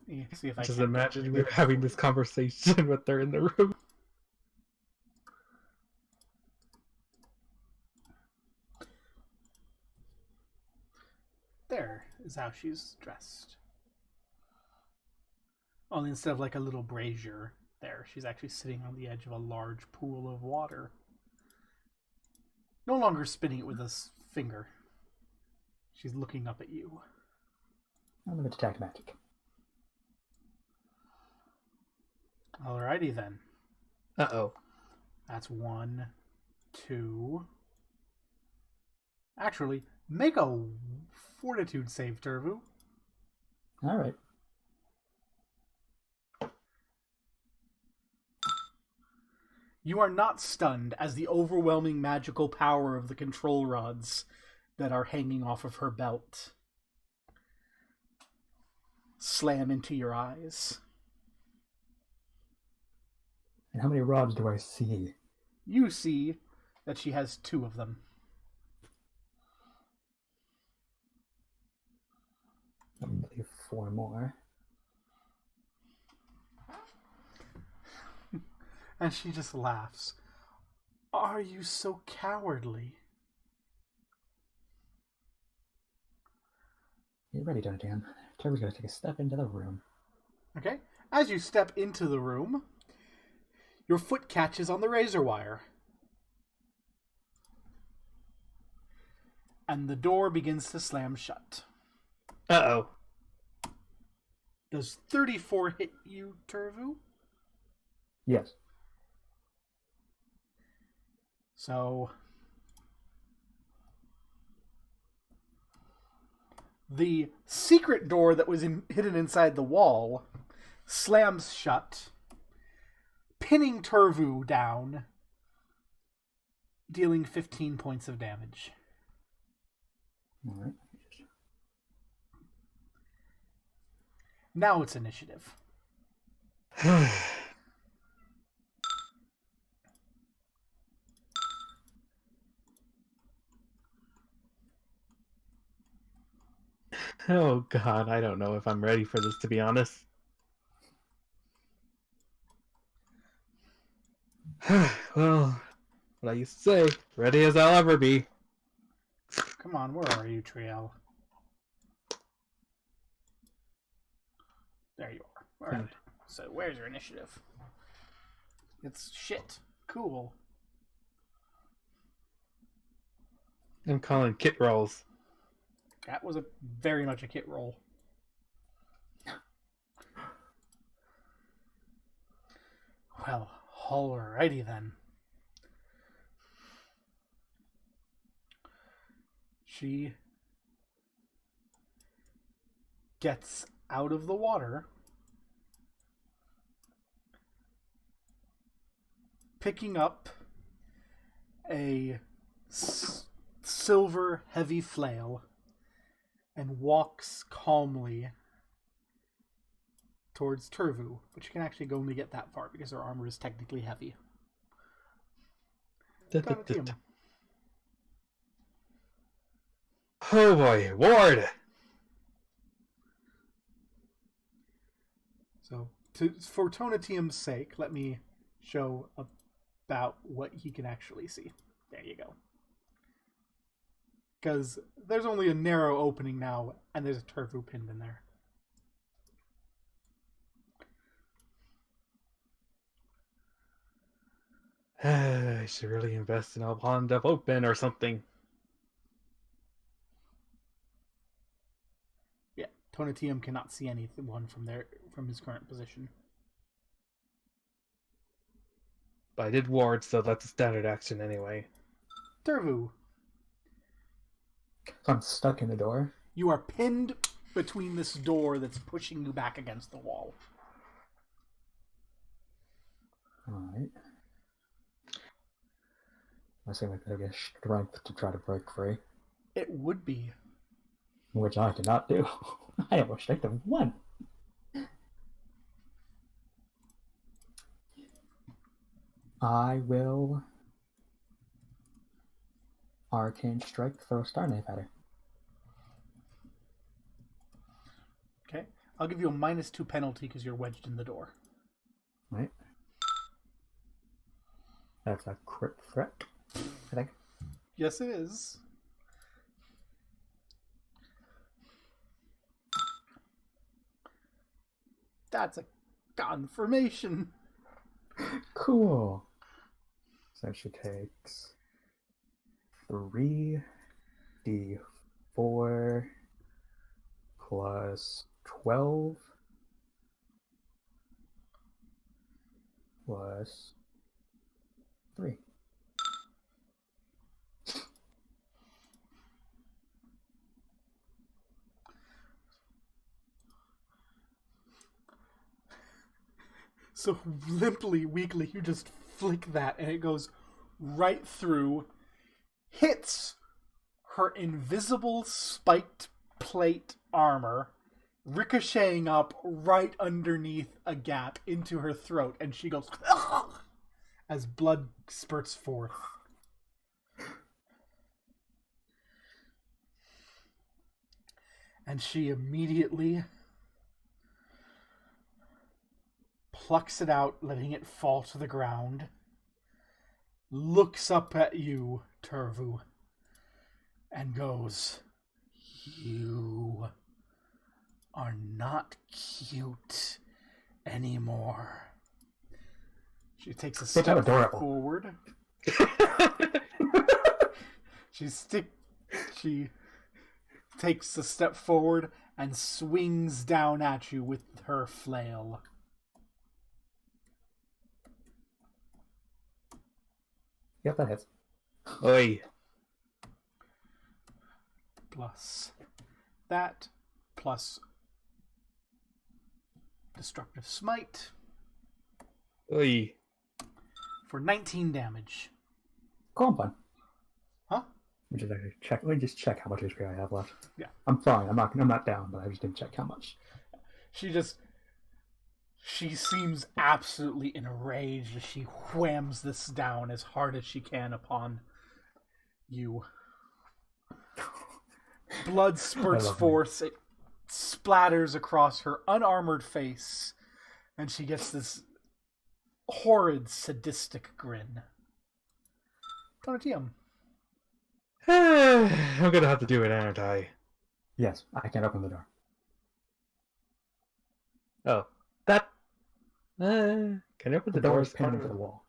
See if I Just can. imagine we were having this conversation with her in the room. There is how she's dressed. Only instead of like a little brazier there, she's actually sitting on the edge of a large pool of water. No longer spinning it with a finger. She's looking up at you. I'm going to detect magic. Alrighty then. Uh-oh. That's 1, 2. Actually, make a fortitude save, Turvu. All right. You are not stunned as the overwhelming magical power of the control rods that are hanging off of her belt slam into your eyes. And how many rods do I see? You see that she has 2 of them. I believe 4 more. And she just laughs. Are you so cowardly? Get ready, Duncan. Trevor's going to take a step into the room. Okay. As you step into the room, your foot catches on the razor wire. And the door begins to slam shut. Uh-oh. Does 34 hit you, Turvu? Yes. So the secret door that was hidden inside the wall slams shut, pinning Turvu down, dealing 15 points of damage. All right. Now it's initiative. Oh god, I don't know if I'm ready for this, to be honest. Well, what I used to say, ready as I'll ever be. Come on, where are you, Triel? There you are. All right. So where's your initiative? It's shit. Cool. I'm calling kit rolls. That was very much a kit roll. Well, alrighty then. She gets out of the water, picking up a silver heavy flail, and walks calmly towards Turvu, but she can actually only get that far because her armor is technically heavy. Oh boy, Ward! So, for Tonatium's sake, let me show about what he can actually see. There you go. Because there's only a narrow opening now, and there's a Turvu pinned in there. I should really invest in a wand of open or something. Yeah, Tonatium cannot see anyone from his current position. But I did ward, so that's a standard action anyway. Turvu, So I'm stuck in the door. you are pinned between this door that's pushing you back against the wall. Alright. I seem like I get strength to try to break free. It would be. Which I cannot do. I have a strength of 1. I will Arcane Strike, throw a Star Knife at her. Okay. I'll give you a -2 penalty because you're wedged in the door. Right. That's a crit threat, I think. Yes, it is. That's a confirmation. Cool. So she takes 3d4 plus 12 plus 3. So limply, weakly, you just flick that and it goes right through, hits her invisible spiked plate armor, ricocheting up right underneath a gap into her throat, and she goes as blood spurts forth. And she immediately plucks it out, letting it fall to the ground, looks up at you, Turvu, and goes, "You are not cute anymore." She takes a step forward. She takes a step forward and swings down at you with her flail. Yep, that hits. Oi. Plus that, plus destructive smite. Oi. For 19 damage. Cool, I'm fine. Huh? Let me just check how much HP I have left. Yeah. I'm fine. I'm not down, but I just didn't check how much. She seems absolutely enraged as she whams this down as hard as she can upon you. Blood spurts forth. It splatters across her unarmored face, and she gets this horrid, sadistic grin. Donatium. I'm gonna have to do it, aren't I? Yes, I can't open the door. Oh, that. Can I open the door as part pinned of into the wall?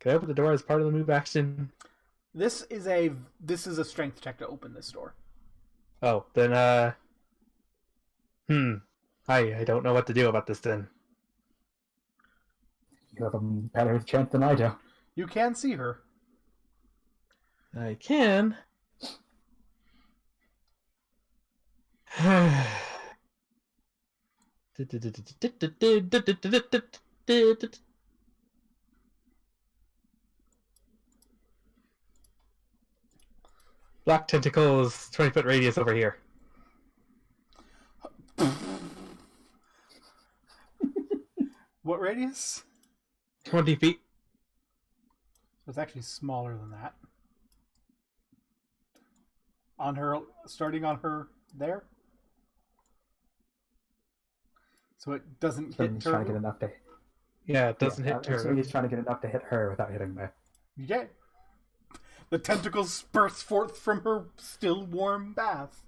Can I open the door as part of the move action? This is a strength check to open this door. Oh, then I don't know what to do about this then. You have a better chance than I do. You can see her. I can. Black tentacles, 20-foot radius over here. What radius? 20 feet. It's actually smaller than that. On her, starting on her there. So it doesn't hit her. Trying to get enough to. Yeah, it doesn't hit her. So he's trying to get enough to hit her without hitting me. Okay. The tentacle spurts forth from her still warm bath,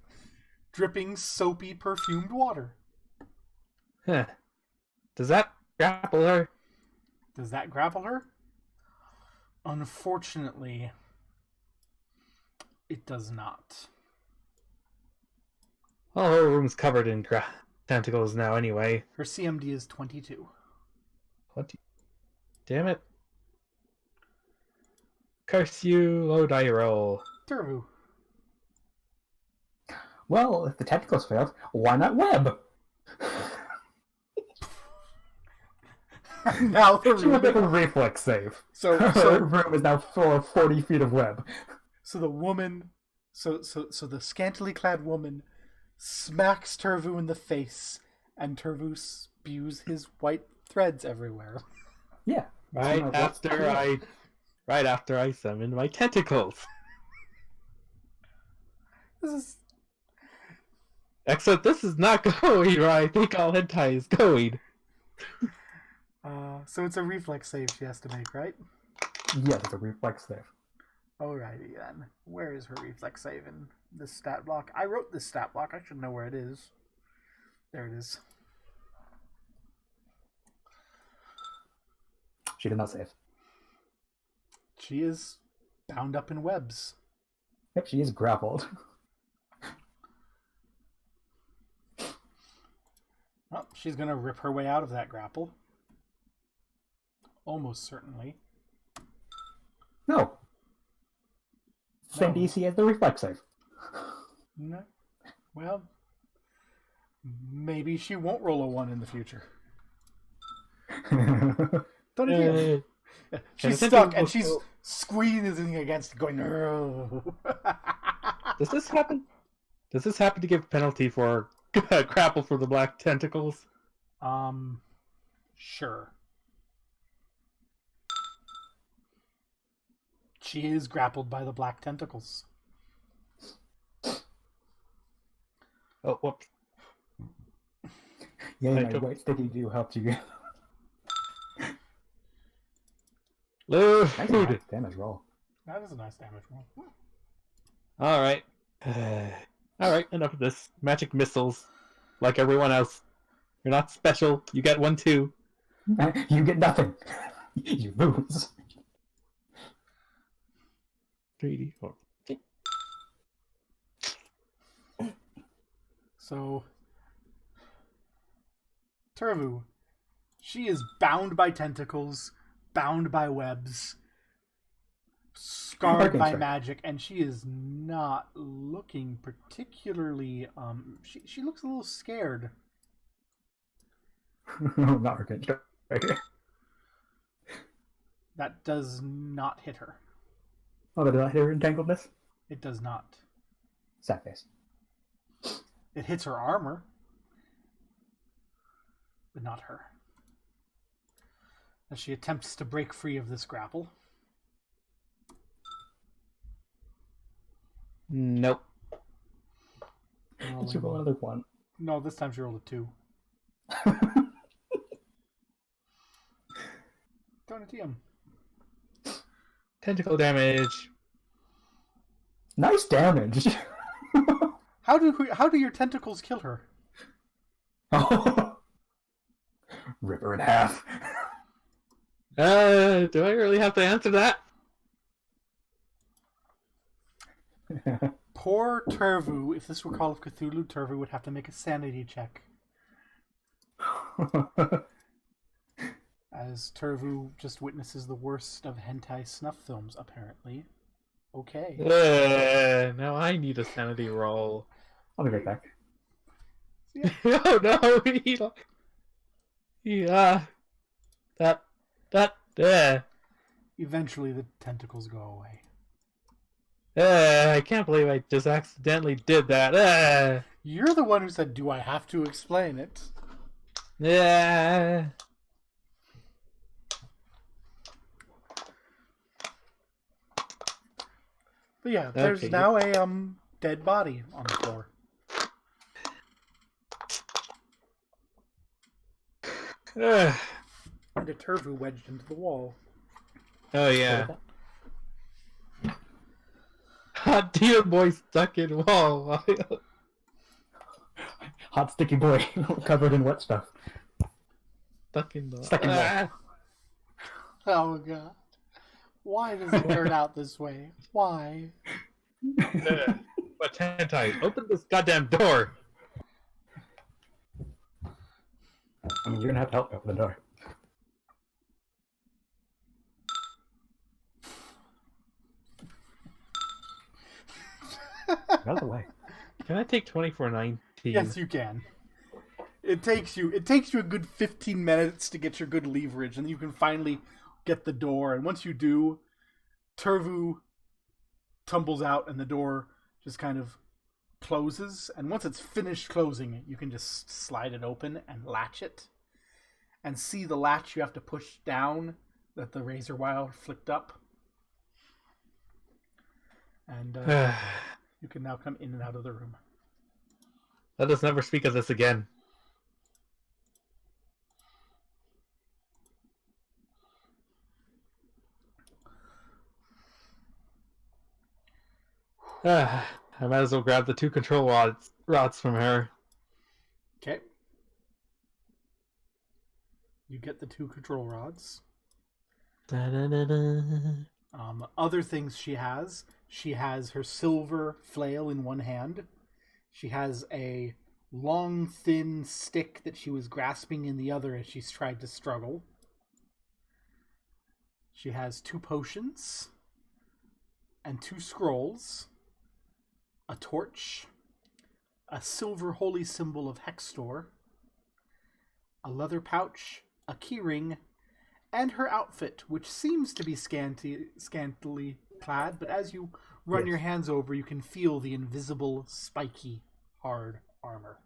dripping soapy perfumed water. Huh. Does that grapple her? Does that grapple her? Unfortunately, it does not. Well, her room's covered in tentacles now anyway. Her CMD is 22. 20. Damn it. Curse you, low die roll. Turvu. Well, if the tentacles failed, why not web? Now the She would make a reflex save. So Her room is now full of 40 feet of web. So the woman, so the scantily clad woman smacks Turvu in the face, and Turvu spews his white threads everywhere. Yeah. Right after I summon my tentacles. This is Except this is not going where I think all hentai is going. So it's a reflex save she has to make, right? Yes, it's a reflex save. Alrighty then. Where is her reflex save in this stat block? I wrote this stat block. I should know where it is. There it is. She did not save. She is bound up in webs. Yep, she is grappled. Well, she's going to rip her way out of that grapple. Almost certainly. No. Same No. DC as the reflex save. No. Well, maybe she won't roll a 1 in the future. Don't again. She's stuck and she's squeezing against, going, no. Does this happen? Does this happen to give penalty for grapple for the black tentacles? Sure. She is grappled by the black tentacles. Oh, whoops. Yeah, my white sticky do helped you. Load. Nice damage roll. That is a nice damage roll. All right. All right, enough of this. Magic missiles, like everyone else. You're not special. You get one too. You get nothing. You lose. 3d4. So, Turvu, she is bound by tentacles, bound by webs, scarred by magic, and she is not looking particularly. She looks a little scared. Not her right here. That does not hit her. Oh, did I hit her entangledness? It does not. Sad face. It hits her armor, but not her. As she attempts to break free of this grapple. Nope. Did you roll another one? No, this time she rolled a 2. Donatium. Tentacle damage. Nice damage. How do your tentacles kill her? Rip her in half. Do I really have to answer that? Poor Turvu, if this were Call of Cthulhu, Turvu would have to make a sanity check. As Turvu just witnesses the worst of hentai snuff films, apparently. Okay. Now I need a sanity roll. I'll be right back. Oh no! Eventually the tentacles go away. I can't believe I just accidentally did that. You're the one who said, do I have to explain it? Yeah. But yeah, there's Okay. now a dead body on the floor. And a Turvu wedged into the wall. Oh yeah. Hot dear boy stuck in wall. Hot sticky boy covered in wet stuff. Stuck in the Stuck in wall. Oh god. Why does it turn out this way? Why? But hentai, open this goddamn door. I mean, you're gonna have to help me open the door. Out of the way. Can I take 24/19? Yes, you can. It takes you a good 15 minutes to get your good leverage, and you can finally get the door. And once you do, Turvu tumbles out, and the door just kind of closes. And once it's finished closing, you can just slide it open and latch it, and see the latch you have to push down that the razor wire flicked up. And you can now come in and out of the room. Let us never speak of this again. I might as well grab the 2 control rods from her. Okay. You get the 2 control rods. Da-da-da-da. Other things she has her silver flail in one hand. She has a long, thin stick that she was grasping in the other as she's tried to struggle. She has 2 potions and 2 scrolls, a torch, a silver holy symbol of Hextor, a leather pouch, a keyring, and her outfit, which seems to be scantily clad, but as you run your hands over, you can feel the invisible, spiky, hard armor.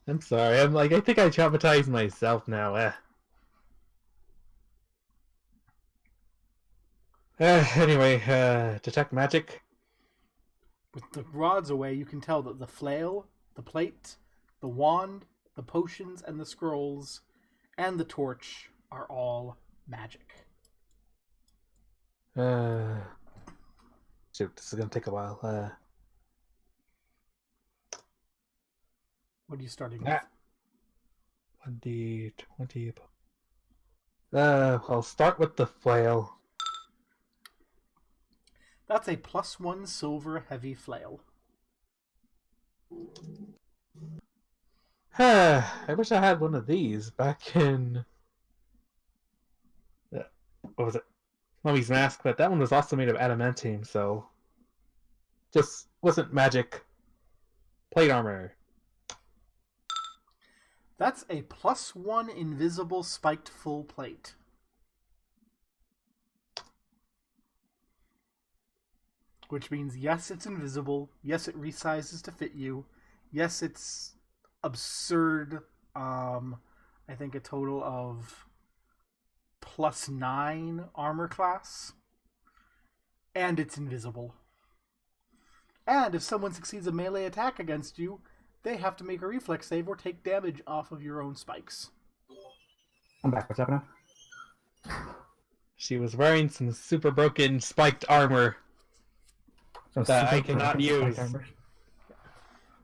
I'm sorry. I think I traumatized myself now. Anyway, detect magic. With the rods away, you can tell that the flail, the plate, the wand, the potions, and the scrolls, and the torch are all magic. Shoot, this is gonna take a while. What are you starting with? 1d20. I'll start with the flail. That's a +1 silver heavy flail. I wish I had one of these back in... what was it? Mummy's Mask, but that one was also made of adamantium, so... just wasn't magic. Plate armor. That's a +1 invisible spiked full plate. Which means, yes, it's invisible. Yes, it resizes to fit you. Yes, it's absurd. I think a total of +9 armor class. And it's invisible. And if someone succeeds a melee attack against you, they have to make a reflex save or take damage off of your own spikes. I'm back. What's happening? She was wearing some super broken spiked armor that I cannot use.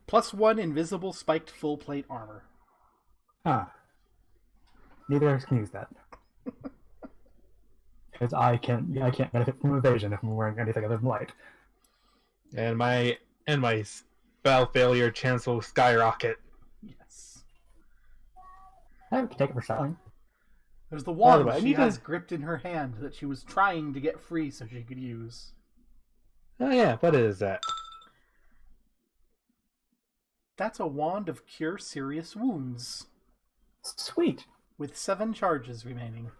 +1 invisible spiked full plate armor. Huh. Neither of us can use that. Because I can't benefit from evasion if I'm wearing anything other than light. And my spell failure chance will skyrocket. Yes. I can take it for selling. There's the wand way, she has gripped in her hand that she was trying to get free so she could use. Oh yeah, what is that? That's a wand of cure serious wounds. Sweet. With 7 charges remaining.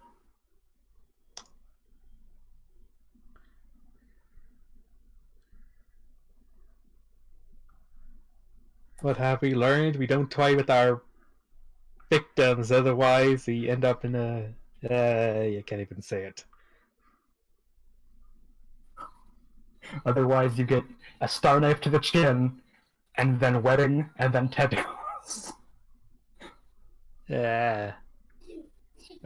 What have we learned? We don't toy with our victims, otherwise we end up in a... you can't even say it. Otherwise, you get a star knife to the chin, and then wedding, and then tentacles. Yeah.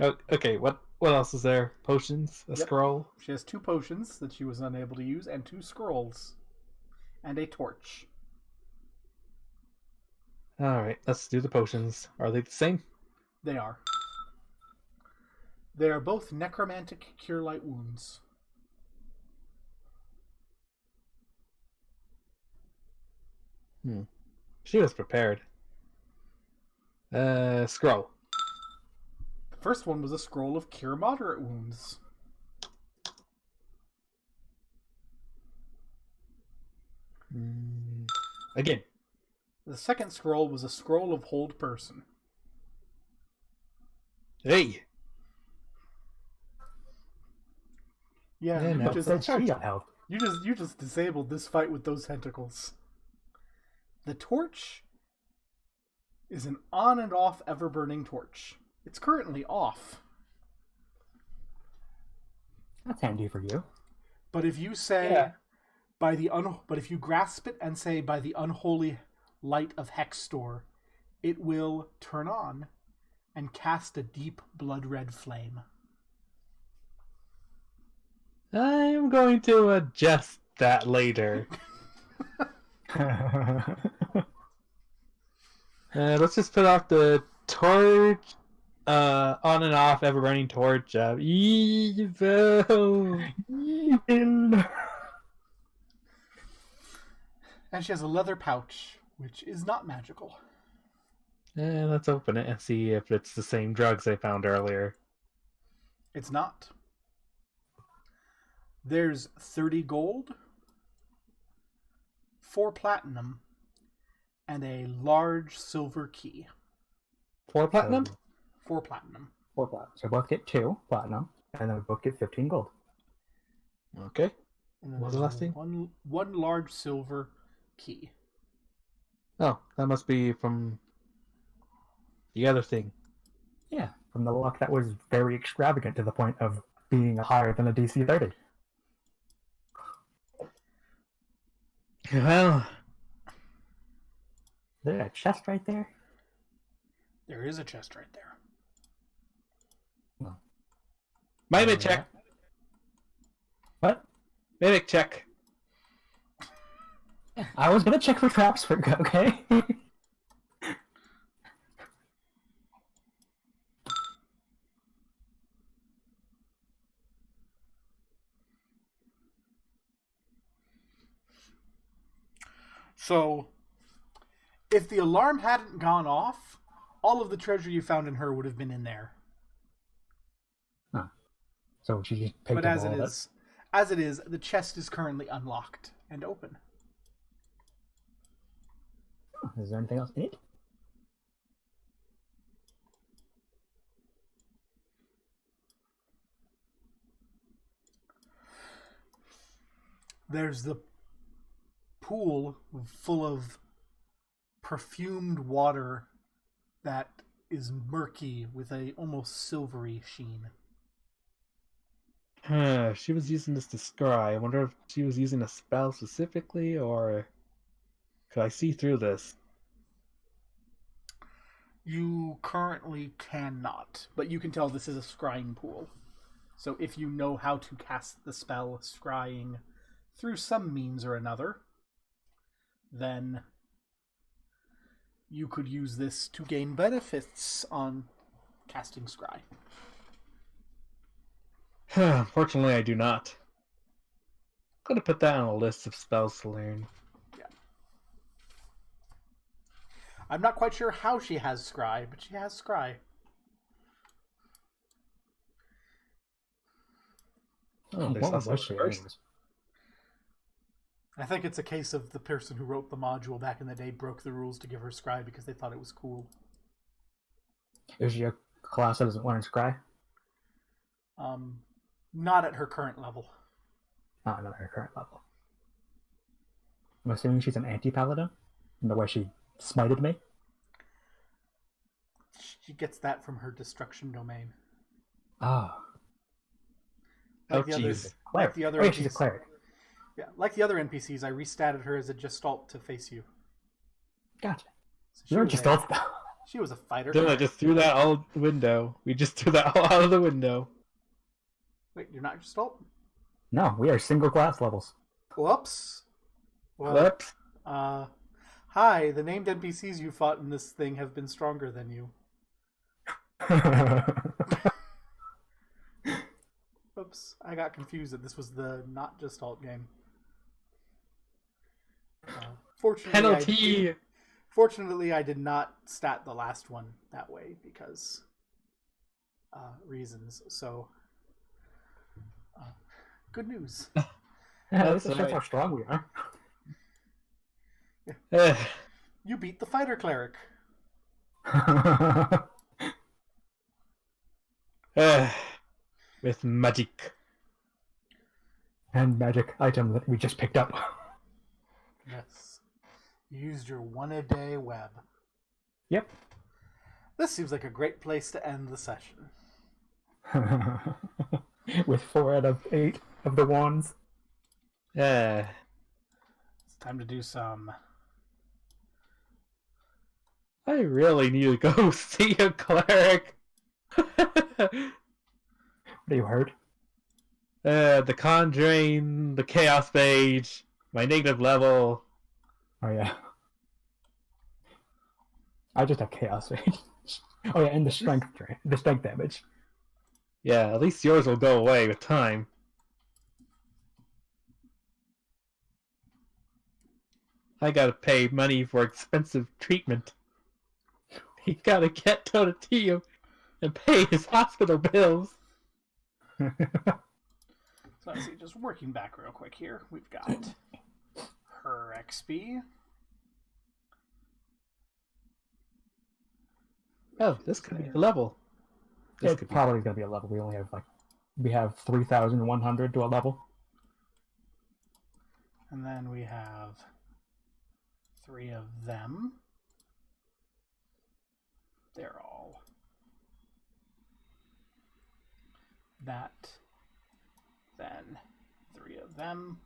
Oh, okay, what else is there? Potions? A scroll? She has 2 potions that she was unable to use, and 2 scrolls. And a torch. Alright, let's do the potions. Are they the same? They are. They are both necromantic cure light wounds. She was prepared. Scroll. The first one was a scroll of cure moderate wounds. Again. The second scroll was a scroll of hold person. Hey! Yeah, no. you just disabled this fight with those tentacles. The torch is an on and off ever burning torch. It's currently off. That's handy for you. But if you say but if you grasp it and say by the unholy light of Hextor, it will turn on and cast a deep blood red flame. I'm going to adjust that later. Let's just put off the torch, on and off, ever burning torch of evil. Evil. And she has a leather pouch, which is not magical. Let's open it and see if it's the same drugs I found earlier. It's not. There's 30 gold, 4 platinum, and a large silver key. 4 platinum? 4 platinum. 4 platinum. So both get 2 platinum, and then we both get 15 gold. Okay. And then What was the last thing? One large silver key. Oh, that must be from the other thing. Yeah, from the luck that was very extravagant to the point of being higher than a DC 30. Well, Is there a chest right there? There is a chest right there. mimic check. What? Mimic check. I was gonna check for traps for okay. So, if the alarm hadn't gone off, all of the treasure you found in her would have been in there. Huh. So she just picked But up as all it of is, as it is, the chest is currently unlocked and open. Is there anything else in it? There's the pool full of perfumed water that is murky with a almost silvery sheen. She was using this to scry. I wonder if she was using a spell specifically, or could I see through this? You currently cannot, but you can tell this is a scrying pool. So if you know how to cast the spell scrying through some means or another, then you could use this to gain benefits on casting scry. Unfortunately, I do not. I'm going to put that on a list of spells to learn. Yeah. I'm not quite sure how she has scry, but she has scry. Oh, there's What also was she? first. I think it's a case of the person who wrote the module back in the day broke the rules to give her scry because they thought it was cool. Is she a class that doesn't learn scry? Not at her current level. Not at her current level. I'm assuming she's an anti-paladin in the way she smited me. She gets that from her destruction domain. Ah. Like Oh, the others, jeez. like the other Oh, yeah, she's a NPCs. cleric. Yeah, like the other NPCs, I restatted her as a gestalt to face you. Gotcha. So You're was just a- all... She was a fighter. Then I just threw that out the window. We just threw that all out of the window. Wait, you're not gestalt? No, we are single class levels. Whoops. Well, Whoops. hi, the named NPCs you fought in this thing have been stronger than you. Oops, I got confused that this was the not gestalt game. Penalty! Fortunately, I did not stat the last one that way because reasons. So, good news. This That's shows right. how strong we are. You beat the fighter cleric. With magic. And magic item that we just picked up. Yes. You used your one-a-day web. Yep. This seems like a great place to end the session. With 4 out of 8 of the wands. Yeah. It's time to do some. I really need to go see a cleric. What are you hurt? The Conjuring, the Chaos Mage, my negative level. Oh yeah. I just have chaos rage. Oh yeah, and the strength damage. Yeah, at least yours will go away with time. I gotta pay money for expensive treatment. He gotta get Tonatio and pay his hospital bills. So let's see, just working back real quick here. We've got her XP. Oh, this could be a level. It's probably gonna be a level. We have 3,100 to a level. And then we have 3 of them. They're all that. Then 3 of them.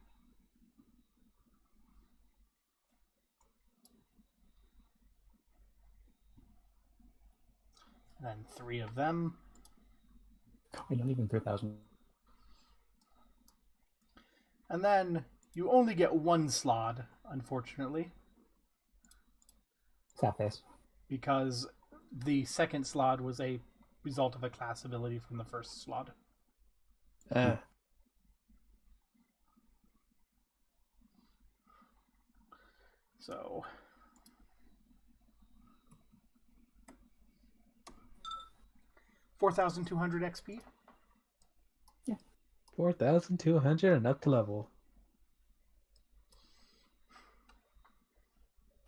Then 3 of them. Wait, not even 3,000. And then you only get 1 slot, unfortunately. Sad face. Because the second slot was a result of a class ability from the first slot. So 4,200 XP. Yeah. 4,200 and up to level.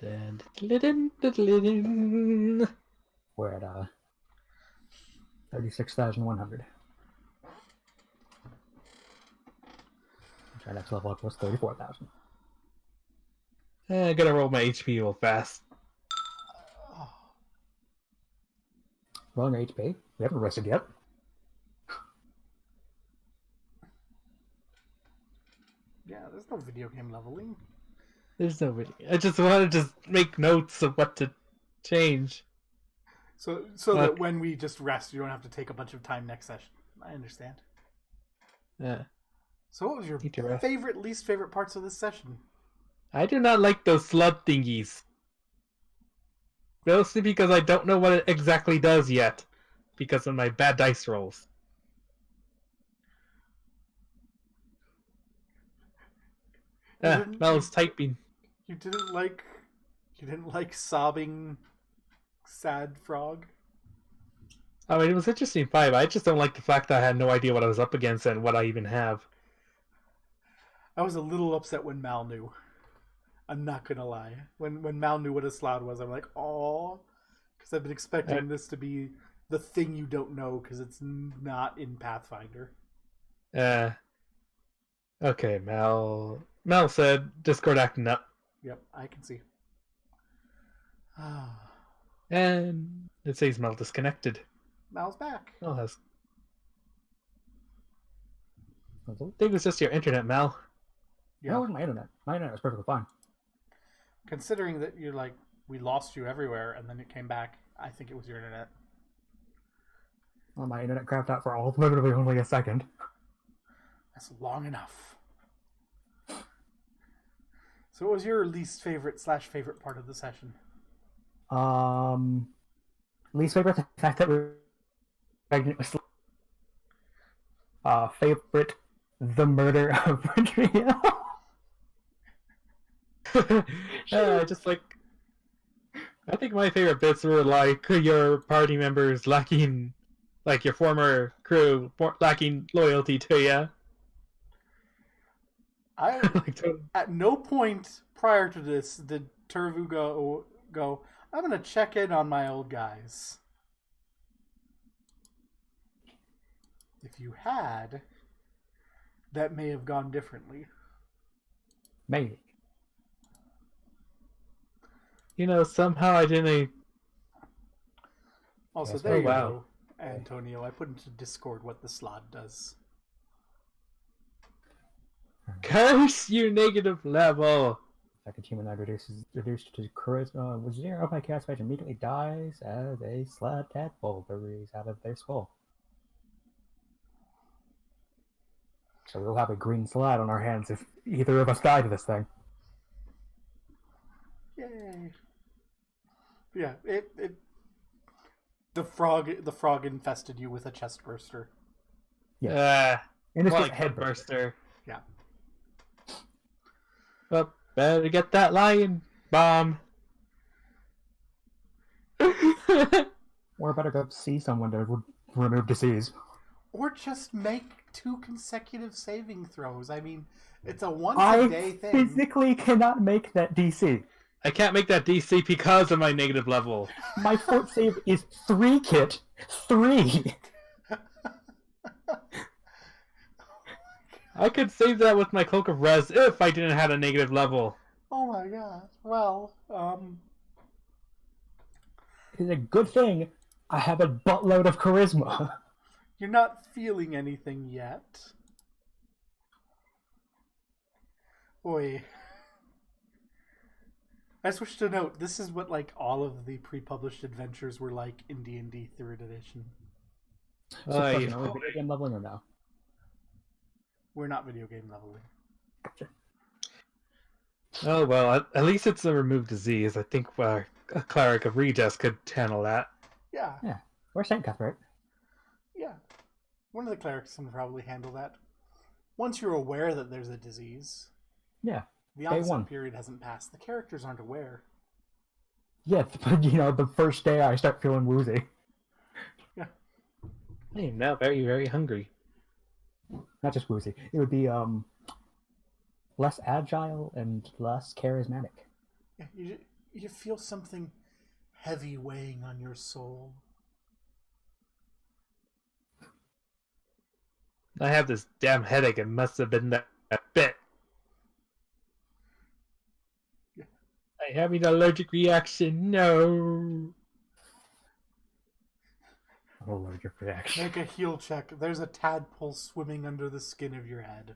Then We're at 36,100. Our next level up was 34,000. I gotta roll my HP real fast. Rolling HP. We haven't rested yet. Yeah, there's no video game leveling. There's no video. I just want to just make notes of what to change. So that when we just rest, you don't have to take a bunch of time next session. I understand. Yeah. So what was your least favorite parts of this session? I do not like those slug thingies. Mostly because I don't know what it exactly does yet. Because of my bad dice rolls. Mel's typing. You didn't like sobbing sad frog? I mean, it was interesting fight. I just don't like the fact that I had no idea what I was up against and what I even have. I was a little upset when Mal knew. I'm not gonna lie. When Mal knew what a slot was, I'm like, "Aw," because I've been expecting this to be the thing you don't know because it's not in Pathfinder. Okay, Mal said Discord acting up. Yep, I can see. And it says Mal disconnected. Mal's back. Mal has. I think it was just your internet, Mal. Yeah, it wasn't my internet. My internet was perfectly fine. Considering that you're like, we lost you everywhere and then it came back, I think it was your internet. Well, my internet crapped out for literally only a second. That's long enough. So what was your least favorite / favorite part of the session? Least favorite, the fact that we were pregnant with favorite, the murder of Rodrigo. Just like, I think my favorite bits were like your party members lacking, like your former crew lacking loyalty to you. At no point prior to this did Turvu go, I'm going to check in on my old guys. If you had, that may have gone differently. Maybe. You know, somehow I didn't. Also, yes, there you go, Antonio. I put into Discord what the slot does. Curse you, negative level! Second humanoid reduced to charisma with 0. My cast page immediately dies as a slab tadpole buries out of their skull. So we'll have a green slide on our hands if either of us die to this thing. Yay! Yeah, the frog infested you with a chest burster. Yeah. And it's More just like a head burster. burster. Yeah. Well, better get that lion bomb. Or better go see someone to remove disease. Or just make 2 consecutive saving throws. I mean, it's a once-a-day thing. I physically cannot make that DC. I can't make that DC because of my negative level. My fort save is 3, Kit. 3! I could save that with my Cloak of Res if I didn't have a negative level. Oh my god. Well, It's a good thing I have a buttload of charisma. you're not feeling anything yet. Oi. I just wish to note, this is what like all of the pre-published adventures were like in D&D 3rd edition. So question, are we video game leveling or no? We're not video game leveling. Gotcha. Oh well, at least it's a removed disease. I think a cleric of Regis could handle that. Yeah. Or Saint Cuthbert. Yeah. One of the clerics can probably handle that. Once you're aware that there's a disease. Yeah. The Day onset 1. period hasn't passed. The characters aren't aware. Yeah, but the first day I start feeling woozy. Yeah. I am now very, very hungry. Not just woozy. It would be less agile and less charismatic. Yeah, you feel something heavy weighing on your soul. I have this damn headache. It must have been that bit. Yeah. I have an allergic reaction. No. Allergic reaction. Make a heal check. There's a tadpole swimming under the skin of your head.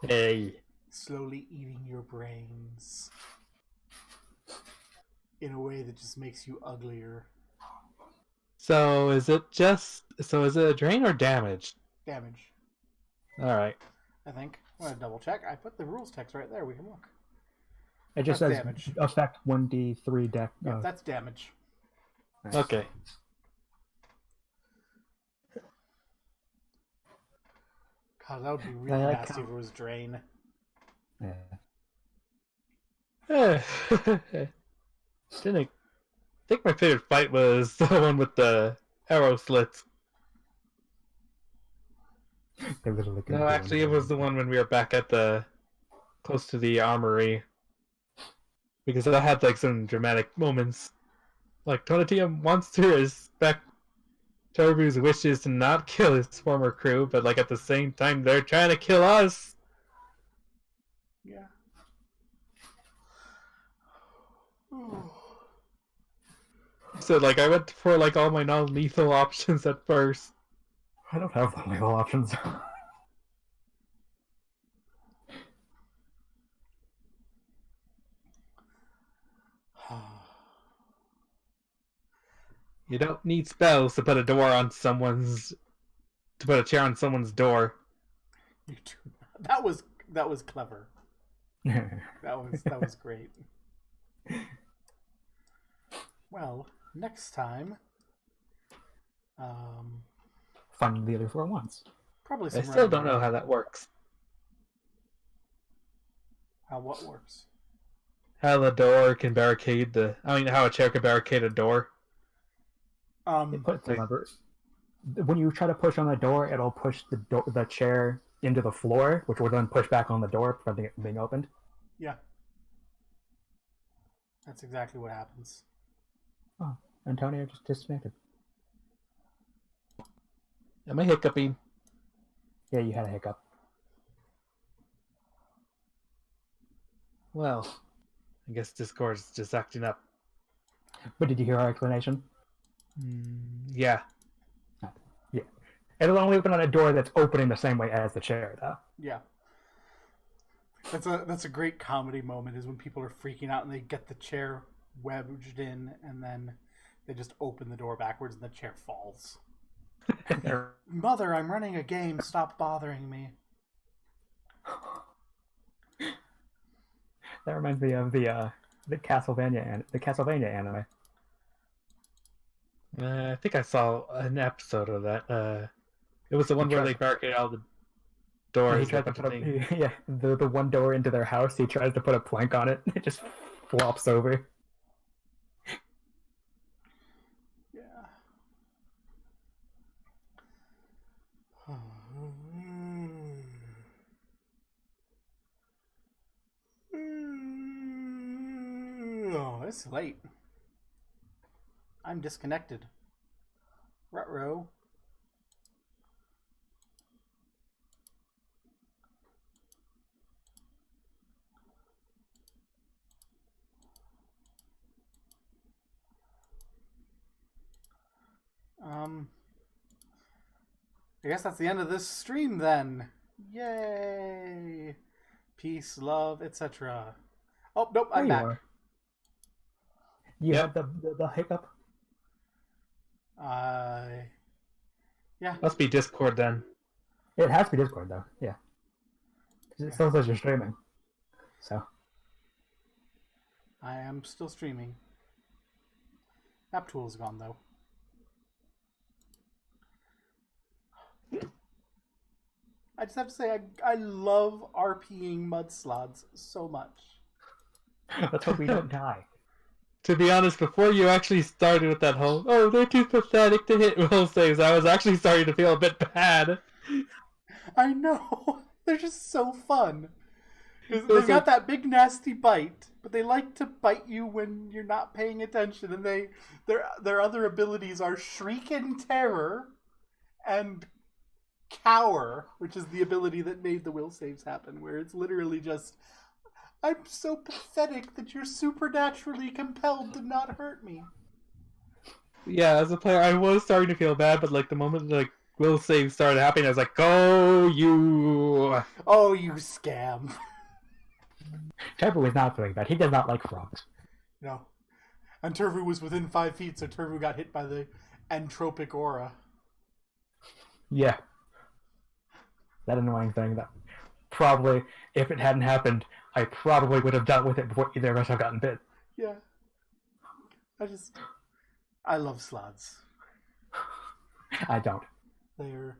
Hey. Slowly eating your brains. In a way that just makes you uglier. So is it a drain or damage? Damage, Alright. I think. I'm going to double check. I put the rules text right there. We can look. It just That's says damage. affect 1d3 deck. Yeah, that's damage. Nice. Okay. God, that would be really like nasty how- if it was drain. Yeah. Didn't I think my favorite fight was the one with the arrow slits. They literally couldn't No, do actually, it anything. was the one when we were back at the close to the armory, because I had like some dramatic moments. Like Tonatia wants to respect Toru's wishes to not kill his former crew, but like at the same time they're trying to kill us. Yeah. So like I went for like all my non-lethal options at first. I don't have the legal options. You don't need spells to put a door on someone's to put a chair on someone's door. You do not. That was clever. That was great. Well, next time, Find the other 4 once. probably I some. still don't know how that works. How what works? How the door can barricade how a chair can barricade a door. It puts the levers. When you try to push on the door, it'll push the chair into the floor, which will then push back on the door, preventing it from being opened. Yeah. That's exactly what happens. Oh, Antonio just disconnected. Am I hiccuping? Yeah, you had a hiccup. Well, I guess Discord's just acting up. But did you hear our explanation? Yeah. Yeah. It'll only open on a door that's opening the same way as the chair, though. Yeah. That's a great comedy moment is when people are freaking out and they get the chair wedged in and then they just open the door backwards and the chair falls. Mother, I'm running a game. Stop bothering me. That reminds me of the Castlevania anime. I think I saw an episode of that. It was the one where they barricade all the doors. He tries to put the one door into their house. He tries to put a plank on it. It just flops over. Yeah. Oh, it's late. I'm disconnected. Ruh-roh. I guess that's the end of this stream then. Yay! Peace, love, etc. Oh, nope, I'm back. You had the hiccup? Yeah. Must be Discord then. It has to be Discord, though. Yeah. It still says you're streaming. So. I am still streaming. AppTool is gone, though. I just have to say, I love RPing mudslots so much. Let's hope we don't die. To be honest, before you actually started with that whole, oh, they're too pathetic to hit will saves, I was actually starting to feel a bit bad. I know. They're just so fun. They've got that big nasty bite, but they like to bite you when you're not paying attention, and their other abilities are Shriek in Terror and Cower, which is the ability that made the will saves happen, where it's literally just, I'm so pathetic that you're supernaturally compelled to not hurt me. Yeah, as a player, I was starting to feel bad, but like the moment like will save started happening, I was like, "Go you!" Oh, you scam! Turbo is not feeling bad. He does not like frogs. No, and Turvu was within 5 feet, so Turvu got hit by the entropic aura. Yeah. That annoying thing that probably, if it hadn't happened, I probably would have dealt with it before either of us have gotten bit. Yeah. I love slots. I don't. They're